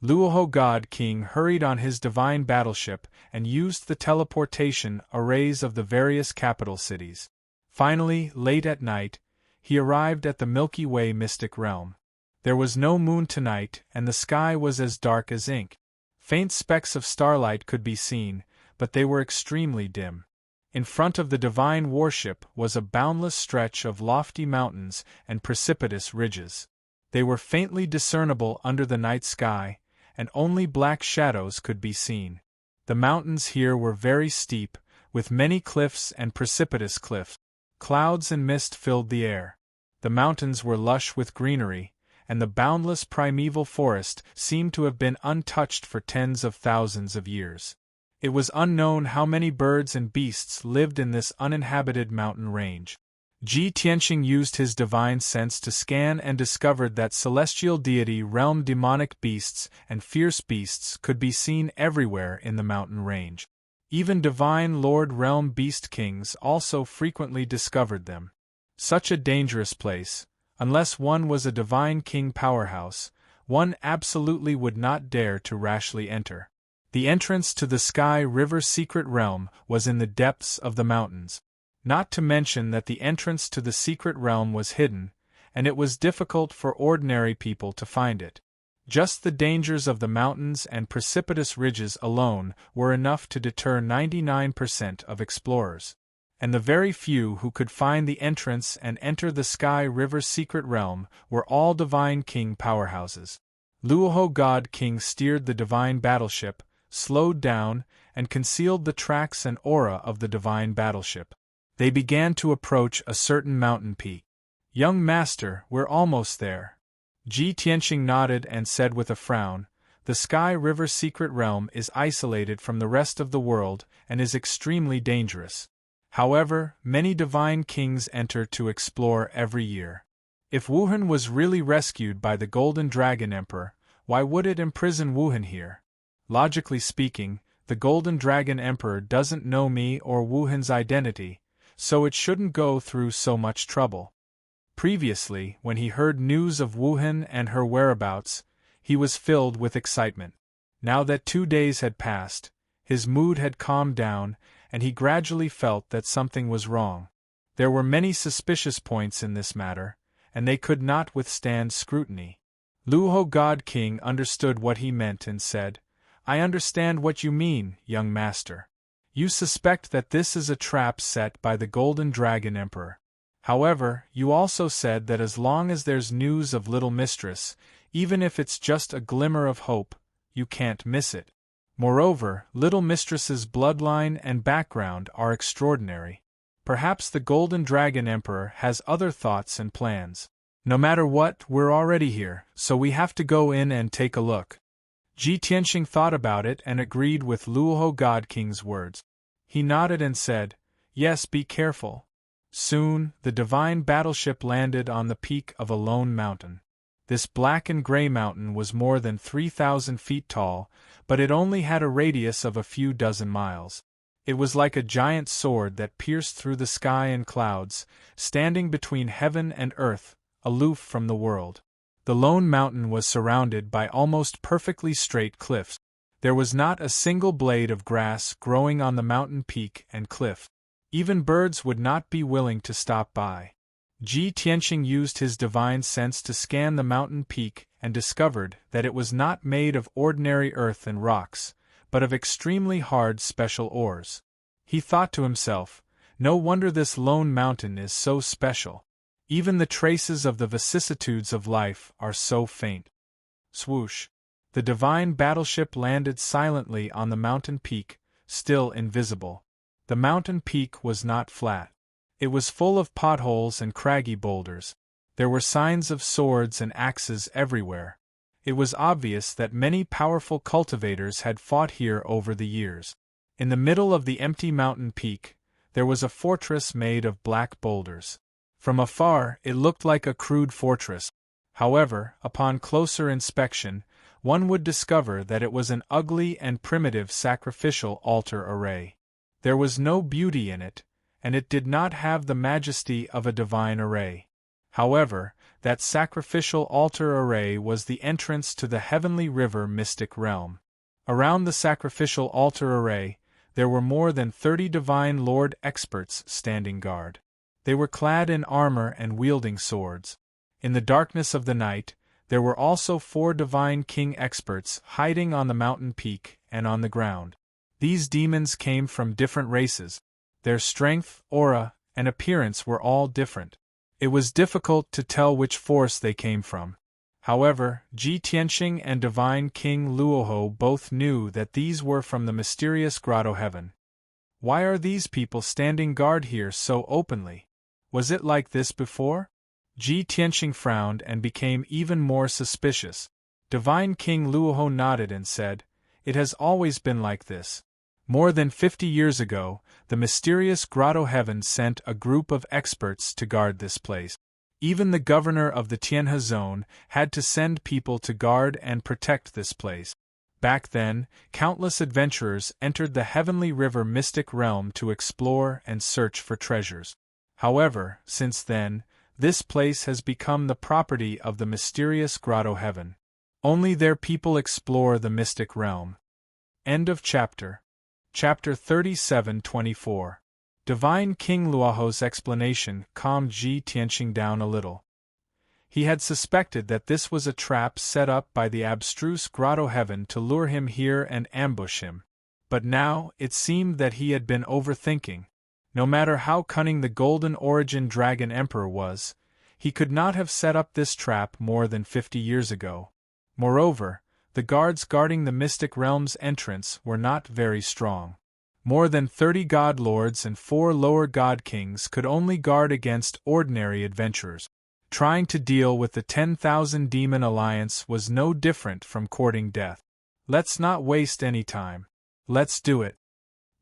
Luoho God King hurried on his divine battleship and used the teleportation arrays of the various capital cities. Finally, late at night, he arrived at the Milky Way Mystic Realm. There was no moon tonight and the sky was as dark as ink. Faint specks of starlight could be seen, but they were extremely dim. In front of the divine warship was a boundless stretch of lofty mountains and precipitous ridges. They were faintly discernible under the night sky, and only black shadows could be seen. The mountains here were very steep, with many cliffs and precipitous cliffs. Clouds and mist filled the air. The mountains were lush with greenery, and the boundless primeval forest seemed to have been untouched for tens of thousands of years. It was unknown how many birds and beasts lived in this uninhabited mountain range. Ji Tianxing used his divine sense to scan and discovered that celestial deity realm demonic beasts and fierce beasts could be seen everywhere in the mountain range. Even divine lord realm beast kings also frequently discovered them. Such a dangerous place, unless one was a divine king powerhouse, one absolutely would not dare to rashly enter. The entrance to the Sky River secret realm was in the depths of the mountains. Not to mention that the entrance to the secret realm was hidden, and it was difficult for ordinary people to find it. Just the dangers of the mountains and precipitous ridges alone were enough to deter 99% of explorers. And the very few who could find the entrance and enter the Sky River secret realm were all divine king powerhouses. Luoho God King steered the divine battleship, slowed down, and concealed the tracks and aura of the divine battleship. They began to approach a certain mountain peak. "Young master, we're almost there." Ji Tianxing nodded and said with a frown, "The Sky River secret realm is isolated from the rest of the world and is extremely dangerous. However, many divine kings enter to explore every year. If Wuhan was really rescued by the Golden Dragon Emperor, why would it imprison Wuhan here? Logically speaking, the Golden Dragon Emperor doesn't know me or Wuhan's identity, so it shouldn't go through so much trouble." Previously, when he heard news of Wuhan and her whereabouts, he was filled with excitement. Now that 2 days had passed, his mood had calmed down, and he gradually felt that something was wrong. There were many suspicious points in this matter, and they could not withstand scrutiny. Luoho God King understood what he meant and said, "I understand what you mean, young master. You suspect that this is a trap set by the Golden Dragon Emperor. However, you also said that as long as there's news of Little Mistress, even if it's just a glimmer of hope, you can't miss it. Moreover, Little Mistress's bloodline and background are extraordinary. Perhaps the Golden Dragon Emperor has other thoughts and plans. No matter what, we're already here, so we have to go in and take a look." Ji Tianxing thought about it and agreed with Luoho God King's words. He nodded and said, "Yes, be careful." Soon, the divine battleship landed on the peak of a lone mountain. This black and gray mountain was more than 3,000 feet tall, but it only had a radius of a few dozen miles. It was like a giant sword that pierced through the sky and clouds, standing between heaven and earth, aloof from the world. The lone mountain was surrounded by almost perfectly straight cliffs. There was not a single blade of grass growing on the mountain peak and cliff. Even birds would not be willing to stop by. Ji Tianxing used his divine sense to scan the mountain peak and discovered that it was not made of ordinary earth and rocks, but of extremely hard special ores. He thought to himself, "No wonder this lone mountain is so special. Even the traces of the vicissitudes of life are so faint." Swoosh! The divine battleship landed silently on the mountain peak, still invisible. The mountain peak was not flat. It was full of potholes and craggy boulders. There were signs of swords and axes everywhere. It was obvious that many powerful cultivators had fought here over the years. In the middle of the empty mountain peak, there was a fortress made of black boulders. From afar, it looked like a crude fortress. However, upon closer inspection, one would discover that it was an ugly and primitive sacrificial altar array. There was no beauty in it, and it did not have the majesty of a divine array. However, that sacrificial altar array was the entrance to the heavenly river mystic realm. Around the sacrificial altar array, there were more than 30 divine lord experts standing guard. They were clad in armor and wielding swords. In the darkness of the night, there were also 4 divine king experts hiding on the mountain peak and on the ground. These demons came from different races. Their strength, aura, and appearance were all different. It was difficult to tell which force they came from. However, Ji Tianxing and Divine King Luoho both knew that these were from the mysterious grotto heaven. Why are these people standing guard here so openly? Was it like this before? Ji Tianxing frowned and became even more suspicious. Divine King Luoho nodded and said, "It has always been like this. More than 50 years ago, the mysterious Grotto Heaven sent a group of experts to guard this place. Even the governor of the Tianhe zone had to send people to guard and protect this place. Back then, countless adventurers entered the heavenly river mystic realm to explore and search for treasures. However, since then, this place has become the property of the mysterious Grotto Heaven. Only their people explore the mystic realm. End of chapter. Chapter 37-24. Divine King Luoho's explanation calmed Ji Tianqing down a little. He had suspected that this was a trap set up by the abstruse Grotto Heaven to lure him here and ambush him. But now, it seemed that he had been overthinking. No matter how cunning the Golden Origin Dragon Emperor was, he could not have set up this trap more than 50 years ago. Moreover, the guards guarding the mystic realm's entrance were not very strong. More than 30 god lords and 4 lower god kings could only guard against ordinary adventurers. Trying to deal with the 10,000 demon alliance was no different from courting death. Let's not waste any time. Let's do it.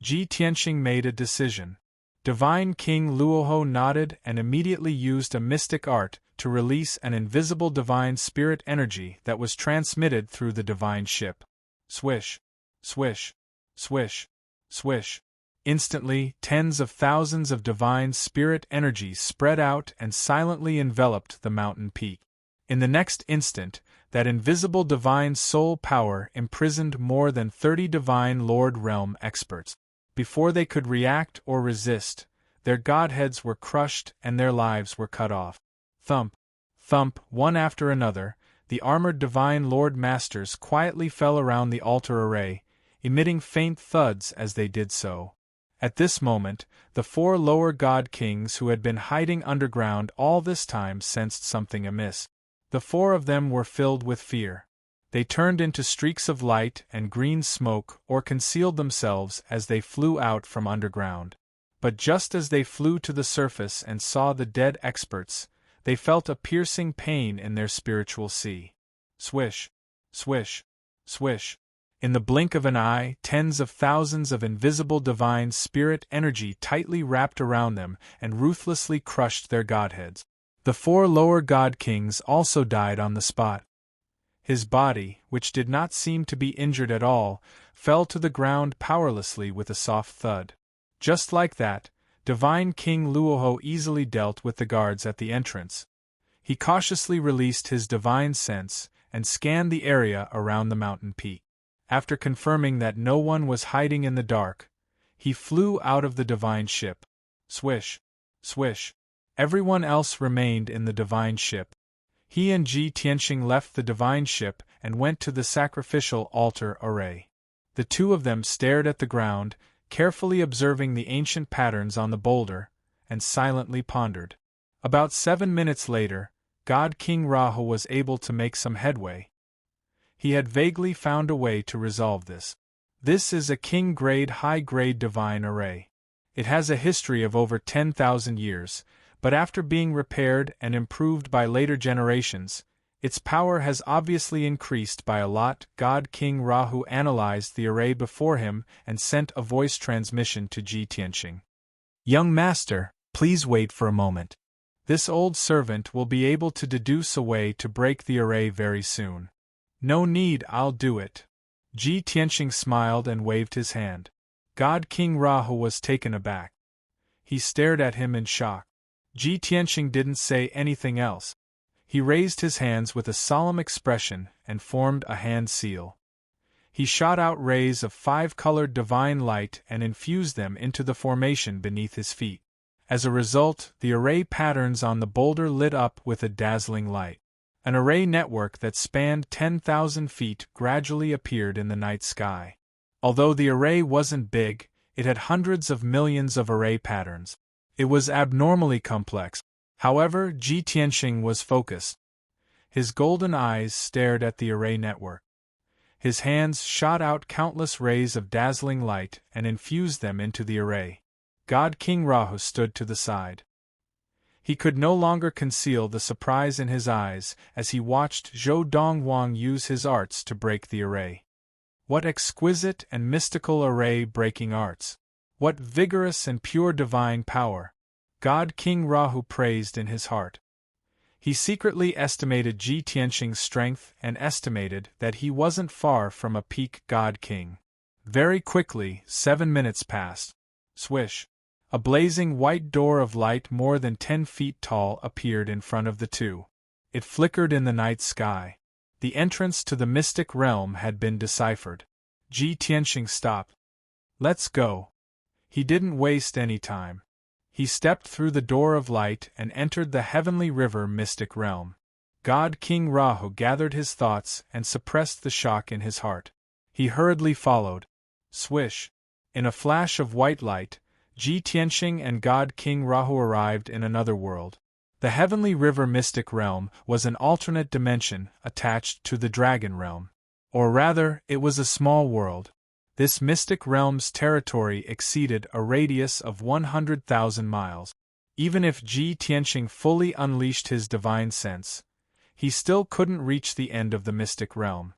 Ji Tianqing made a decision. Divine King Luoho nodded and immediately used a mystic art to release an invisible divine spirit energy that was transmitted through the divine ship. Swish, swish, swish, swish. Instantly, tens of thousands of divine spirit energies spread out and silently enveloped the mountain peak. In the next instant, that invisible divine soul power imprisoned more than 30 divine Lord Realm experts. Before they could react or resist, their godheads were crushed and their lives were cut off. Thump, thump, one after another, the armored divine Lord Masters quietly fell around the altar array, emitting faint thuds as they did so. At this moment, the 4 lower god kings who had been hiding underground all this time sensed something amiss. The 4 of them were filled with fear. They turned into streaks of light and green smoke or concealed themselves as they flew out from underground. But just as they flew to the surface and saw the dead experts, they felt a piercing pain in their spiritual sea. Swish, swish, swish. In the blink of an eye, tens of thousands of invisible divine spirit energy tightly wrapped around them and ruthlessly crushed their godheads. The 4 lower god kings also died on the spot. His body, which did not seem to be injured at all, fell to the ground powerlessly with a soft thud. Just like that, Divine King Luoho easily dealt with the guards at the entrance. He cautiously released his divine sense and scanned the area around the mountain peak. After confirming that no one was hiding in the dark, he flew out of the divine ship. Swish, swish. Everyone else remained in the divine ship. He and Ji Tianqing left the divine ship and went to the sacrificial altar array. The 2 of them stared at the ground, carefully observing the ancient patterns on the boulder, and silently pondered. About 7 minutes later, God King Rahu was able to make some headway. He had vaguely found a way to resolve this. This is a king-grade high-grade divine array. It has a history of over 10,000 years, but after being repaired and improved by later generations, its power has obviously increased by a lot. God King Rahu analyzed the array before him and sent a voice transmission to Ji Tianqing. Young master, please wait for a moment. This old servant will be able to deduce a way to break the array very soon. No need, I'll do it. Ji Tianqing smiled and waved his hand. God King Rahu was taken aback. He stared at him in shock. Ji Tianqing didn't say anything else. He raised his hands with a solemn expression and formed a hand seal. He shot out rays of 5-colored divine light and infused them into the formation beneath his feet. As a result, the array patterns on the boulder lit up with a dazzling light. An array network that spanned 10,000 feet gradually appeared in the night sky. Although the array wasn't big, it had hundreds of millions of array patterns. It was abnormally complex. However, Ji Tianqing was focused. His golden eyes stared at the array network. His hands shot out countless rays of dazzling light and infused them into the array. God King Rahu stood to the side. He could no longer conceal the surprise in his eyes as he watched Zhou Dongwang use his arts to break the array. What exquisite and mystical array-breaking arts! What vigorous and pure divine power! God King Rahu praised in his heart. He secretly estimated Ji Tianxing's strength and estimated that he wasn't far from a peak God King. Very quickly, 7 minutes passed. Swish! A blazing white door of light more than 10 feet tall appeared in front of the two. It flickered in the night sky. The entrance to the mystic realm had been deciphered. Ji Tianxing stopped. Let's go. He didn't waste any time. He stepped through the door of light and entered the heavenly river mystic realm. God King Rahu gathered his thoughts and suppressed the shock in his heart. He hurriedly followed. Swish! In a flash of white light, Ji Tianxing and God King Rahu arrived in another world. The heavenly river mystic realm was an alternate dimension attached to the dragon realm. Or rather, it was a small world. This mystic realm's territory exceeded a radius of 100,000 miles. Even if Ji Tianxing fully unleashed his divine sense, he still couldn't reach the end of the mystic realm.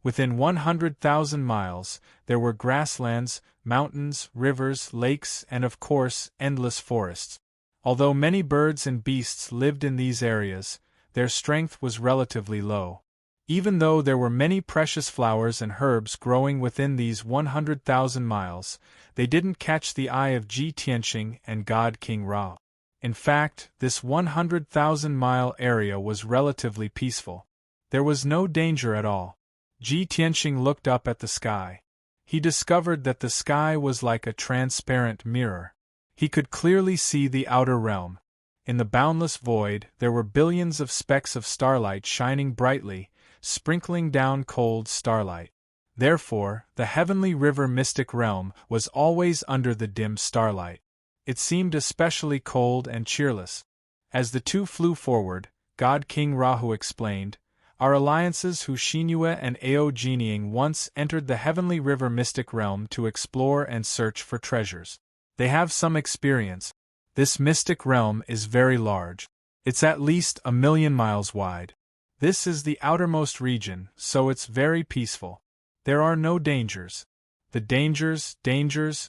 Within 100,000 miles, there were grasslands, mountains, rivers, lakes, and of course, endless forests. Although many birds and beasts lived in these areas, their strength was relatively low. Even though there were many precious flowers and herbs growing within these 100,000 miles, they didn't catch the eye of Ji Tianxing and God King Ra. In fact, this 100,000-mile area was relatively peaceful. There was no danger at all. Ji Tianxing looked up at the sky. He discovered that the sky was like a transparent mirror. He could clearly see the outer realm. In the boundless void, there were billions of specks of starlight shining brightly, sprinkling down cold starlight. Therefore, the heavenly river mystic realm was always under the dim starlight. It seemed especially cold and cheerless. As the two flew forward, God King Rahu explained, "Our alliances Hushinua and Ao Jinying once entered the heavenly river mystic realm to explore and search for treasures. They have some experience. This mystic realm is very large. It's at least 1,000,000 miles wide. This is the outermost region, so it's very peaceful. There are no dangers. The dangers,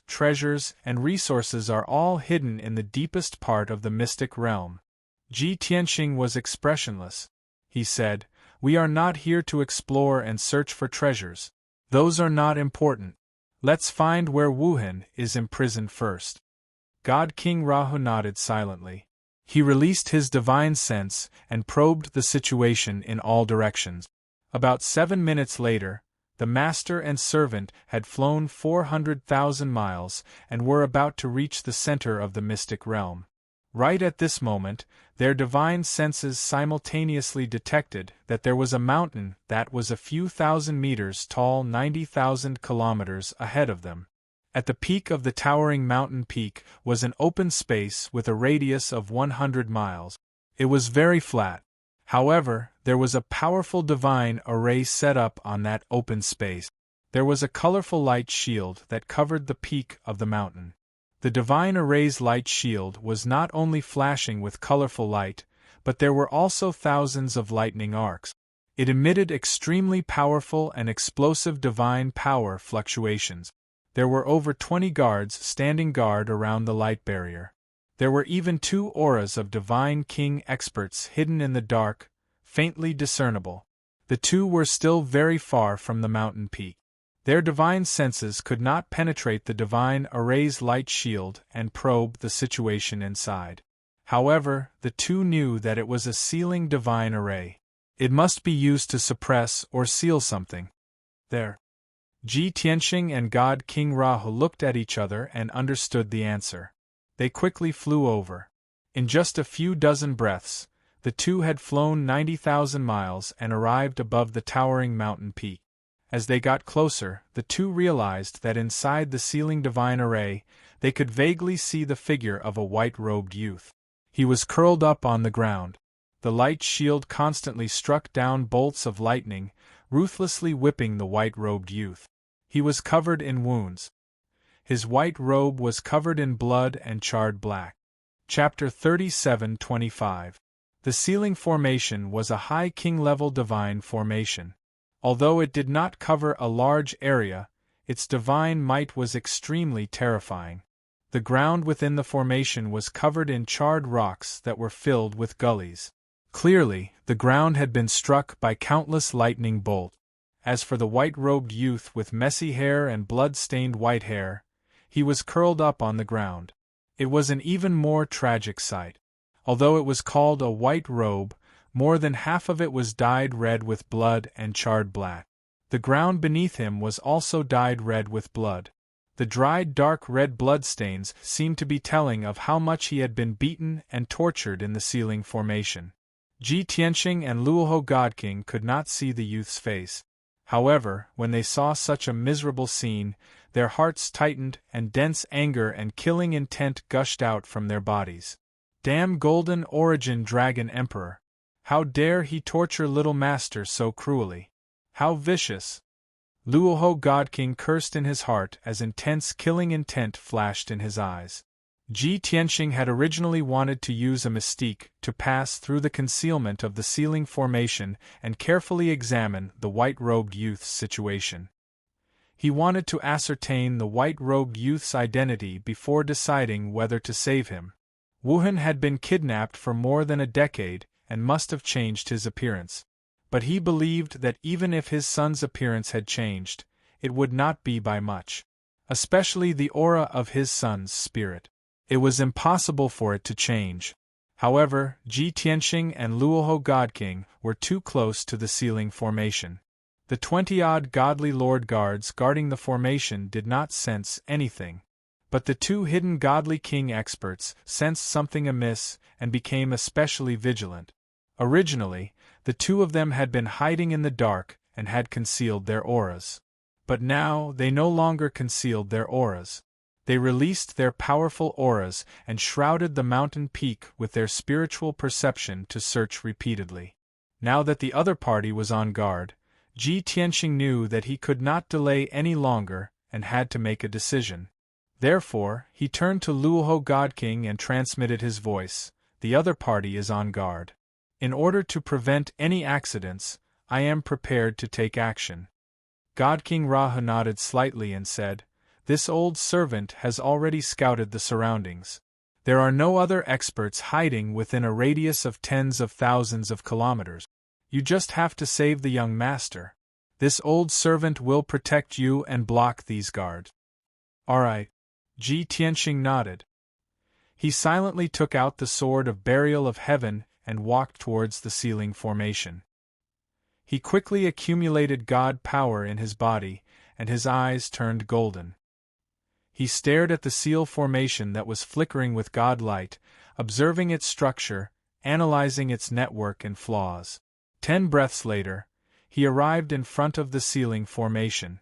treasures, and resources are all hidden in the deepest part of the mystic realm." Ji Tianxing was expressionless. He said, "We are not here to explore and search for treasures. Those are not important. Let's find where Wuhan is imprisoned first." God King Rahu nodded silently. He released his divine sense and probed the situation in all directions. About 7 minutes later, the master and servant had flown 400,000 miles and were about to reach the center of the mystic realm. Right at this moment, their divine senses simultaneously detected that there was a mountain that was a few thousand meters tall, 90,000 kilometers ahead of them. At the peak of the towering mountain peak was an open space with a radius of 100 miles. It was very flat. However, there was a powerful divine array set up on that open space. There was a colorful light shield that covered the peak of the mountain. The divine array's light shield was not only flashing with colorful light, but there were also thousands of lightning arcs. It emitted extremely powerful and explosive divine power fluctuations. There were over 20 guards standing guard around the light barrier. There were even 2 auras of divine king experts hidden in the dark, faintly discernible. The 2 were still very far from the mountain peak. Their divine senses could not penetrate the divine array's light shield and probe the situation inside. However, the 2 knew that it was a sealing divine array. It must be used to suppress or seal something. There. Ji Tianxing and God King Rahu looked at each other and understood the answer. They quickly flew over. In just a few dozen breaths, the 2 had flown 90,000 miles and arrived above the towering mountain peak. As they got closer, the 2 realized that inside the sealing divine array, they could vaguely see the figure of a white-robed youth. He was curled up on the ground. The light shield constantly struck down bolts of lightning, ruthlessly whipping the white-robed youth. He was covered in wounds. His white robe was covered in blood and charred black. Chapter 37:25. The sealing formation was a high king-level divine formation. Although it did not cover a large area, its divine might was extremely terrifying. The ground within the formation was covered in charred rocks that were filled with gullies. Clearly, the ground had been struck by countless lightning bolts. As for the white-robed youth with messy hair and blood-stained white hair, he was curled up on the ground. It was an even more tragic sight. Although it was called a white robe, more than half of it was dyed red with blood and charred black. The ground beneath him was also dyed red with blood. The dried dark red bloodstains seemed to be telling of how much he had been beaten and tortured in the sealing formation. Ji Tianxing and Luoho God King could not see the youth's face. However, when they saw such a miserable scene, their hearts tightened and dense anger and killing intent gushed out from their bodies. Damn Golden Origin Dragon Emperor! How dare he torture little master so cruelly? How vicious! Luoho God King cursed in his heart as intense killing intent flashed in his eyes. Ji Tianxing had originally wanted to use a mystique to pass through the concealment of the sealing formation and carefully examine the white-robed youth's situation. He wanted to ascertain the white-robed youth's identity before deciding whether to save him. Wuhan had been kidnapped for more than a decade and must have changed his appearance. But he believed that even if his son's appearance had changed, it would not be by much. Especially the aura of his son's spirit. It was impossible for it to change. However, Ji Tianxing and Luoho God King were too close to the sealing formation. The 20-odd godly Lord Guards guarding the formation did not sense anything. But the two hidden godly king experts sensed something amiss and became especially vigilant. Originally, the two of them had been hiding in the dark and had concealed their auras. But now they no longer concealed their auras. They released their powerful auras and shrouded the mountain peak with their spiritual perception to search repeatedly. Now that the other party was on guard, Ji Tianxing knew that he could not delay any longer and had to make a decision. Therefore, he turned to Luoho God King and transmitted his voice. The other party is on guard. In order to prevent any accidents, I am prepared to take action. God King Rahu nodded slightly and said, "This old servant has already scouted the surroundings. There are no other experts hiding within a radius of tens of thousands of kilometers. You just have to save the young master. This old servant will protect you and block these guards." "All right." Ji Tianxing nodded. He silently took out the sword of burial of heaven and walked towards the sealing formation. He quickly accumulated god power in his body, and his eyes turned golden. He stared at the seal formation that was flickering with god light, observing its structure, analyzing its network and flaws. 10 breaths later, he arrived in front of the sealing formation.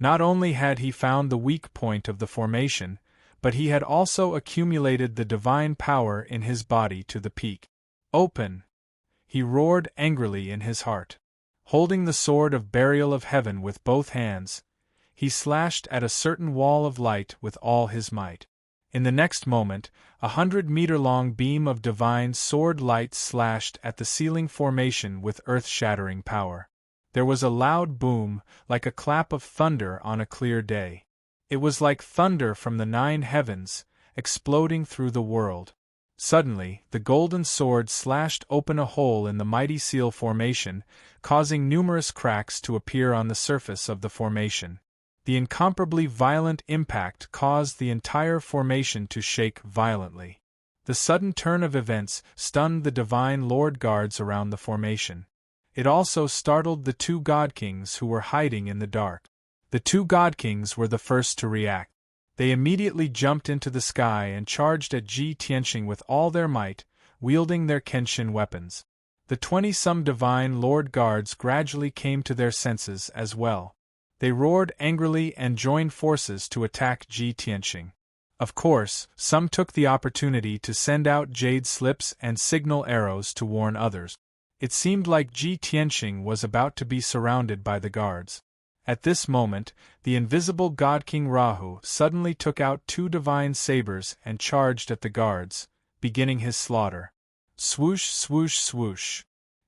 Not only had he found the weak point of the formation, but he had also accumulated the divine power in his body to the peak. "Open!" he roared angrily in his heart. Holding the sword of burial of heaven with both hands, he slashed at a certain wall of light with all his might. In the next moment, 100-meter-long beam of divine sword light slashed at the sealing formation with earth-shattering power. There was a loud boom, like a clap of thunder on a clear day. It was like thunder from the 9 heavens, exploding through the world. Suddenly, the golden sword slashed open a hole in the mighty seal formation, causing numerous cracks to appear on the surface of the formation. The incomparably violent impact caused the entire formation to shake violently. The sudden turn of events stunned the divine Lord Guards around the formation. It also startled the 2 God Kings who were hiding in the dark. The 2 God Kings were the first to react. They immediately jumped into the sky and charged at Ji Tianxing with all their might, wielding their Kenshin weapons. The 20-some divine Lord Guards gradually came to their senses as well. They roared angrily and joined forces to attack Ji Tianxing. Of course, some took the opportunity to send out jade slips and signal arrows to warn others. It seemed like Ji Tianxing was about to be surrounded by the guards. At this moment, the invisible God King Rahu suddenly took out 2 divine sabers and charged at the guards, beginning his slaughter. Swoosh, swoosh, swoosh.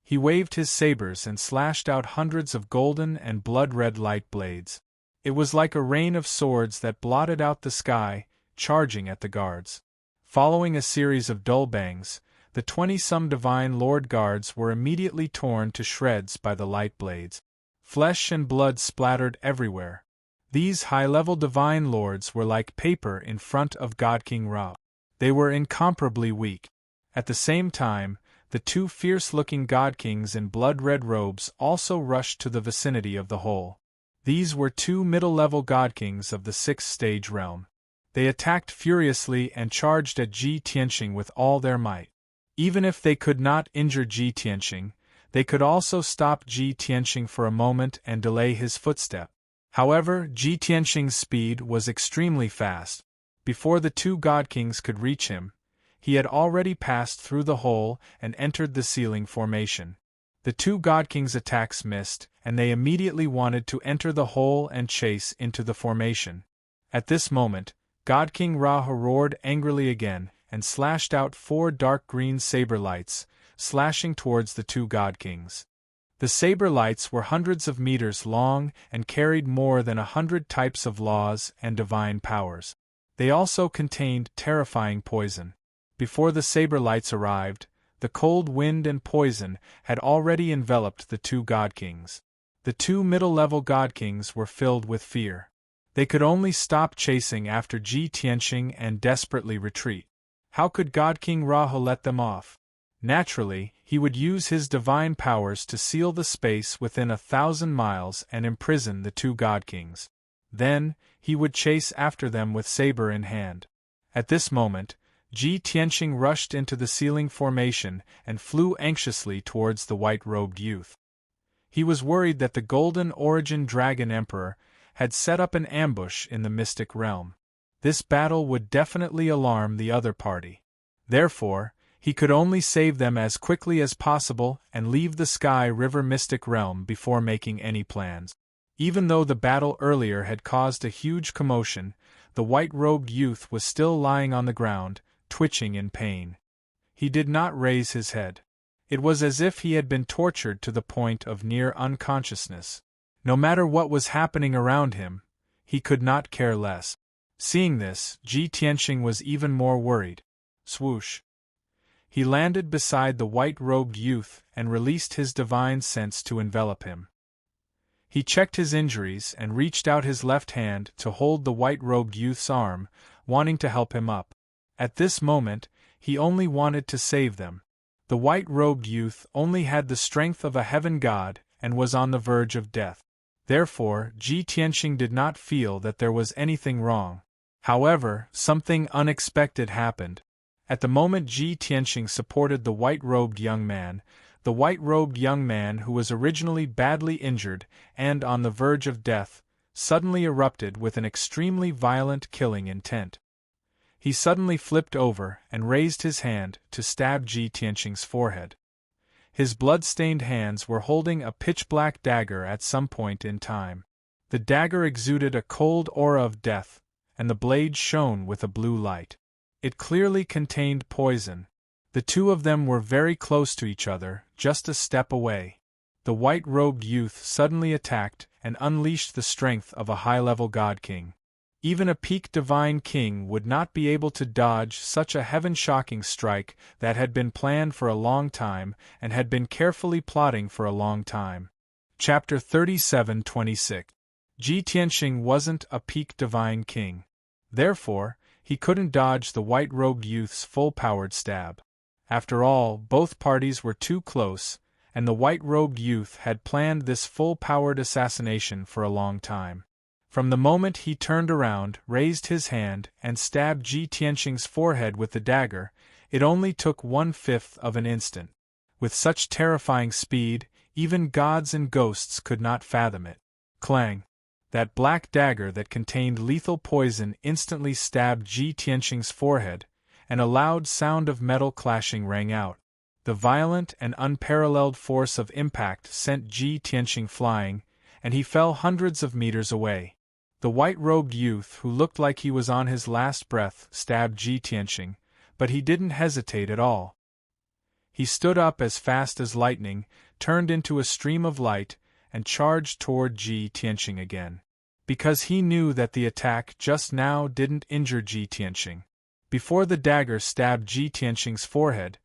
He waved his sabers and slashed out hundreds of golden and blood-red light blades. It was like a rain of swords that blotted out the sky, charging at the guards. Following a series of dull bangs, the 20-some divine lord guards were immediately torn to shreds by the light blades. Flesh and blood splattered everywhere. These high-level divine lords were like paper in front of God King Ra. They were incomparably weak. At the same time, the two fierce-looking god kings in blood-red robes also rushed to the vicinity of the hole. These were two middle-level god kings of the sixth-stage realm. They attacked furiously and charged at Ji Tianxing with all their might. Even if they could not injure Ji Tianxing, they could also stop Ji Tianxing for a moment and delay his footstep. However, Ji Tianxing's speed was extremely fast. Before the two god kings could reach him, he had already passed through the hole and entered the ceiling formation. The two god kings' attacks missed, and they immediately wanted to enter the hole and chase into the formation. At this moment, God King Ra roared angrily again and slashed out 4 dark green saber lights, slashing towards the two god kings. The saber lights were hundreds of meters long and carried more than 100 types of laws and divine powers. They also contained terrifying poison. Before the saber lights arrived, the cold wind and poison had already enveloped the two god kings. The two middle-level god kings were filled with fear. They could only stop chasing after Ji Tianxing and desperately retreat. How could God King Ra let them off? Naturally, he would use his divine powers to seal the space within 1,000 miles and imprison the two god kings. Then, he would chase after them with saber in hand. At this moment, Ji Tianxing rushed into the ceiling formation and flew anxiously towards the white-robed youth. He was worried that the Golden Origin Dragon Emperor had set up an ambush in the mystic realm. This battle would definitely alarm the other party. Therefore, he could only save them as quickly as possible and leave the Sky River mystic realm before making any plans. Even though the battle earlier had caused a huge commotion, the white-robed youth was still lying on the ground, twitching in pain. He did not raise his head. It was as if he had been tortured to the point of near unconsciousness. No matter what was happening around him, he could not care less. Seeing this, Ji Tianxing was even more worried. Swoosh! He landed beside the white-robed youth and released his divine sense to envelop him. He checked his injuries and reached out his left hand to hold the white-robed youth's arm, wanting to help him up. At this moment, he only wanted to save them. The white-robed youth only had the strength of a heaven god and was on the verge of death. Therefore, Ji Tianxing did not feel that there was anything wrong. However, something unexpected happened. At the moment Ji Tianxing supported the white-robed young man, the white-robed young man who was originally badly injured and on the verge of death, suddenly erupted with an extremely violent killing intent. He suddenly flipped over and raised his hand to stab Ji Tianxing's forehead. His blood-stained hands were holding a pitch-black dagger at some point in time. The dagger exuded a cold aura of death, and the blade shone with a blue light. It clearly contained poison. The two of them were very close to each other, just a step away. The white-robed youth suddenly attacked and unleashed the strength of a high-level god king. Even a peak divine king would not be able to dodge such a heaven-shocking strike that had been planned for a long time and had been carefully plotting for a long time. Chapter 37:26. Ji Tianxing wasn't a peak divine king. Therefore, he couldn't dodge the white-robed youth's full-powered stab. After all, both parties were too close, and the white-robed youth had planned this full-powered assassination for a long time. From the moment he turned around, raised his hand, and stabbed Ji Tianxing's forehead with the dagger, it only took 1/5 of an instant. With such terrifying speed, even gods and ghosts could not fathom it. Clang! That black dagger that contained lethal poison instantly stabbed Ji Tianxing's forehead, and a loud sound of metal clashing rang out. The violent and unparalleled force of impact sent Ji Tianxing flying, and he fell hundreds of meters away. The white-robed youth, who looked like he was on his last breath, stabbed Ji Tianxing, but he didn't hesitate at all. He stood up as fast as lightning, turned into a stream of light, and charged toward Ji Tianqing again. Because he knew that the attack just now didn't injure Ji Tianqing. Before the dagger stabbed Ji Tianqing's forehead,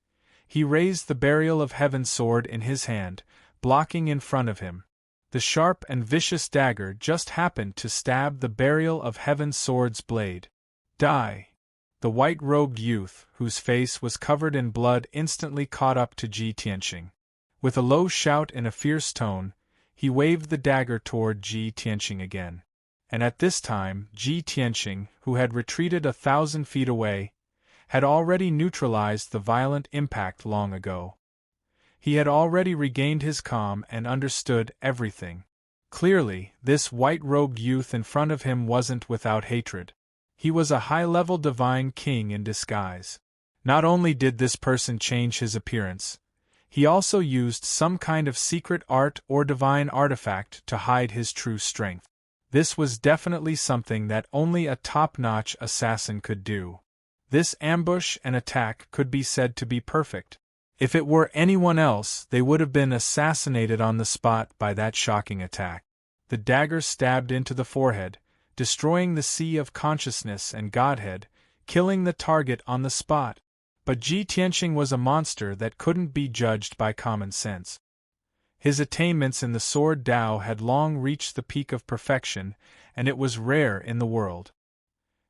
he raised the Burial of Heaven sword in his hand, blocking in front of him. The sharp and vicious dagger just happened to stab the Burial of Heaven sword's blade. Die! The white-robed youth, whose face was covered in blood, instantly caught up to Ji Tianqing. With a low shout in a fierce tone, he waved the dagger toward Ji Tianqing again. And at this time, Ji Tianqing, who had retreated 1,000 feet away, had already neutralized the violent impact long ago. He had already regained his calm and understood everything. Clearly, this white-robed youth in front of him wasn't without hatred. He was a high-level divine king in disguise. Not only did this person change his appearance, he also used some kind of secret art or divine artifact to hide his true strength. This was definitely something that only a top-notch assassin could do. This ambush and attack could be said to be perfect. If it were anyone else, they would have been assassinated on the spot by that shocking attack. The dagger stabbed into the forehead, destroying the sea of consciousness and godhead, killing the target on the spot. But Ji Tianqing was a monster that couldn't be judged by common sense. His attainments in the sword Dao had long reached the peak of perfection, and it was rare in the world.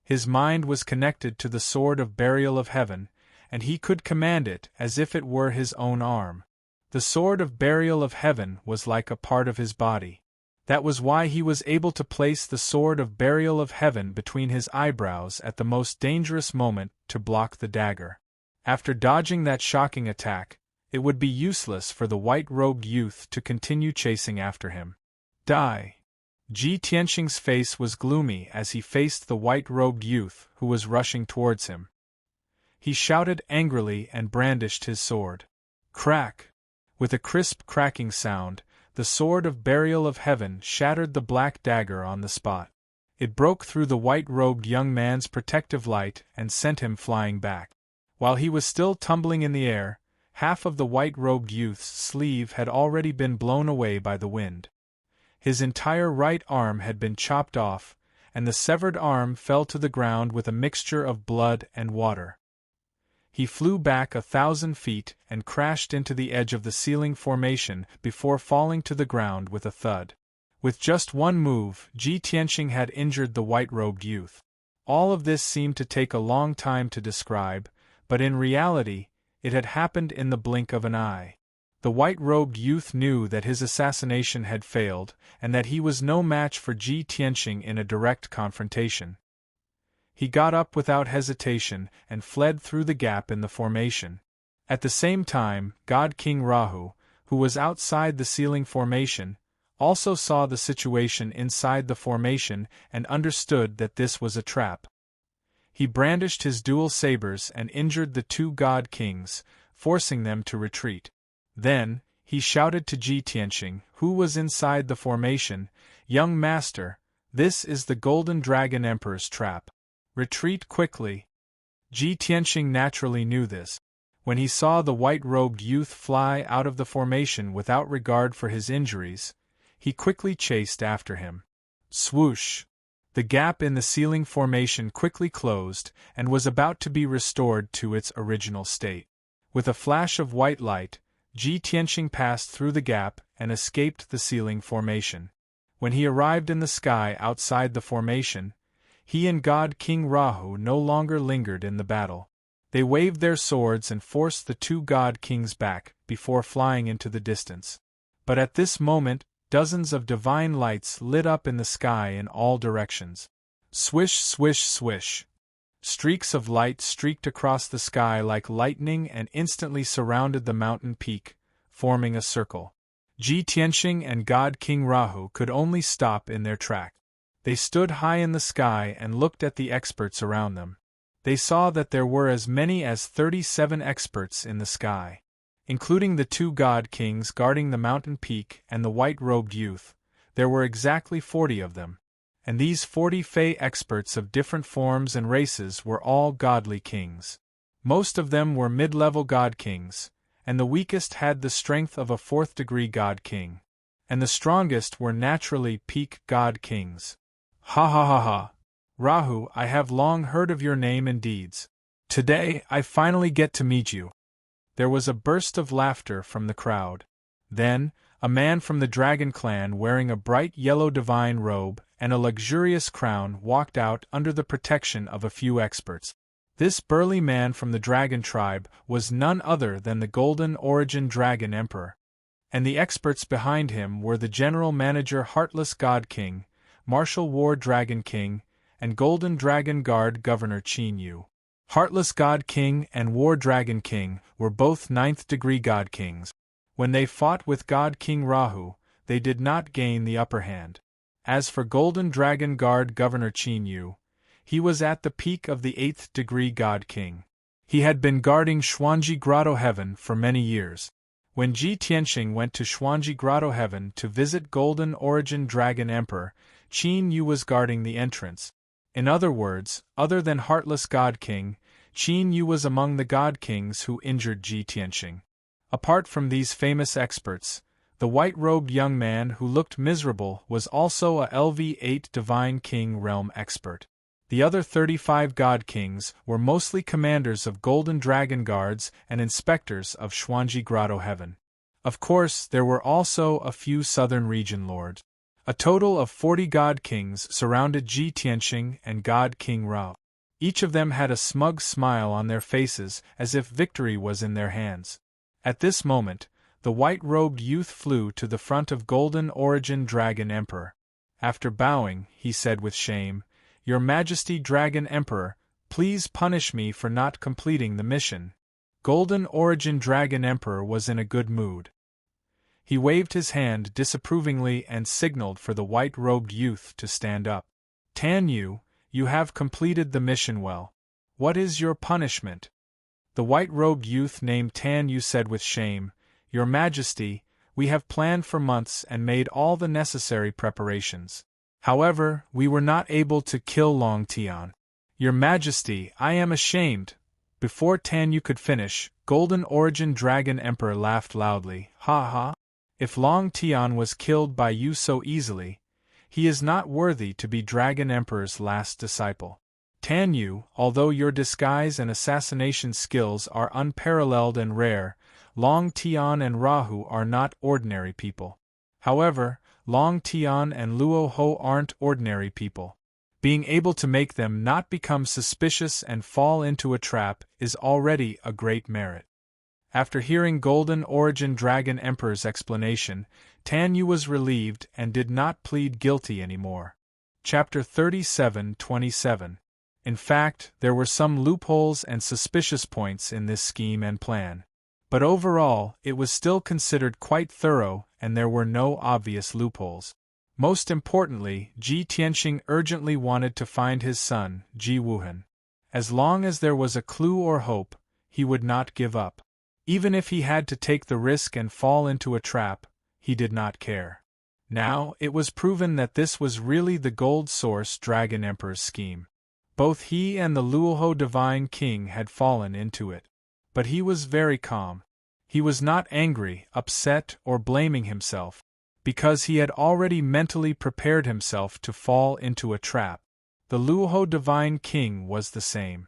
His mind was connected to the sword of Burial of Heaven, and he could command it as if it were his own arm. The sword of Burial of Heaven was like a part of his body. That was why he was able to place the sword of Burial of Heaven between his eyebrows at the most dangerous moment to block the dagger. After dodging that shocking attack, it would be useless for the white-robed youth to continue chasing after him. Die! Ji Tianqing's face was gloomy as he faced the white-robed youth who was rushing towards him. He shouted angrily and brandished his sword. Crack! With a crisp cracking sound, the sword of Burial of Heaven shattered the black dagger on the spot. It broke through the white-robed young man's protective light and sent him flying back. While he was still tumbling in the air, half of the white-robed youth's sleeve had already been blown away by the wind. His entire right arm had been chopped off, and the severed arm fell to the ground with a mixture of blood and water. He flew back 1,000 feet and crashed into the edge of the ceiling formation before falling to the ground with a thud. With just one move, Ji Tianqing had injured the white-robed youth. All of this seemed to take a long time to describe, but in reality, it had happened in the blink of an eye. The white-robed youth knew that his assassination had failed, and that he was no match for Ji Tianqing in a direct confrontation. He got up without hesitation and fled through the gap in the formation. At the same time, God King Rahu, who was outside the ceiling formation, also saw the situation inside the formation and understood that this was a trap. He brandished his dual sabers and injured the two god kings, forcing them to retreat. Then, he shouted to Ji Tianqing, who was inside the formation, "Young master, this is the Golden Dragon Emperor's trap. Retreat quickly." Ji Tianqing naturally knew this. When he saw the white-robed youth fly out of the formation without regard for his injuries, he quickly chased after him. Swoosh! The gap in the ceiling formation quickly closed and was about to be restored to its original state. With a flash of white light, Ji Tianqing passed through the gap and escaped the ceiling formation. When he arrived in the sky outside the formation, he and God King Rahu no longer lingered in the battle. They waved their swords and forced the two god kings back before flying into the distance. But at this moment, dozens of divine lights lit up in the sky in all directions. Swish, swish, swish. Streaks of light streaked across the sky like lightning and instantly surrounded the mountain peak, forming a circle. Ji Tianqing and God King Rahu could only stop in their track. They stood high in the sky and looked at the experts around them. They saw that there were as many as 37 experts in the sky. Including the two god kings guarding the mountain peak and the white-robed youth, there were exactly 40 of them. And these 40 Fey experts of different forms and races were all godly kings. Most of them were mid-level god kings, and the weakest had the strength of a fourth-degree God King. And the strongest were naturally peak God Kings. Ha ha ha ha! Rahu, I have long heard of your name and deeds. Today, I finally get to meet you. There was a burst of laughter from the crowd. Then, a man from the Dragon clan wearing a bright yellow divine robe and a luxurious crown walked out under the protection of a few experts. This burly man from the Dragon tribe was none other than the Golden Origin Dragon Emperor. And the experts behind him were the General Manager Heartless God King, Martial War Dragon King, and Golden Dragon Guard Governor Qin Yu. Heartless God King and War Dragon King were both ninth-degree God Kings. When they fought with God King Rahu, they did not gain the upper hand. As for Golden Dragon Guard Governor Qin Yu, he was at the peak of the 8th-degree God King. He had been guarding Xuanji Grotto Heaven for many years. When Ji Tianxing went to Xuanji Grotto Heaven to visit Golden Origin Dragon Emperor, Qin Yu was guarding the entrance. In other words, other than Heartless God King, Qin Yu was among the God Kings who injured Ji Tianxing. Apart from these famous experts, the white-robed young man who looked miserable was also a LV-8 Divine King Realm expert. The other 35 God Kings were mostly commanders of Golden Dragon Guards and inspectors of Xuanji Grotto Heaven. Of course, there were also a few Southern Region lords. A total of 40 God Kings surrounded Ji Tianxing and God King Rao. Each of them had a smug smile on their faces as if victory was in their hands. At this moment, the white-robed youth flew to the front of Golden Origin Dragon Emperor. After bowing, he said with shame, "Your Majesty Dragon Emperor, please punish me for not completing the mission." Golden Origin Dragon Emperor was in a good mood. He waved his hand disapprovingly and signaled for the white-robed youth to stand up. "Tan Yu, you have completed the mission well. What is your punishment?" The white-robed youth named Tan Yu said with shame, "Your Majesty, we have planned for months and made all the necessary preparations. However, we were not able to kill Long Tian." "Your Majesty, I am ashamed." Before Tan Yu could finish, Golden Origin Dragon Emperor laughed loudly. "Ha ha! If Long Tian was killed by you so easily, he is not worthy to be Dragon Emperor's last disciple. Tan Yu, although your disguise and assassination skills are unparalleled and rare, Long Tian and Rahu are not ordinary people. However, Long Tian and Luo Ho aren't ordinary people. Being able to make them not become suspicious and fall into a trap is already a great merit." After hearing Golden Origin Dragon Emperor's explanation, Tan Yu was relieved and did not plead guilty anymore. Chapter 37:27. In fact, there were some loopholes and suspicious points in this scheme and plan. But overall, it was still considered quite thorough and there were no obvious loopholes. Most importantly, Ji Tianxing urgently wanted to find his son, Ji Wuhan. As long as there was a clue or hope, he would not give up. Even if he had to take the risk and fall into a trap, he did not care. Now, it was proven that this was really the Gold Source Dragon Emperor's scheme. Both he and the Luoho Divine King had fallen into it. But he was very calm. He was not angry, upset, or blaming himself, because he had already mentally prepared himself to fall into a trap. The Luoho Divine King was the same.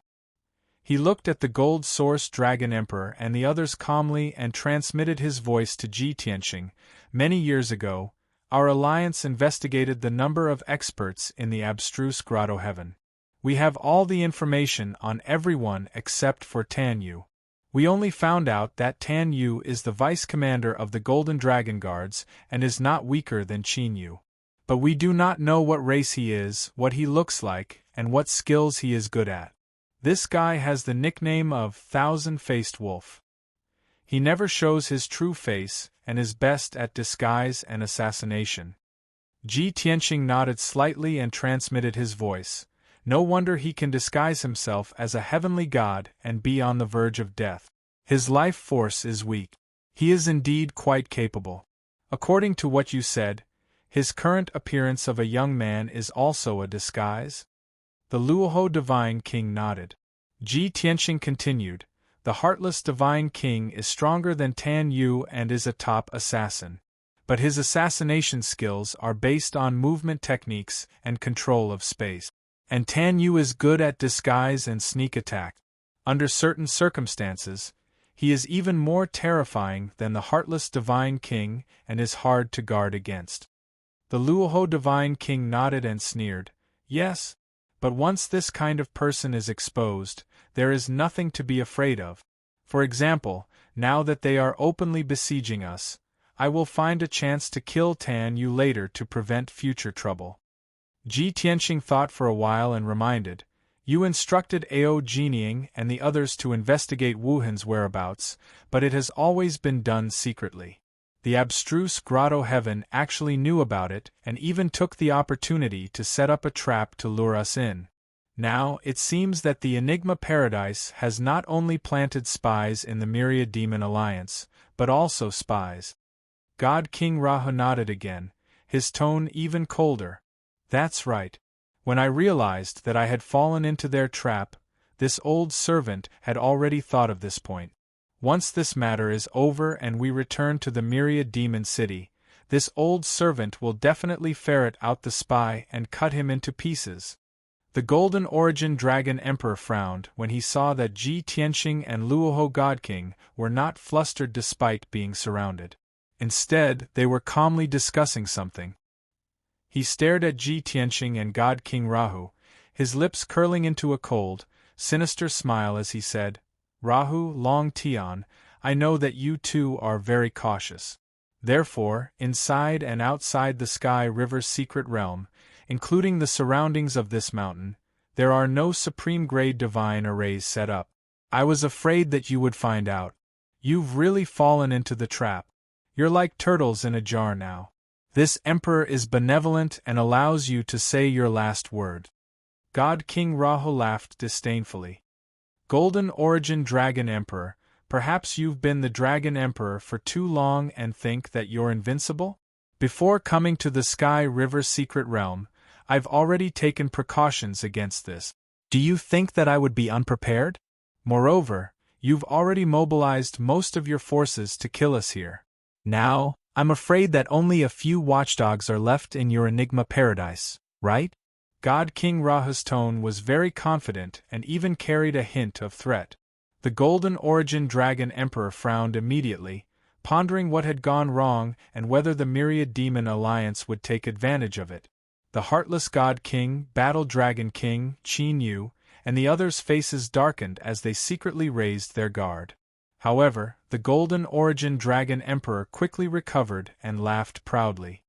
He looked at the Gold Source Dragon Emperor and the others calmly and transmitted his voice to Ji Tianxing. "Many years ago, our alliance investigated the number of experts in the abstruse Grotto Heaven. We have all the information on everyone except for Tan Yu. We only found out that Tan Yu is the vice commander of the Golden Dragon Guards and is not weaker than Qin Yu. But we do not know what race he is, what he looks like, and what skills he is good at. This guy has the nickname of Thousand-Faced Wolf. He never shows his true face and is best at disguise and assassination." Ji Tianxing nodded slightly and transmitted his voice. "No wonder he can disguise himself as a heavenly god and be on the verge of death. His life force is weak. He is indeed quite capable. According to what you said, his current appearance of a young man is also a disguise?" The Luoho Divine King nodded. Ji Tianxing continued, The heartless Divine King is stronger than Tan Yu and is a top assassin. But his assassination skills are based on movement techniques and control of space. And Tan Yu is good at disguise and sneak attack. Under certain circumstances, he is even more terrifying than the heartless Divine King and is hard to guard against. The Luoho Divine King nodded and sneered. Yes, but once this kind of person is exposed, there is nothing to be afraid of. For example, now that they are openly besieging us, I will find a chance to kill Tan Yu later to prevent future trouble. Ji Tianxing thought for a while and reminded, You instructed Ao Jinying and the others to investigate Wu Han's whereabouts, but it has always been done secretly. The abstruse Grotto Heaven actually knew about it and even took the opportunity to set up a trap to lure us in. Now, it seems that the Enigma Paradise has not only planted spies in the Myriad Demon Alliance, but also spies. God King Rahu nodded again, his tone even colder. That's right. When I realized that I had fallen into their trap, this old servant had already thought of this point. Once this matter is over and we return to the Myriad Demon City, this old servant will definitely ferret out the spy and cut him into pieces. The Golden Origin Dragon Emperor frowned when he saw that Ji Tianxing and Luoho God King were not flustered despite being surrounded. Instead, they were calmly discussing something. He stared at Ji Tianxing and God King Rahu, his lips curling into a cold, sinister smile as he said, Rahu, Long Tian, I know that you two are very cautious. Therefore, inside and outside the Sky River's secret realm, including the surroundings of this mountain, there are no supreme-grade divine arrays set up. I was afraid that you would find out. You've really fallen into the trap. You're like turtles in a jar now. This emperor is benevolent and allows you to say your last word. God King Rahu laughed disdainfully. Golden Origin Dragon Emperor, perhaps you've been the Dragon Emperor for too long and think that you're invincible? Before coming to the Sky River secret realm, I've already taken precautions against this. Do you think that I would be unprepared? Moreover, you've already mobilized most of your forces to kill us here. Now, I'm afraid that only a few watchdogs are left in your Enigma Paradise, right? God King Rahu's tone was very confident and even carried a hint of threat. The Golden Origin Dragon Emperor frowned immediately, pondering what had gone wrong and whether the Myriad Demon Alliance would take advantage of it. The Heartless God King, Battle Dragon King, Qin Yu, and the others' faces darkened as they secretly raised their guard. However, the Golden Origin Dragon Emperor quickly recovered and laughed proudly.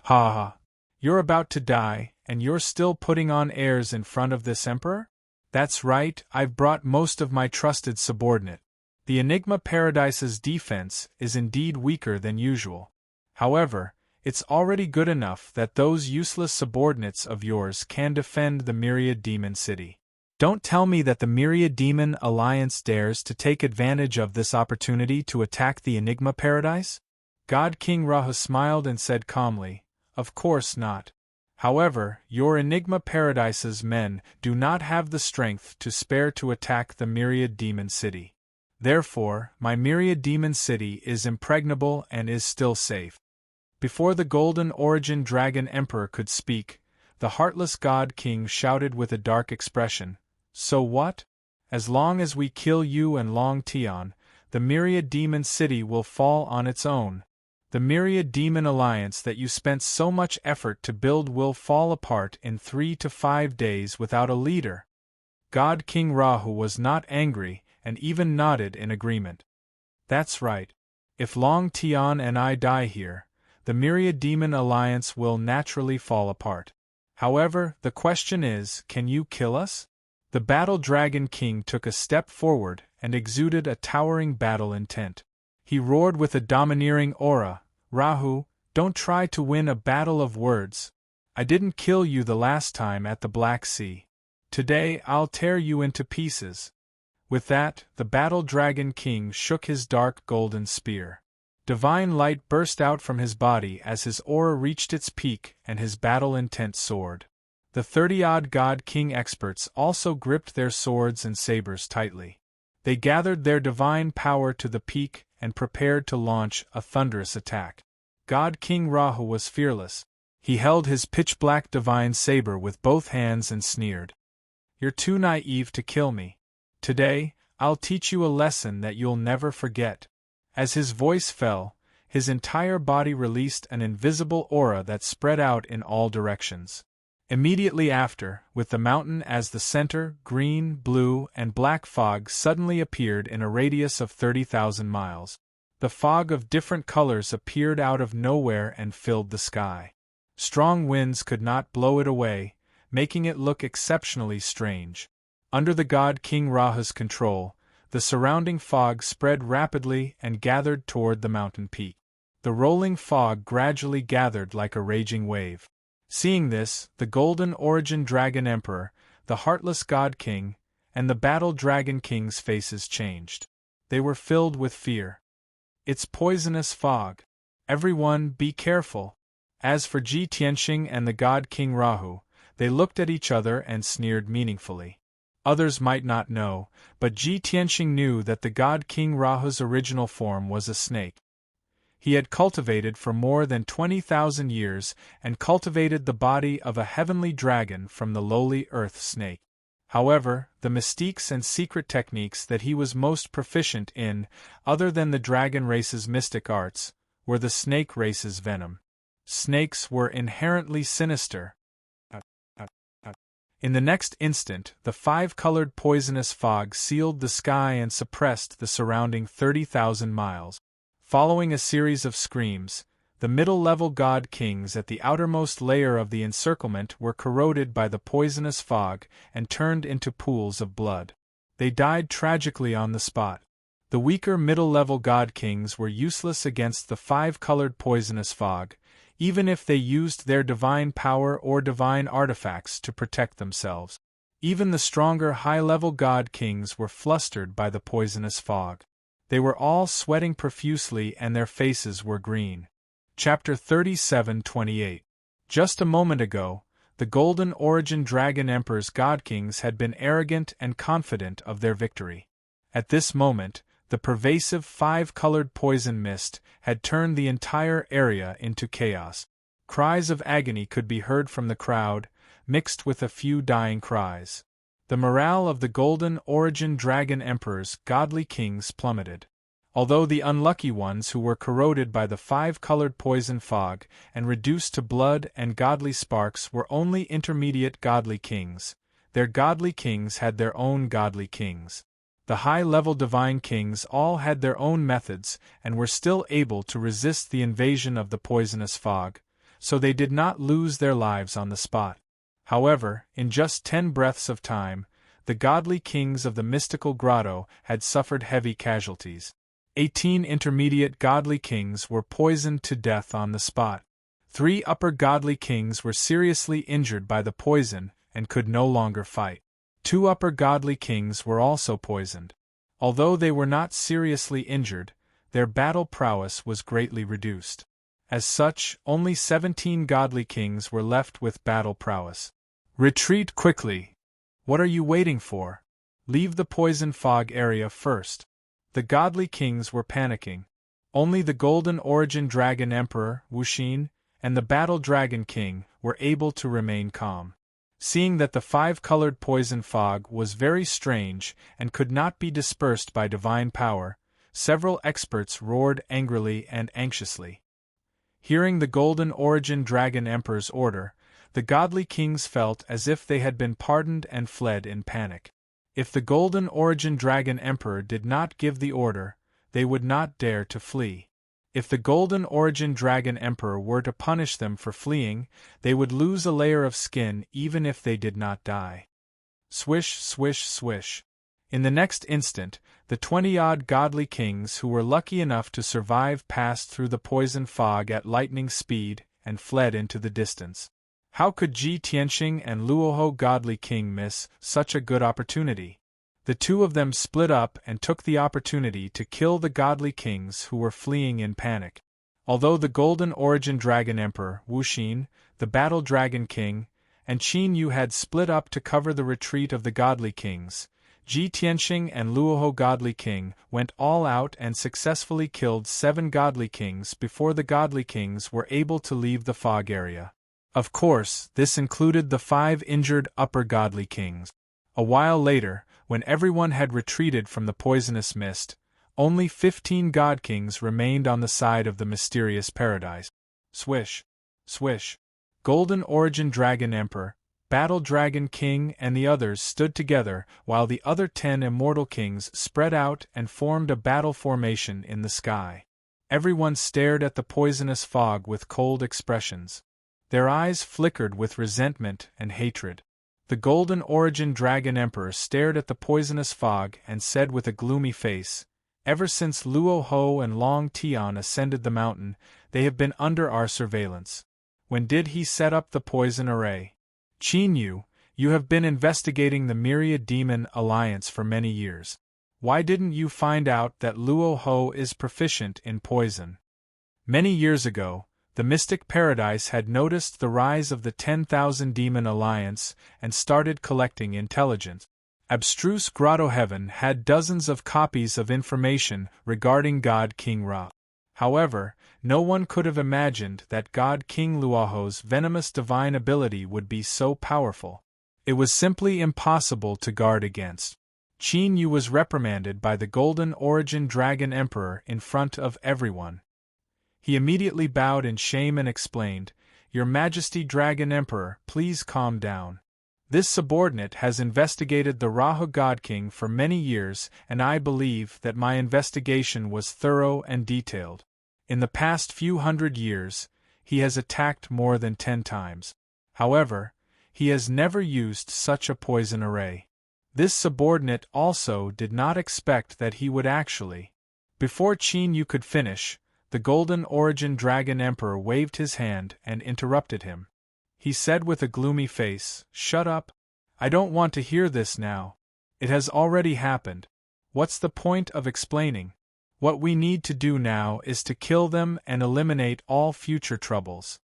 Ha ha! You're about to die, and you're still putting on airs in front of this emperor? That's right, I've brought most of my trusted subordinate. The Enigma Paradise's defense is indeed weaker than usual. However, it's already good enough that those useless subordinates of yours can defend the Myriad Demon City. Don't tell me that the Myriad Demon Alliance dares to take advantage of this opportunity to attack the Enigma Paradise? God King Rahu smiled and said calmly, Of course not. However, your Enigma Paradise's men do not have the strength to spare to attack the Myriad Demon City. Therefore, my Myriad Demon City is impregnable and is still safe. Before the Golden Origin Dragon Emperor could speak, the Heartless God King shouted with a dark expression, So what? As long as we kill you and Long Tian, the Myriad Demon City will fall on its own. The Myriad Demon Alliance that you spent so much effort to build will fall apart in 3 to 5 days without a leader. God King Rahu was not angry and even nodded in agreement. That's right. If Long Tian and I die here, the Myriad Demon Alliance will naturally fall apart. However, the question is, can you kill us? The Battle Dragon King took a step forward and exuded a towering battle intent. He roared with a domineering aura, Rahu, don't try to win a battle of words. I didn't kill you the last time at the Black Sea. Today I'll tear you into pieces. With that, the Battle Dragon King shook his dark golden spear. Divine light burst out from his body as his aura reached its peak and his battle intent soared. The 30-odd God King experts also gripped their swords and sabers tightly. They gathered their divine power to the peak and prepared to launch a thunderous attack. God King Rahu was fearless. He held his pitch-black divine saber with both hands and sneered. "You're too naive to kill me. Today, I'll teach you a lesson that you'll never forget." As his voice fell, his entire body released an invisible aura that spread out in all directions. Immediately after, with the mountain as the center, green, blue, and black fog suddenly appeared in a radius of 30,000 miles. The fog of different colors appeared out of nowhere and filled the sky. Strong winds could not blow it away, making it look exceptionally strange. Under the god King Rahu's control, the surrounding fog spread rapidly and gathered toward the mountain peak. The rolling fog gradually gathered like a raging wave. Seeing this, the Golden Origin Dragon Emperor, the Heartless God King, and the Battle Dragon King's faces changed. They were filled with fear. "It's poisonous fog. Everyone, be careful." As for Ji Tianxing and the God King Rahu, they looked at each other and sneered meaningfully. Others might not know, but Ji Tianxing knew that the God King Rahu's original form was a snake. He had cultivated for more than 20,000 years and cultivated the body of a heavenly dragon from the lowly earth snake. However, the mystiques and secret techniques that he was most proficient in, other than the dragon race's mystic arts, were the snake race's venom. Snakes were inherently sinister. In the next instant, the five-colored poisonous fog sealed the sky and suppressed the surrounding 30,000 miles. Following a series of screams, the middle-level god kings at the outermost layer of the encirclement were corroded by the poisonous fog and turned into pools of blood. They died tragically on the spot. The weaker middle-level god kings were useless against the five-colored poisonous fog, even if they used their divine power or divine artifacts to protect themselves. Even the stronger high-level god kings were flustered by the poisonous fog. They were all sweating profusely and their faces were green. Chapter 37:28. Just a moment ago, the Golden Origin Dragon Emperor's god kings had been arrogant and confident of their victory. At this moment, the pervasive five-colored poison mist had turned the entire area into chaos. Cries of agony could be heard from the crowd, mixed with a few dying cries. The morale of the Golden Origin Dragon Emperor's godly kings plummeted. Although the unlucky ones who were corroded by the five-colored poison fog and reduced to blood and godly sparks were only intermediate godly kings, their godly kings had their own godly kings. The high-level divine kings all had their own methods and were still able to resist the invasion of the poisonous fog, so they did not lose their lives on the spot. However, in just 10 breaths of time, the godly kings of the mystical grotto had suffered heavy casualties. 18 intermediate godly kings were poisoned to death on the spot. 3 upper godly kings were seriously injured by the poison and could no longer fight. 2 upper godly kings were also poisoned. Although they were not seriously injured, their battle prowess was greatly reduced. As such, only 17 godly kings were left with battle prowess. "Retreat quickly! What are you waiting for? Leave the poison fog area first." The godly kings were panicking. Only the Golden Origin Dragon Emperor, Wuxin, and the Battle Dragon King were able to remain calm. Seeing that the five-colored poison fog was very strange and could not be dispersed by divine power, several experts roared angrily and anxiously. Hearing the Golden Origin Dragon Emperor's order, the godly kings felt as if they had been pardoned and fled in panic. If the Golden Origin Dragon Emperor did not give the order, they would not dare to flee. If the Golden Origin Dragon Emperor were to punish them for fleeing, they would lose a layer of skin even if they did not die. Swish, swish, swish. In the next instant, the 20-odd godly kings who were lucky enough to survive passed through the poison fog at lightning speed and fled into the distance. How could Ji Tianxing and Luoho godly king miss such a good opportunity? The two of them split up and took the opportunity to kill the godly kings who were fleeing in panic. Although the Golden Origin Dragon Emperor, Wuxin, the Battle Dragon King, and Qin Yu had split up to cover the retreat of the godly kings, Ji Tianxing and Luoho Godly King went all out and successfully killed 7 Godly Kings before the Godly Kings were able to leave the fog area. Of course, this included the 5 injured Upper Godly Kings. A while later, when everyone had retreated from the poisonous mist, only 15 God Kings remained on the side of the mysterious paradise. Swish! Swish! Golden Origin Dragon Emperor, Battle Dragon King and the others stood together while the other 10 Immortal Kings spread out and formed a battle formation in the sky. Everyone stared at the poisonous fog with cold expressions. Their eyes flickered with resentment and hatred. The Golden Origin Dragon Emperor stared at the poisonous fog and said with a gloomy face, "Ever since Luo Ho and Long Tian ascended the mountain, they have been under our surveillance. When did he set up the poison array? Qin Yu, you have been investigating the Myriad Demon Alliance for many years. Why didn't you find out that Luo Ho is proficient in poison?" Many years ago, the Mystic Paradise had noticed the rise of the 10,000 Demon Alliance and started collecting intelligence. Abstruse Grotto Heaven had dozens of copies of information regarding God King Ra. However, no one could have imagined that God King Luoho's venomous divine ability would be so powerful. It was simply impossible to guard against. Qin Yu was reprimanded by the Golden Origin Dragon Emperor in front of everyone. He immediately bowed in shame and explained, "Your Majesty Dragon Emperor, please calm down. This subordinate has investigated the Rahu God King for many years, and I believe that my investigation was thorough and detailed. In the past few hundred years, he has attacked more than 10 times. However, he has never used such a poison array." This subordinate also did not expect that he would actually. Before Qin Yu could finish, the Golden Origin Dragon Emperor waved his hand and interrupted him. He said with a gloomy face, "Shut up. I don't want to hear this now. It has already happened. What's the point of explaining? What we need to do now is to kill them and eliminate all future troubles."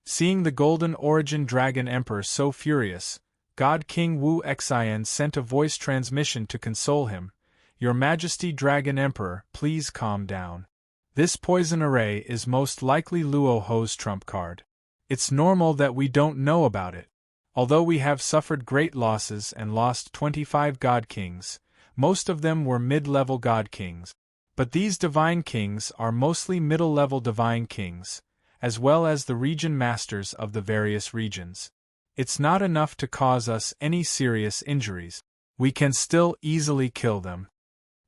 Seeing the Golden Origin Dragon Emperor so furious, God King Wu Xian sent a voice transmission to console him, "Your Majesty Dragon Emperor, please calm down. This poison array is most likely Luo Ho's trump card. It's normal that we don't know about it. Although we have suffered great losses and lost 25 God Kings, most of them were mid-level God Kings. But these Divine Kings are mostly middle-level Divine Kings, as well as the region masters of the various regions. It's not enough to cause us any serious injuries. We can still easily kill them."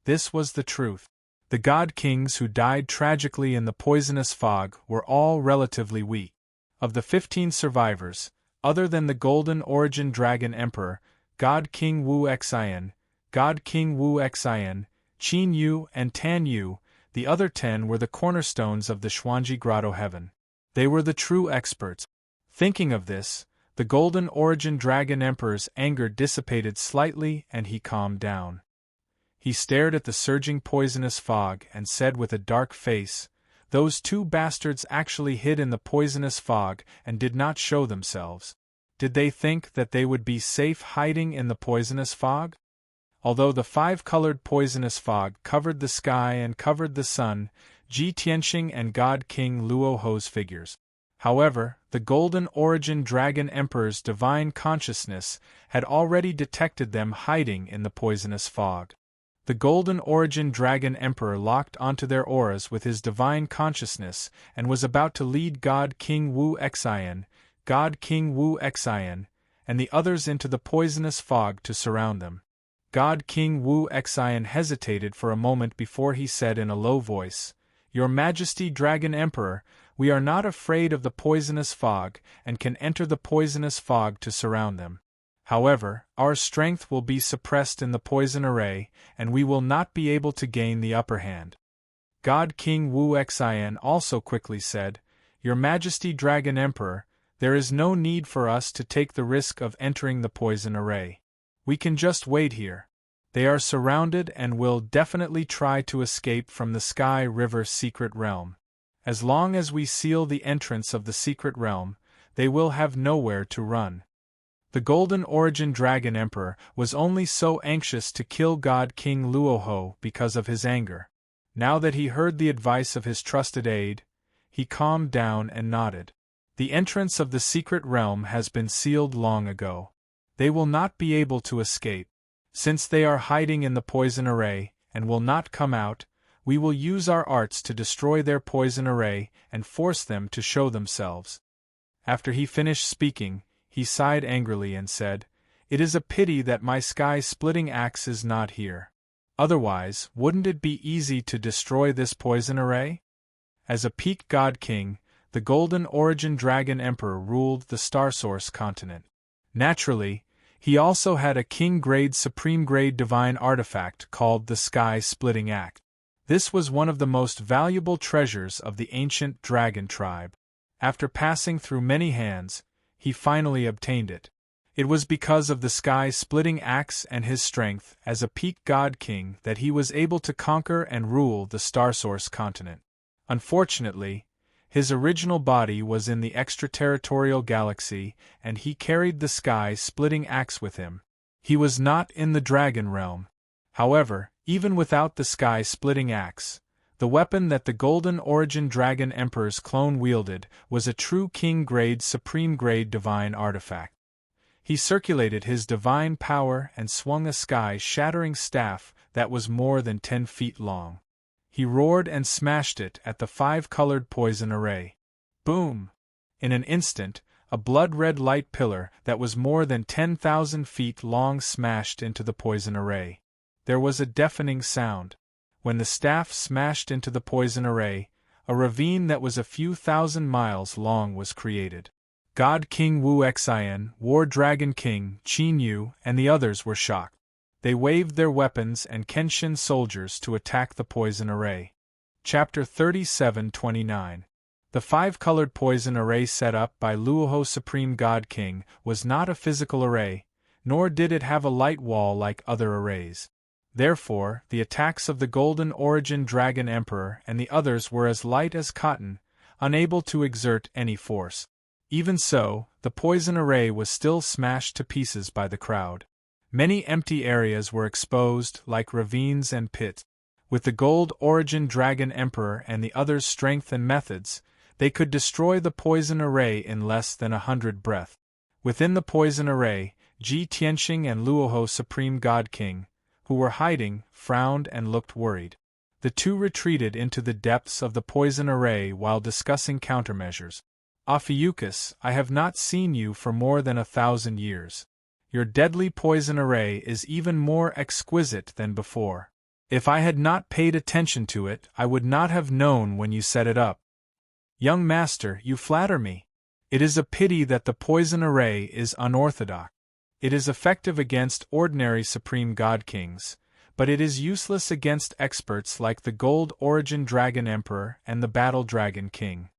This was the truth. The God Kings who died tragically in the poisonous fog were all relatively weak. Of the 15 survivors, other than the Golden Origin Dragon Emperor, God King Wu Xian, God King Wu Xian, Qin Yu and Tan Yu, the other 10 were the cornerstones of the Xuanji Grotto Heaven. They were the true experts. Thinking of this, the Golden Origin Dragon Emperor's anger dissipated slightly and he calmed down. He stared at the surging poisonous fog and said with a dark face, "Those 2 bastards actually hid in the poisonous fog and did not show themselves. Did they think that they would be safe hiding in the poisonous fog?" Although the 5-colored poisonous fog covered the sky and covered the sun, Ji Tianxing and God King Luo Ho's figures. However, the Golden Origin Dragon Emperor's divine consciousness had already detected them hiding in the poisonous fog. The Golden Origin Dragon Emperor locked onto their auras with his divine consciousness and was about to lead God King Wu Xian, God King Wu Xian, and the others into the poisonous fog to surround them. God King Wu Xian hesitated for a moment before he said in a low voice, "Your Majesty Dragon Emperor, we are not afraid of the poisonous fog and can enter the poisonous fog to surround them. However, our strength will be suppressed in the poison array, and we will not be able to gain the upper hand." God King Wu Xian also quickly said, "Your Majesty Dragon Emperor, there is no need for us to take the risk of entering the poison array. We can just wait here. They are surrounded and will definitely try to escape from the Sky River Secret Realm. As long as we seal the entrance of the Secret Realm, they will have nowhere to run." The Golden Origin Dragon Emperor was only so anxious to kill God King Luoho because of his anger. Now that he heard the advice of his trusted aide, he calmed down and nodded. The entrance of the secret realm has been sealed long ago. They will not be able to escape. Since they are hiding in the poison array, and will not come out, we will use our arts to destroy their poison array and force them to show themselves. After he finished speaking, he sighed angrily and said, "It is a pity that my sky-splitting axe is not here. Otherwise, wouldn't it be easy to destroy this poison array?" As a peak god king, the Golden Origin Dragon Emperor ruled the Starsource continent. Naturally, he also had a king-grade supreme-grade divine artifact called the Sky-Splitting Axe. This was one of the most valuable treasures of the ancient dragon tribe. After passing through many hands, he finally obtained it. It was because of the Sky-Splitting Axe and his strength as a peak god king that he was able to conquer and rule the Starsource continent. Unfortunately, his original body was in the extraterritorial galaxy, and he carried the Sky-Splitting Axe with him. He was not in the Dragon Realm. However, even without the Sky-Splitting Axe, the weapon that the Golden Origin Dragon Emperor's clone wielded was a true king-grade supreme-grade divine artifact. He circulated his divine power and swung a sky-shattering staff that was more than 10 feet long. He roared and smashed it at the 5-colored poison array. Boom! In an instant, a blood-red light pillar that was more than 10,000 feet long smashed into the poison array. There was a deafening sound. When the staff smashed into the poison array, a ravine that was a few thousand miles long was created. God King Wu Xian, War Dragon King Qin Yu, and the others were shocked. They waved their weapons and Kenshin soldiers to attack the poison array. Chapter 37-29. The 5-colored poison array set up by Luoho Supreme God King was not a physical array, nor did it have a light wall like other arrays. Therefore, the attacks of the Golden Origin Dragon Emperor and the others were as light as cotton, unable to exert any force. Even so, the poison array was still smashed to pieces by the crowd. Many empty areas were exposed, like ravines and pits. With the Gold Origin Dragon Emperor and the others' strength and methods, they could destroy the poison array in less than 100 breaths. Within the poison array, Ji Tianxing and Luoho Supreme God King, who were hiding, frowned and looked worried. The two retreated into the depths of the poison array while discussing countermeasures. Ophiuchus, I have not seen you for more than 1,000 years. Your deadly poison array is even more exquisite than before. If I had not paid attention to it, I would not have known when you set it up. Young master, you flatter me. It is a pity that the poison array is unorthodox. It is effective against ordinary supreme god kings, but it is useless against experts like the Gold Origin Dragon Emperor and the Battle Dragon King.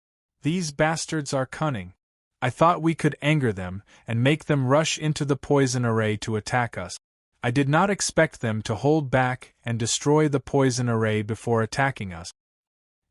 These bastards are cunning. I thought we could anger them and make them rush into the poison array to attack us. I did not expect them to hold back and destroy the poison array before attacking us.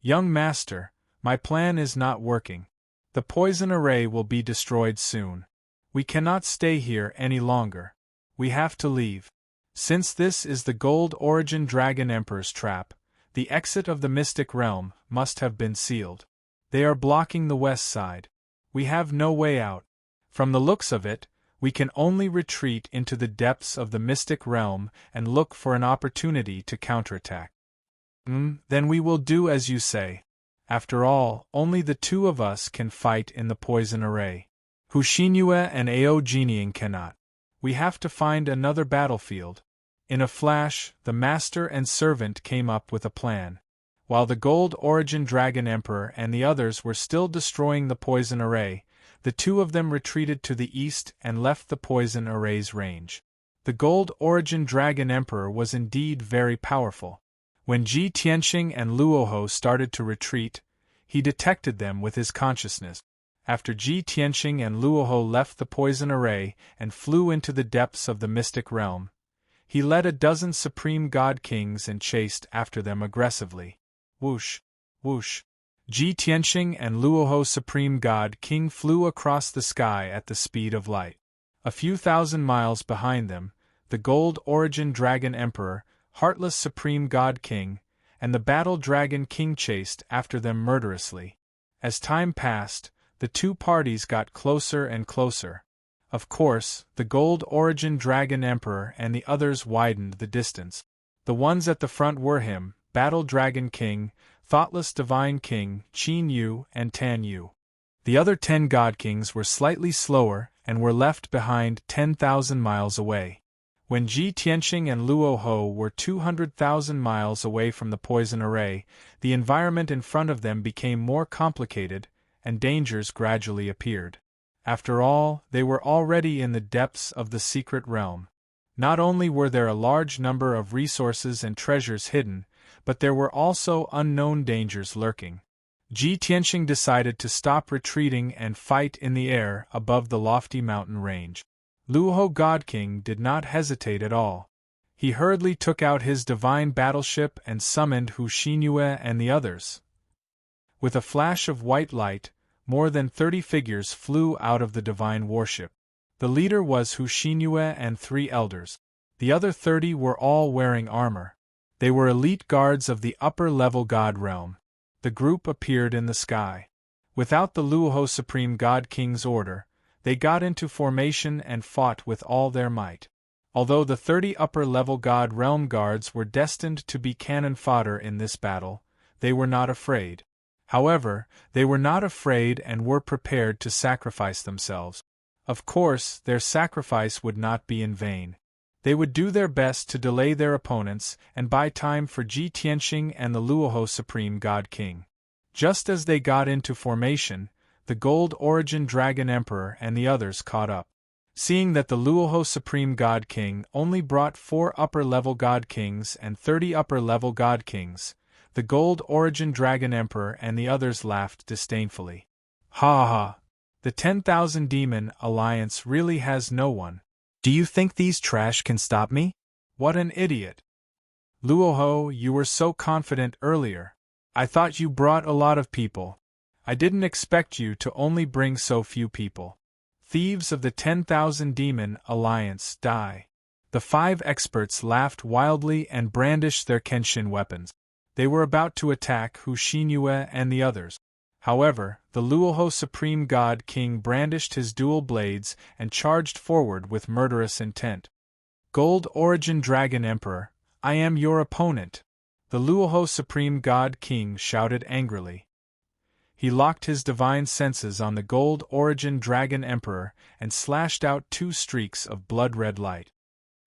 Young master, my plan is not working. The poison array will be destroyed soon. We cannot stay here any longer. We have to leave. Since this is the Gold Origin Dragon Emperor's trap, the exit of the Mystic Realm must have been sealed. They are blocking the west side. We have no way out. From the looks of it, we can only retreat into the depths of the Mystic Realm and look for an opportunity to counterattack. Then we will do as you say. After all, only the two of us can fight in the poison array. Hushinyue and Ao Jinying cannot. We have to find another battlefield. In a flash, the master and servant came up with a plan. While the Gold Origin Dragon Emperor and the others were still destroying the poison array, the two of them retreated to the east and left the poison array's range. The Gold Origin Dragon Emperor was indeed very powerful. When Ji Tianxing and Luoho started to retreat, he detected them with his consciousness. After Ji Tianxing and Luoho left the poison array and flew into the depths of the Mystic Realm, he led a dozen supreme god kings and chased after them aggressively. Whoosh! Whoosh! Ji Tianxing and Luoho Supreme God King flew across the sky at the speed of light. A few thousand miles behind them, the Gold Origin Dragon Emperor, heartless Supreme God King, and the Battle Dragon King chased after them murderously. As time passed, the two parties got closer and closer. Of course, the Gold Origin Dragon Emperor and the others widened the distance. The ones at the front were him, Battle Dragon King, Thoughtless Divine King, Qin Yu, and Tan Yu. The other 10 God Kings were slightly slower and were left behind 10,000 miles away. When Ji Tianqing and Luo Ho were 200,000 miles away from the poison array, the environment in front of them became more complicated, and dangers gradually appeared. After all, they were already in the depths of the secret realm. Not only were there a large number of resources and treasures hidden, but there were also unknown dangers lurking. Ji Tianqing decided to stop retreating and fight in the air above the lofty mountain range. Luoho God King did not hesitate at all. He hurriedly took out his divine battleship and summoned Hu Xinyue and the others. With a flash of white light, more than 30 figures flew out of the divine warship. The leader was Hu Xinyue and 3 elders. The other 30 were all wearing armor. They were elite guards of the upper-level god realm. The group appeared in the sky. Without the Luoho Supreme God King's order, they got into formation and fought with all their might. Although the 30 upper-level god realm guards were destined to be cannon fodder in this battle, they were not afraid. However, they were not afraid and were prepared to sacrifice themselves. Of course, their sacrifice would not be in vain. They would do their best to delay their opponents and buy time for Ji Tianqing and the Luoho Supreme God King. Just as they got into formation, the Gold Origin Dragon Emperor and the others caught up. Seeing that the Luoho Supreme God King only brought 4 upper-level God Kings and 30 upper-level God Kings, the Gold Origin Dragon Emperor and the others laughed disdainfully. Ha ha! The 10,000 Demon Alliance really has no one. Do you think these trash can stop me? What an idiot! Luoho, you were so confident earlier. I thought you brought a lot of people. I didn't expect you to only bring so few people. Thieves of the 10,000 Demon Alliance, die. The 5 experts laughed wildly and brandished their Kenshin weapons. They were about to attack Hu Xinyue and the others. However, the Luoho Supreme God King brandished his dual blades and charged forward with murderous intent. Gold Origin Dragon Emperor, I am your opponent! The Luoho Supreme God King shouted angrily. He locked his divine senses on the Gold Origin Dragon Emperor and slashed out 2 streaks of blood-red light.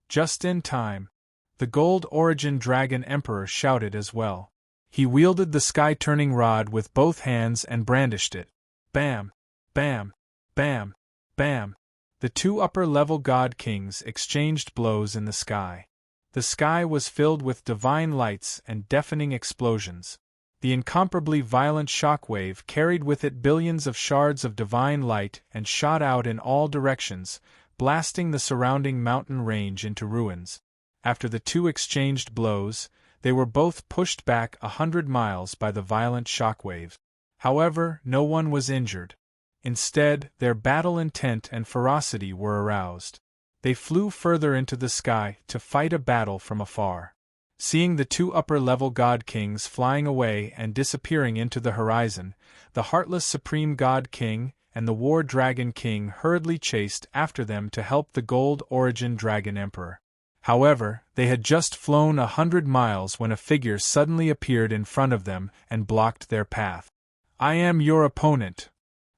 Just in time, the Gold Origin Dragon Emperor shouted as well. He wielded the sky-turning rod with both hands and brandished it. Bam! Bam! Bam! Bam! The 2 upper-level God Kings exchanged blows in the sky. The sky was filled with divine lights and deafening explosions. The incomparably violent shockwave carried with it billions of shards of divine light and shot out in all directions, blasting the surrounding mountain range into ruins. After the 2 exchanged blows, they were both pushed back 100 miles by the violent shockwave. However, no one was injured. Instead, their battle intent and ferocity were aroused. They flew further into the sky to fight a battle from afar. Seeing the 2 upper-level God Kings flying away and disappearing into the horizon, the heartless Supreme God King and the War Dragon King hurriedly chased after them to help the Gold Origin Dragon Emperor. However, they had just flown 100 miles when a figure suddenly appeared in front of them and blocked their path. I am your opponent!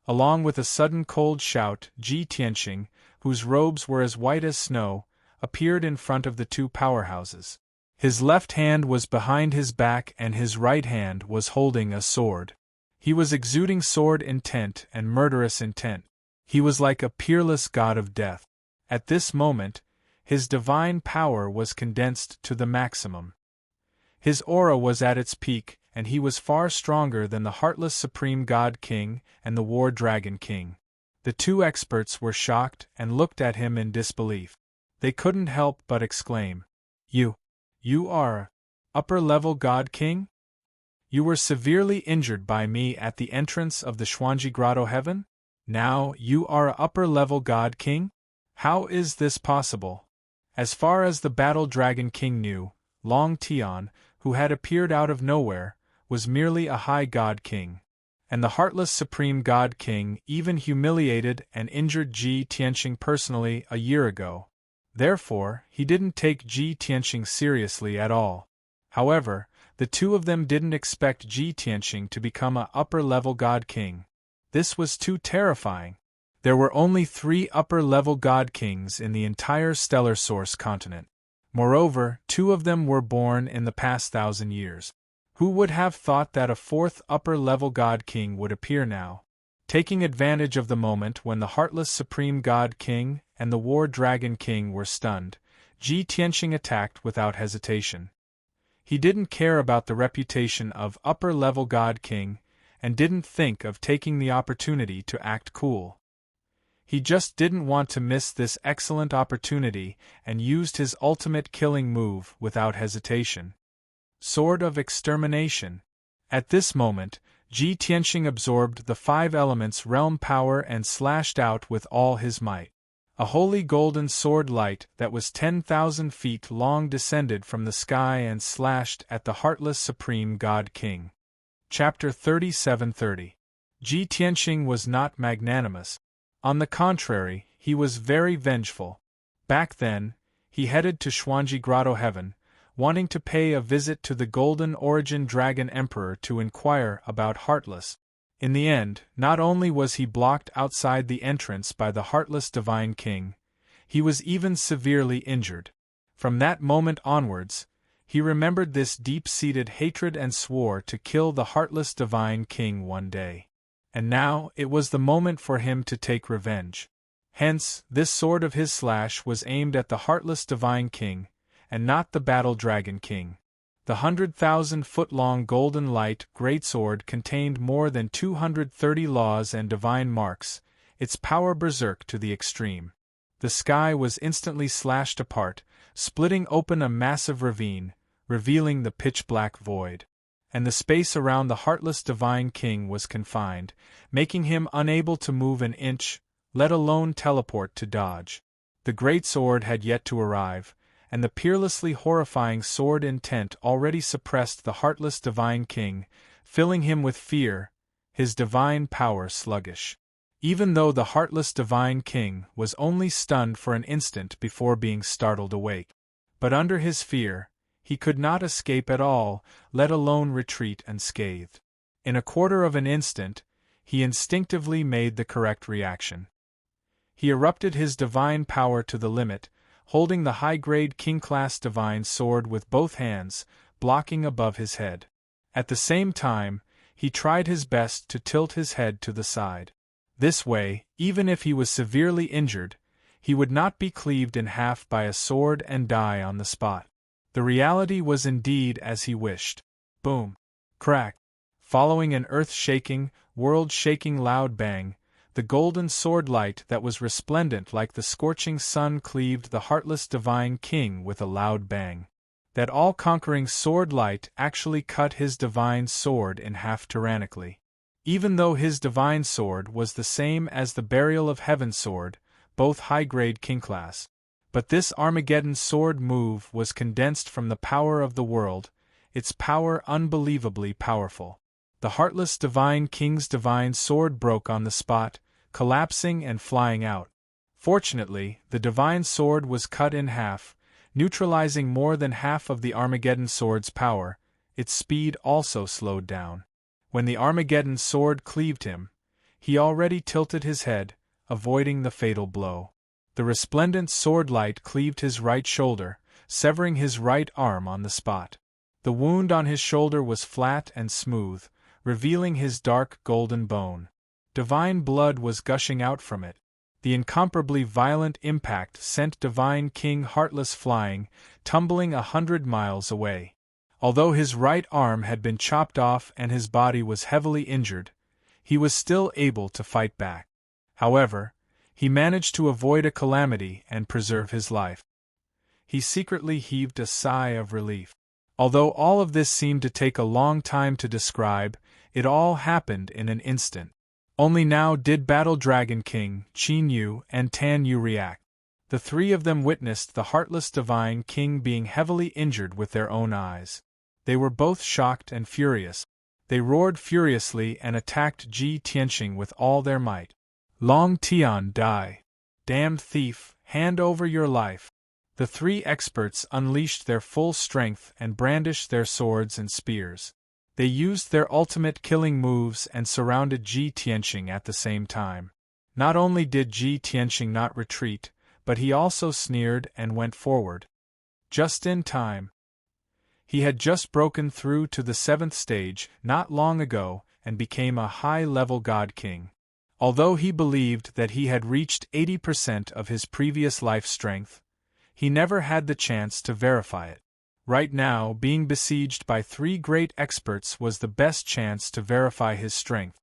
Along with a sudden cold shout, Ji Tianqing, whose robes were as white as snow, appeared in front of the 2 powerhouses. His left hand was behind his back and his right hand was holding a sword. He was exuding sword intent and murderous intent. He was like a peerless god of death. At this moment, his divine power was condensed to the maximum. His aura was at its peak, and he was far stronger than the heartless Supreme God King and the War Dragon King. The 2 experts were shocked and looked at him in disbelief. They couldn't help but exclaim, You are upper-level God King? You were severely injured by me at the entrance of the Xuanji Grotto Heaven? Now you are a upper-level God King? How is this possible? As far as the Battle Dragon King knew, Long Tian, who had appeared out of nowhere, was merely a high god king. And the heartless supreme god king even humiliated and injured Ji Tianxing personally a year ago. Therefore, he didn't take Ji Tianxing seriously at all. However, the two of them didn't expect Ji Tianxing to become a upper-level god king. This was too terrifying. There were only 3 upper-level god kings in the entire stellar source continent. Moreover, 2 of them were born in the past 1,000 years. Who would have thought that a 4th upper-level god king would appear now? Taking advantage of the moment when the heartless supreme god king and the war dragon king were stunned, Ji Tianxing attacked without hesitation. He didn't care about the reputation of upper-level god king, and didn't think of taking the opportunity to act cool. He just didn't want to miss this excellent opportunity and used his ultimate killing move without hesitation. Sword of Extermination. At this moment, Ji Tianxing absorbed the 5 elements realm power and slashed out with all his might. A holy golden sword light that was 10,000 feet long descended from the sky and slashed at the heartless supreme god king. Chapter 3730. Ji Tianxing was not magnanimous. On the contrary, he was very vengeful. Back then, he headed to Xuanji Grotto Heaven, wanting to pay a visit to the Golden Origin Dragon Emperor to inquire about Heartless. In the end, not only was he blocked outside the entrance by the Heartless Divine King, he was even severely injured. From that moment onwards, he remembered this deep-seated hatred and swore to kill the Heartless Divine King one day. And now, it was the moment for him to take revenge. Hence, this sword of his slash was aimed at the Heartless Divine King, and not the Battle Dragon King. The 100,000-foot-long golden light greatsword contained more than 230 laws and divine marks, its power berserk to the extreme. The sky was instantly slashed apart, splitting open a massive ravine, revealing the pitch-black void. And the space around the Heartless Divine King was confined, making him unable to move an inch, let alone teleport to dodge. The great sword had yet to arrive, and the peerlessly horrifying sword intent already suppressed the Heartless Divine King, filling him with fear, his divine power sluggish. Even though the Heartless Divine King was only stunned for an instant before being startled awake. But under his fear, he could not escape at all, let alone retreat unscathed. In a quarter of an instant, he instinctively made the correct reaction. He erupted his divine power to the limit, holding the high-grade king-class divine sword with both hands, blocking above his head. At the same time, he tried his best to tilt his head to the side. This way, even if he was severely injured, he would not be cleaved in half by a sword and die on the spot. The reality was indeed as he wished. Boom! Crack! Following an earth-shaking, world-shaking loud bang, the golden sword light that was resplendent like the scorching sun cleaved the Heartless Divine King with a loud bang. That all-conquering sword light actually cut his divine sword in half tyrannically. Even though his divine sword was the same as the Burial of Heaven sword, both high-grade king-class. But this Armageddon sword move was condensed from the power of the world, its power unbelievably powerful. The Heartless Divine King's divine sword broke on the spot, collapsing and flying out. Fortunately, the divine sword was cut in half, neutralizing more than half of the Armageddon sword's power. Its speed also slowed down. When the Armageddon sword cleaved him, he already tilted his head, avoiding the fatal blow. The resplendent sword light cleaved his right shoulder, severing his right arm on the spot. The wound on his shoulder was flat and smooth, revealing his dark golden bone. Divine blood was gushing out from it. The incomparably violent impact sent Divine King Heartless flying, tumbling 100 miles away. Although his right arm had been chopped off and his body was heavily injured, he was still able to fight back. However, he managed to avoid a calamity and preserve his life. He secretly heaved a sigh of relief. Although all of this seemed to take a long time to describe, it all happened in an instant. Only now did Battle Dragon King, Qin Yu, and Tan Yu react. The three of them witnessed the heartless divine king being heavily injured with their own eyes. They were both shocked and furious. They roared furiously and attacked Ji Tianxing with all their might. Long Tian die! Damned thief, hand over your life! The three experts unleashed their full strength and brandished their swords and spears. They used their ultimate killing moves and surrounded Ji Tianxing at the same time. Not only did Ji Tianxing not retreat, but he also sneered and went forward. Just in time. He had just broken through to the 7th stage not long ago and became a high-level god king. Although he believed that he had reached 80% of his previous life strength, he never had the chance to verify it. Right now, being besieged by three great experts was the best chance to verify his strength.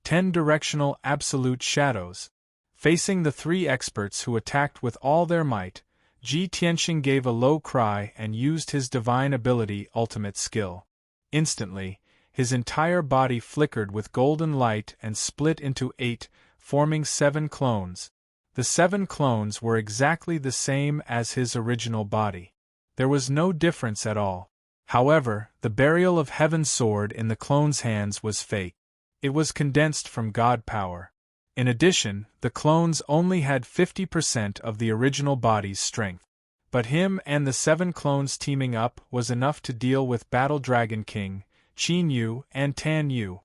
10 directional absolute shadows. Facing the three experts who attacked with all their might, Ji Tianxing gave a low cry and used his divine ability ultimate skill. Instantly, his entire body flickered with golden light and split into 8, forming 7 clones. The 7 clones were exactly the same as his original body. There was no difference at all. However, the burial of Heaven's sword in the clones' hands was fake. It was condensed from god power. In addition, the clones only had 50% of the original body's strength. But him and the 7 clones teaming up was enough to deal with Battle Dragon King, Qin Yu and Tan Yu.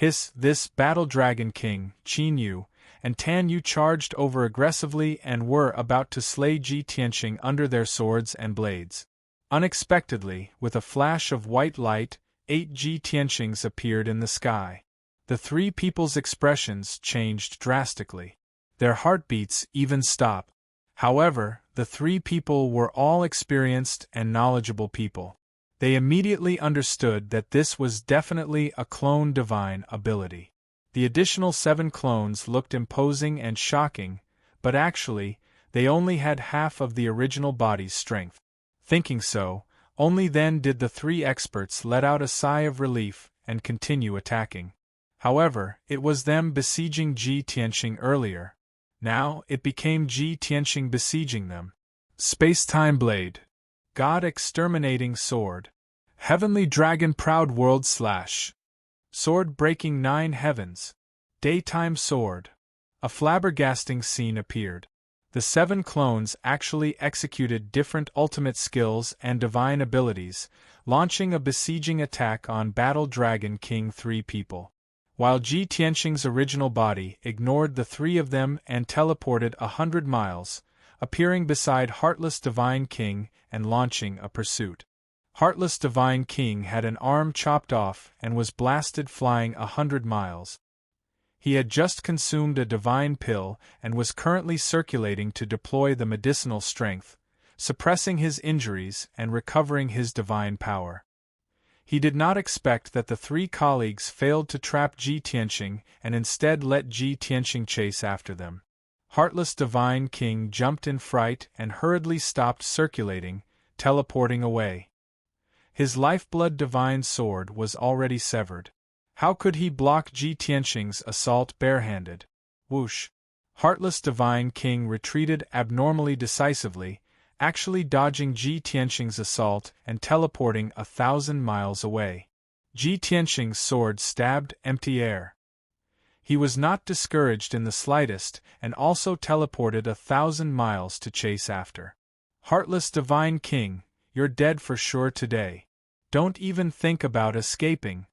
This Battle Dragon King, Qin Yu, and Tan Yu charged over aggressively and were about to slay Ji Tianxing under their swords and blades. Unexpectedly, with a flash of white light, 8 Ji Tianxings appeared in the sky. The three people's expressions changed drastically. Their heartbeats even stopped. However, the three people were all experienced and knowledgeable people. They immediately understood that this was definitely a clone divine ability. The additional 7 clones looked imposing and shocking, but actually, they only had half of the original body's strength. Thinking so, only then did the three experts let out a sigh of relief and continue attacking. However, it was them besieging Ji Tianxing earlier. Now, it became Ji Tianxing besieging them. Space-time blade. God exterminating sword. Heavenly dragon proud world slash. Sword breaking 9 heavens. Daytime sword. A flabbergasting scene appeared. The 7 clones actually executed different ultimate skills and divine abilities, launching a besieging attack on Battle Dragon King 3 people. While Ji Tianxing's original body ignored the 3 of them and teleported 100 miles, appearing beside Heartless Divine King and launching a pursuit. Heartless Divine King had an arm chopped off and was blasted flying 100 miles. He had just consumed a divine pill and was currently circulating to deploy the medicinal strength, suppressing his injuries and recovering his divine power. He did not expect that the 3 colleagues failed to trap Ji Tianxing and instead let Ji Tianxing chase after them. Heartless Divine King jumped in fright and hurriedly stopped circulating, teleporting away. His lifeblood divine sword was already severed. How could he block Ji Tianxing's assault barehanded? Whoosh! Heartless Divine King retreated abnormally decisively, actually dodging Ji Tianxing's assault and teleporting 1,000 miles away. Ji Tianxing's sword stabbed empty air. He was not discouraged in the slightest and also teleported 1,000 miles to chase after. Heartless Divine King, you're dead for sure today. Don't even think about escaping.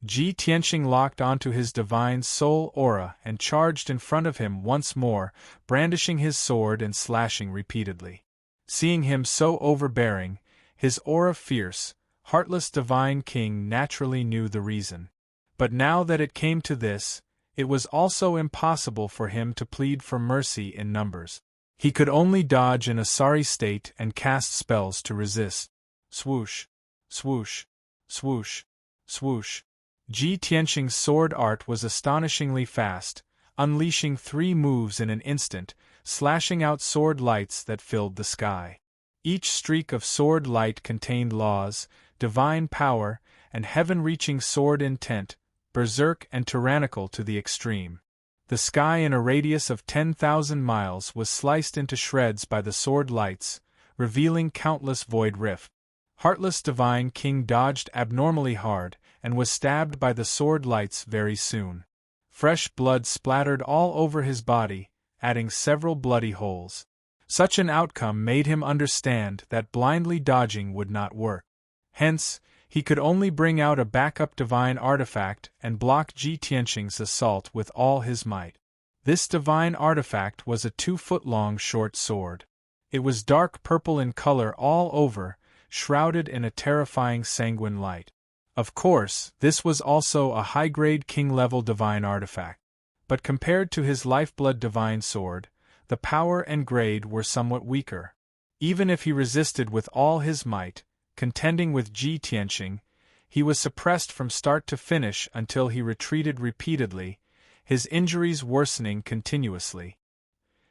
Ji Tianxing locked onto his divine soul aura and charged in front of him once more, brandishing his sword and slashing repeatedly. Seeing him so overbearing, his aura fierce, Heartless Divine King naturally knew the reason. But now that it came to this, it was also impossible for him to plead for mercy in numbers. He could only dodge in a sorry state and cast spells to resist. Swoosh, swoosh, swoosh, swoosh. Ji Tianxing's sword art was astonishingly fast, unleashing 3 moves in an instant, slashing out sword lights that filled the sky. Each streak of sword light contained laws, divine power, and heaven-reaching sword intent, berserk and tyrannical to the extreme. The sky in a radius of 10,000 miles was sliced into shreds by the sword lights, revealing countless void rifts. Heartless Divine King dodged abnormally hard and was stabbed by the sword lights very soon. Fresh blood splattered all over his body, adding several bloody holes. Such an outcome made him understand that blindly dodging would not work. Hence, he could only bring out a backup divine artifact and block Ji Tianqing's assault with all his might. This divine artifact was a 2-foot-long short sword. It was dark purple in color all over, shrouded in a terrifying sanguine light. Of course, this was also a high-grade king-level divine artifact. But compared to his lifeblood divine sword, the power and grade were somewhat weaker. Even if he resisted with all his might, contending with Ji Tianqing, he was suppressed from start to finish until he retreated repeatedly, his injuries worsening continuously.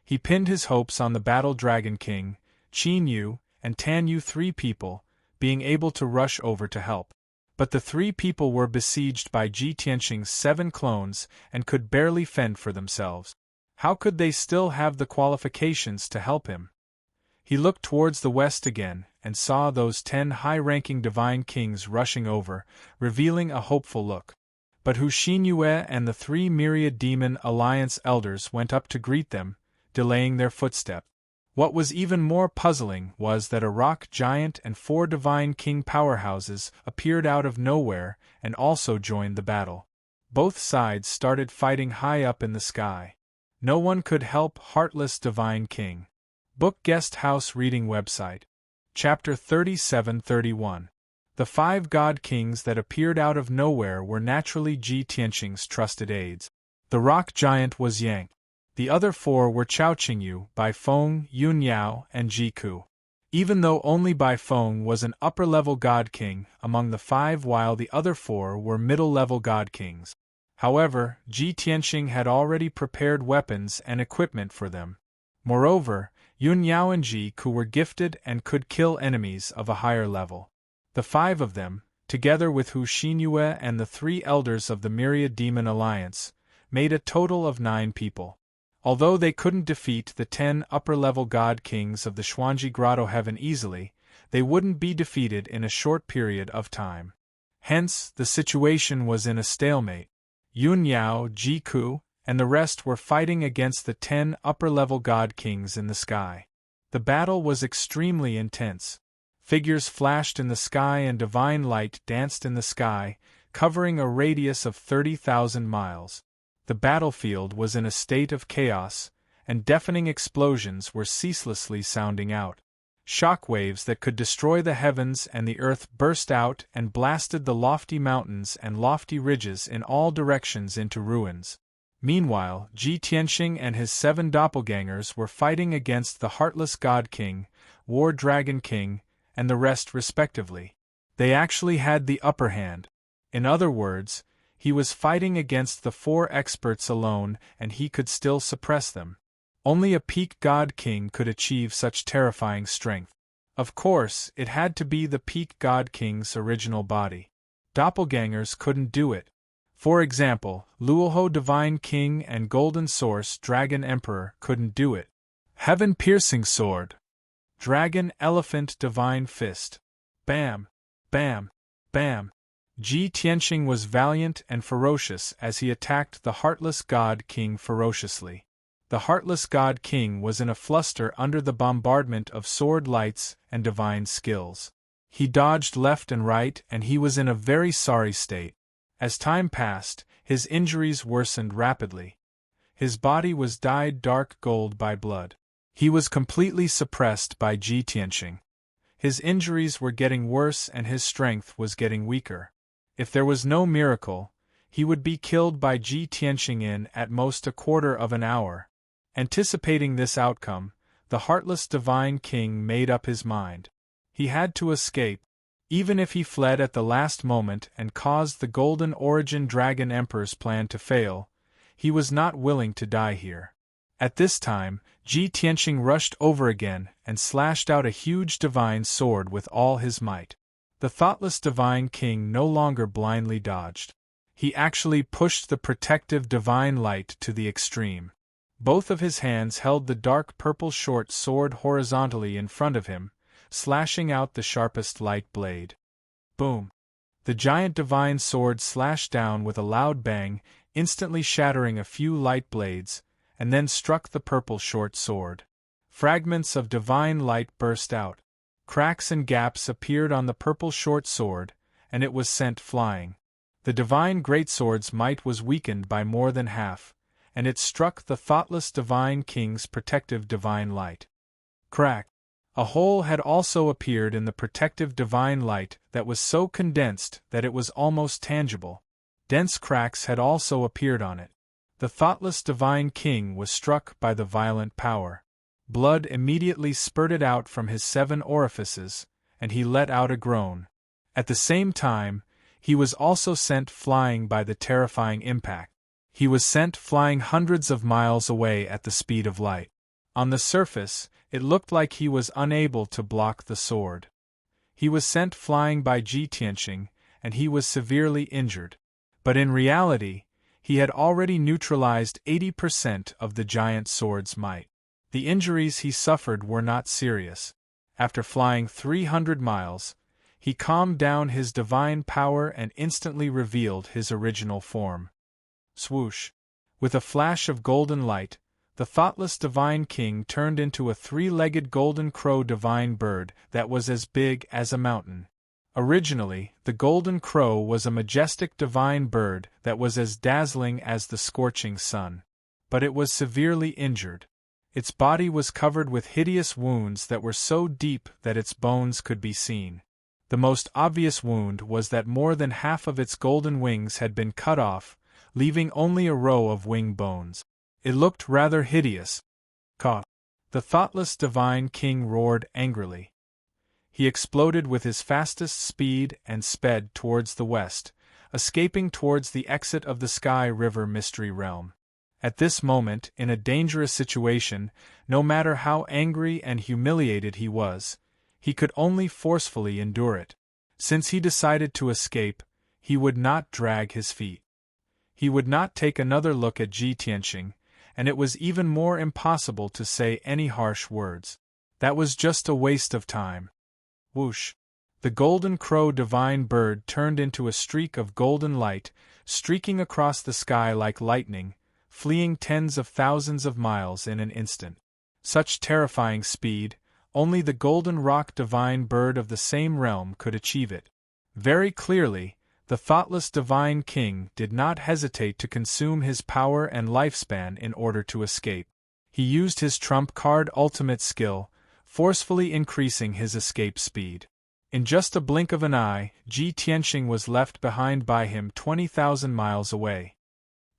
He pinned his hopes on the Battle Dragon King, Qin Yu, and Tan Yu, 3 people, being able to rush over to help. But the 3 people were besieged by Ji Tianqing's 7 clones and could barely fend for themselves. How could they still have the qualifications to help him? He looked towards the west again, and saw those 10 high-ranking divine kings rushing over, revealing a hopeful look. But Hu Xinyue and the 3 myriad demon alliance elders went up to greet them, delaying their footsteps. What was even more puzzling was that a rock giant and 4 divine king powerhouses appeared out of nowhere and also joined the battle. Both sides started fighting high up in the sky. No one could help Heartless Divine King. Book Guest House Reading Website. Chapter 37-31. The 5 god kings that appeared out of nowhere were naturally Ji Tianqing's trusted aides. The rock giant was Yang. The other 4 were Chao Qingyu, Bai Feng, Yun Yao, and Ji Ku. Even though only Bai Feng was an upper-level god king among the 5 while the other 4 were middle-level god kings. However, Ji Tianqing had already prepared weapons and equipment for them. Moreover, Yun Yao and Ji Ku were gifted and could kill enemies of a higher level. The 5 of them, together with Hu Xinyue and the 3 elders of the Myriad Demon Alliance, made a total of 9 people. Although they couldn't defeat the 10 upper-level god kings of the Xuanji Grotto Heaven easily, they wouldn't be defeated in a short period of time. Hence, the situation was in a stalemate. Yun Yao, Ji Ku, and the rest were fighting against the 10 upper-level god kings in the sky. The battle was extremely intense. Figures flashed in the sky and divine light danced in the sky, covering a radius of 30,000 miles. The battlefield was in a state of chaos, and deafening explosions were ceaselessly sounding out. Shockwaves that could destroy the heavens and the earth burst out and blasted the lofty mountains and lofty ridges in all directions into ruins. Meanwhile, Ji Tianqing and his 7 doppelgangers were fighting against the Heartless God King, War Dragon King, and the rest respectively. They actually had the upper hand. In other words, he was fighting against the 4 experts alone and he could still suppress them. Only a peak god king could achieve such terrifying strength. Of course, it had to be the peak god king's original body. Doppelgangers couldn't do it. For example, Luoho Divine King and Golden Source Dragon Emperor couldn't do it. Heaven-piercing sword. Dragon Elephant Divine Fist. Bam! Bam! Bam! Ji Tianqing was valiant and ferocious as he attacked the Heartless God King ferociously. The Heartless God King was in a fluster under the bombardment of sword lights and divine skills. He dodged left and right and he was in a very sorry state. As time passed, his injuries worsened rapidly. His body was dyed dark gold by blood. He was completely suppressed by Ji Tianqing. His injuries were getting worse and his strength was getting weaker. If there was no miracle, he would be killed by Ji Tianqing in at most a quarter of an hour. Anticipating this outcome, the Heartless Divine King made up his mind. He had to escape. Even if he fled at the last moment and caused the Golden Origin Dragon Emperor's plan to fail, he was not willing to die here. At this time, Ji Tianqing rushed over again and slashed out a huge divine sword with all his might. The thoughtless Divine King no longer blindly dodged. He actually pushed the protective divine light to the extreme. Both of his hands held the dark purple short sword horizontally in front of him, slashing out the sharpest light blade. Boom! The giant divine sword slashed down with a loud bang, instantly shattering a few light blades, and then struck the purple short sword. Fragments of divine light burst out. Cracks and gaps appeared on the purple short sword, and it was sent flying. The divine greatsword's might was weakened by more than half, and it struck the thoughtless divine king's protective divine light. Crack! A hole had also appeared in the protective divine light that was so condensed that it was almost tangible. Dense cracks had also appeared on it. The thoughtless divine king was struck by the violent power. Blood immediately spurted out from his 7 orifices, and he let out a groan. At the same time, he was also sent flying by the terrifying impact. He was sent flying hundreds of miles away at the speed of light. On the surface, it looked like he was unable to block the sword. He was sent flying by Ji Tianqing, and he was severely injured. But in reality, he had already neutralized 80% of the giant sword's might. The injuries he suffered were not serious. After flying 300 miles, he calmed down his divine power and instantly revealed his original form. Swoosh! With a flash of golden light, the thoughtless divine king turned into a 3-legged golden crow divine bird that was as big as a mountain. Originally, the golden crow was a majestic divine bird that was as dazzling as the scorching sun. But it was severely injured. Its body was covered with hideous wounds that were so deep that its bones could be seen. The most obvious wound was that more than half of its golden wings had been cut off, leaving only a row of wing bones. It looked rather hideous. Caw! The thoughtless divine king roared angrily. He exploded with his fastest speed and sped towards the west, escaping towards the exit of the Sky River Mystery Realm. At this moment, in a dangerous situation, no matter how angry and humiliated he was, he could only forcefully endure it. Since he decided to escape, he would not drag his feet. He would not take another look at Ji Tianqing, and it was even more impossible to say any harsh words. That was just a waste of time. Whoosh! The golden crow divine bird turned into a streak of golden light, streaking across the sky like lightning, fleeing tens of thousands of miles in an instant. Such terrifying speed, only the golden rock divine bird of the same realm could achieve it. Very clearly, the thoughtless divine king did not hesitate to consume his power and lifespan in order to escape. He used his trump card ultimate skill, forcefully increasing his escape speed. In just a blink of an eye, Ji Tianqing was left behind by him 20,000 miles away.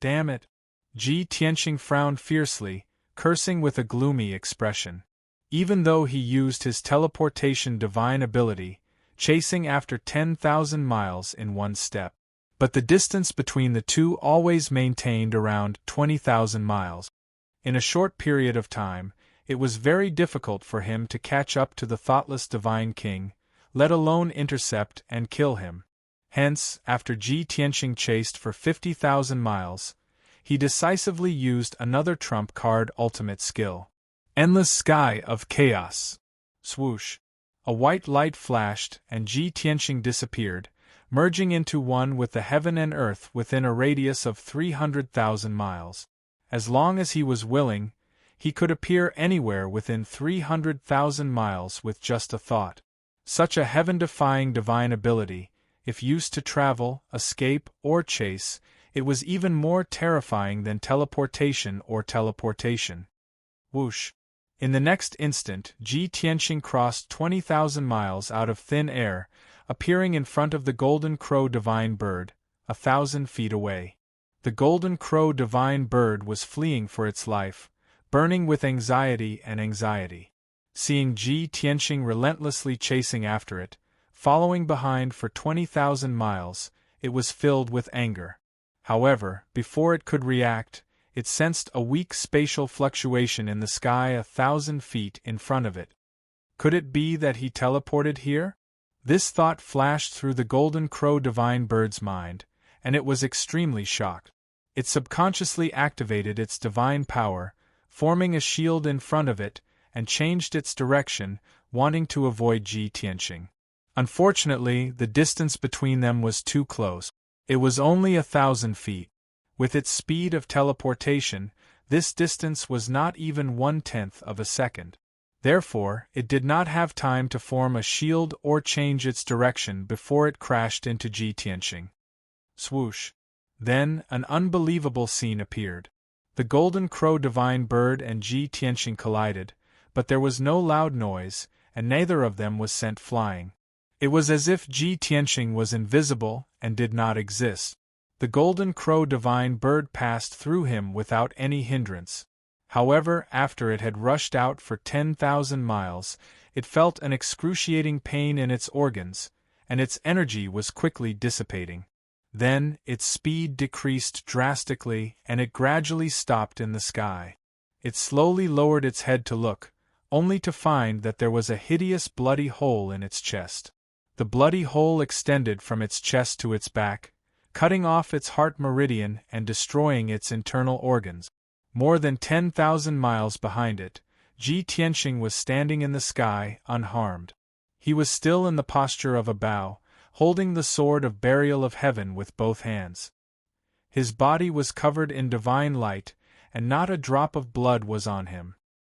Damn it! Ji Tianqing frowned fiercely, cursing with a gloomy expression. Even though he used his teleportation divine ability, chasing after 10,000 miles in one step. But the distance between the two always maintained around 20,000 miles. In a short period of time, it was very difficult for him to catch up to the thoughtless divine king, let alone intercept and kill him. Hence, after Ji Tianqing chased for 50,000 miles, he decisively used another trump card ultimate skill. Endless Sky of Chaos. Swoosh! A white light flashed and Ji Tianqing disappeared, merging into one with the heaven and earth within a radius of 300,000 miles. As long as he was willing, he could appear anywhere within 300,000 miles with just a thought. Such a heaven-defying divine ability, if used to travel, escape, or chase, it was even more terrifying than teleportation or teleportation. Whoosh! In the next instant, Ji Tianqing crossed 20,000 miles out of thin air, appearing in front of the golden crow divine bird, 1,000 feet away. The golden crow divine bird was fleeing for its life, burning with anxiety and anxiety. Seeing Ji Tianqing relentlessly chasing after it, following behind for 20,000 miles, it was filled with anger. However, before it could react, it sensed a weak spatial fluctuation in the sky 1,000 feet in front of it. Could it be that he teleported here? This thought flashed through the golden crow divine bird's mind, and it was extremely shocked. It subconsciously activated its divine power, forming a shield in front of it, and changed its direction, wanting to avoid Ji Tianqing. Unfortunately, the distance between them was too close. It was only 1,000 feet. With its speed of teleportation, this distance was not even 1/10 of a second. Therefore, it did not have time to form a shield or change its direction before it crashed into Ji Tianqing. Swoosh! Then, an unbelievable scene appeared. The golden crow divine bird and Ji Tianqing collided, but there was no loud noise, and neither of them was sent flying. It was as if Ji Tianqing was invisible and did not exist. The golden crow divine bird passed through him without any hindrance. However, after it had rushed out for 10,000 miles, it felt an excruciating pain in its organs, and its energy was quickly dissipating. Then, its speed decreased drastically, and it gradually stopped in the sky. It slowly lowered its head to look, only to find that there was a hideous bloody hole in its chest. The bloody hole extended from its chest to its back, cutting off its heart meridian and destroying its internal organs. More than 10,000 miles behind it, Ji Tianqing was standing in the sky, unharmed. He was still in the posture of a bow, holding the sword of burial of heaven with both hands. His body was covered in divine light, and not a drop of blood was on him.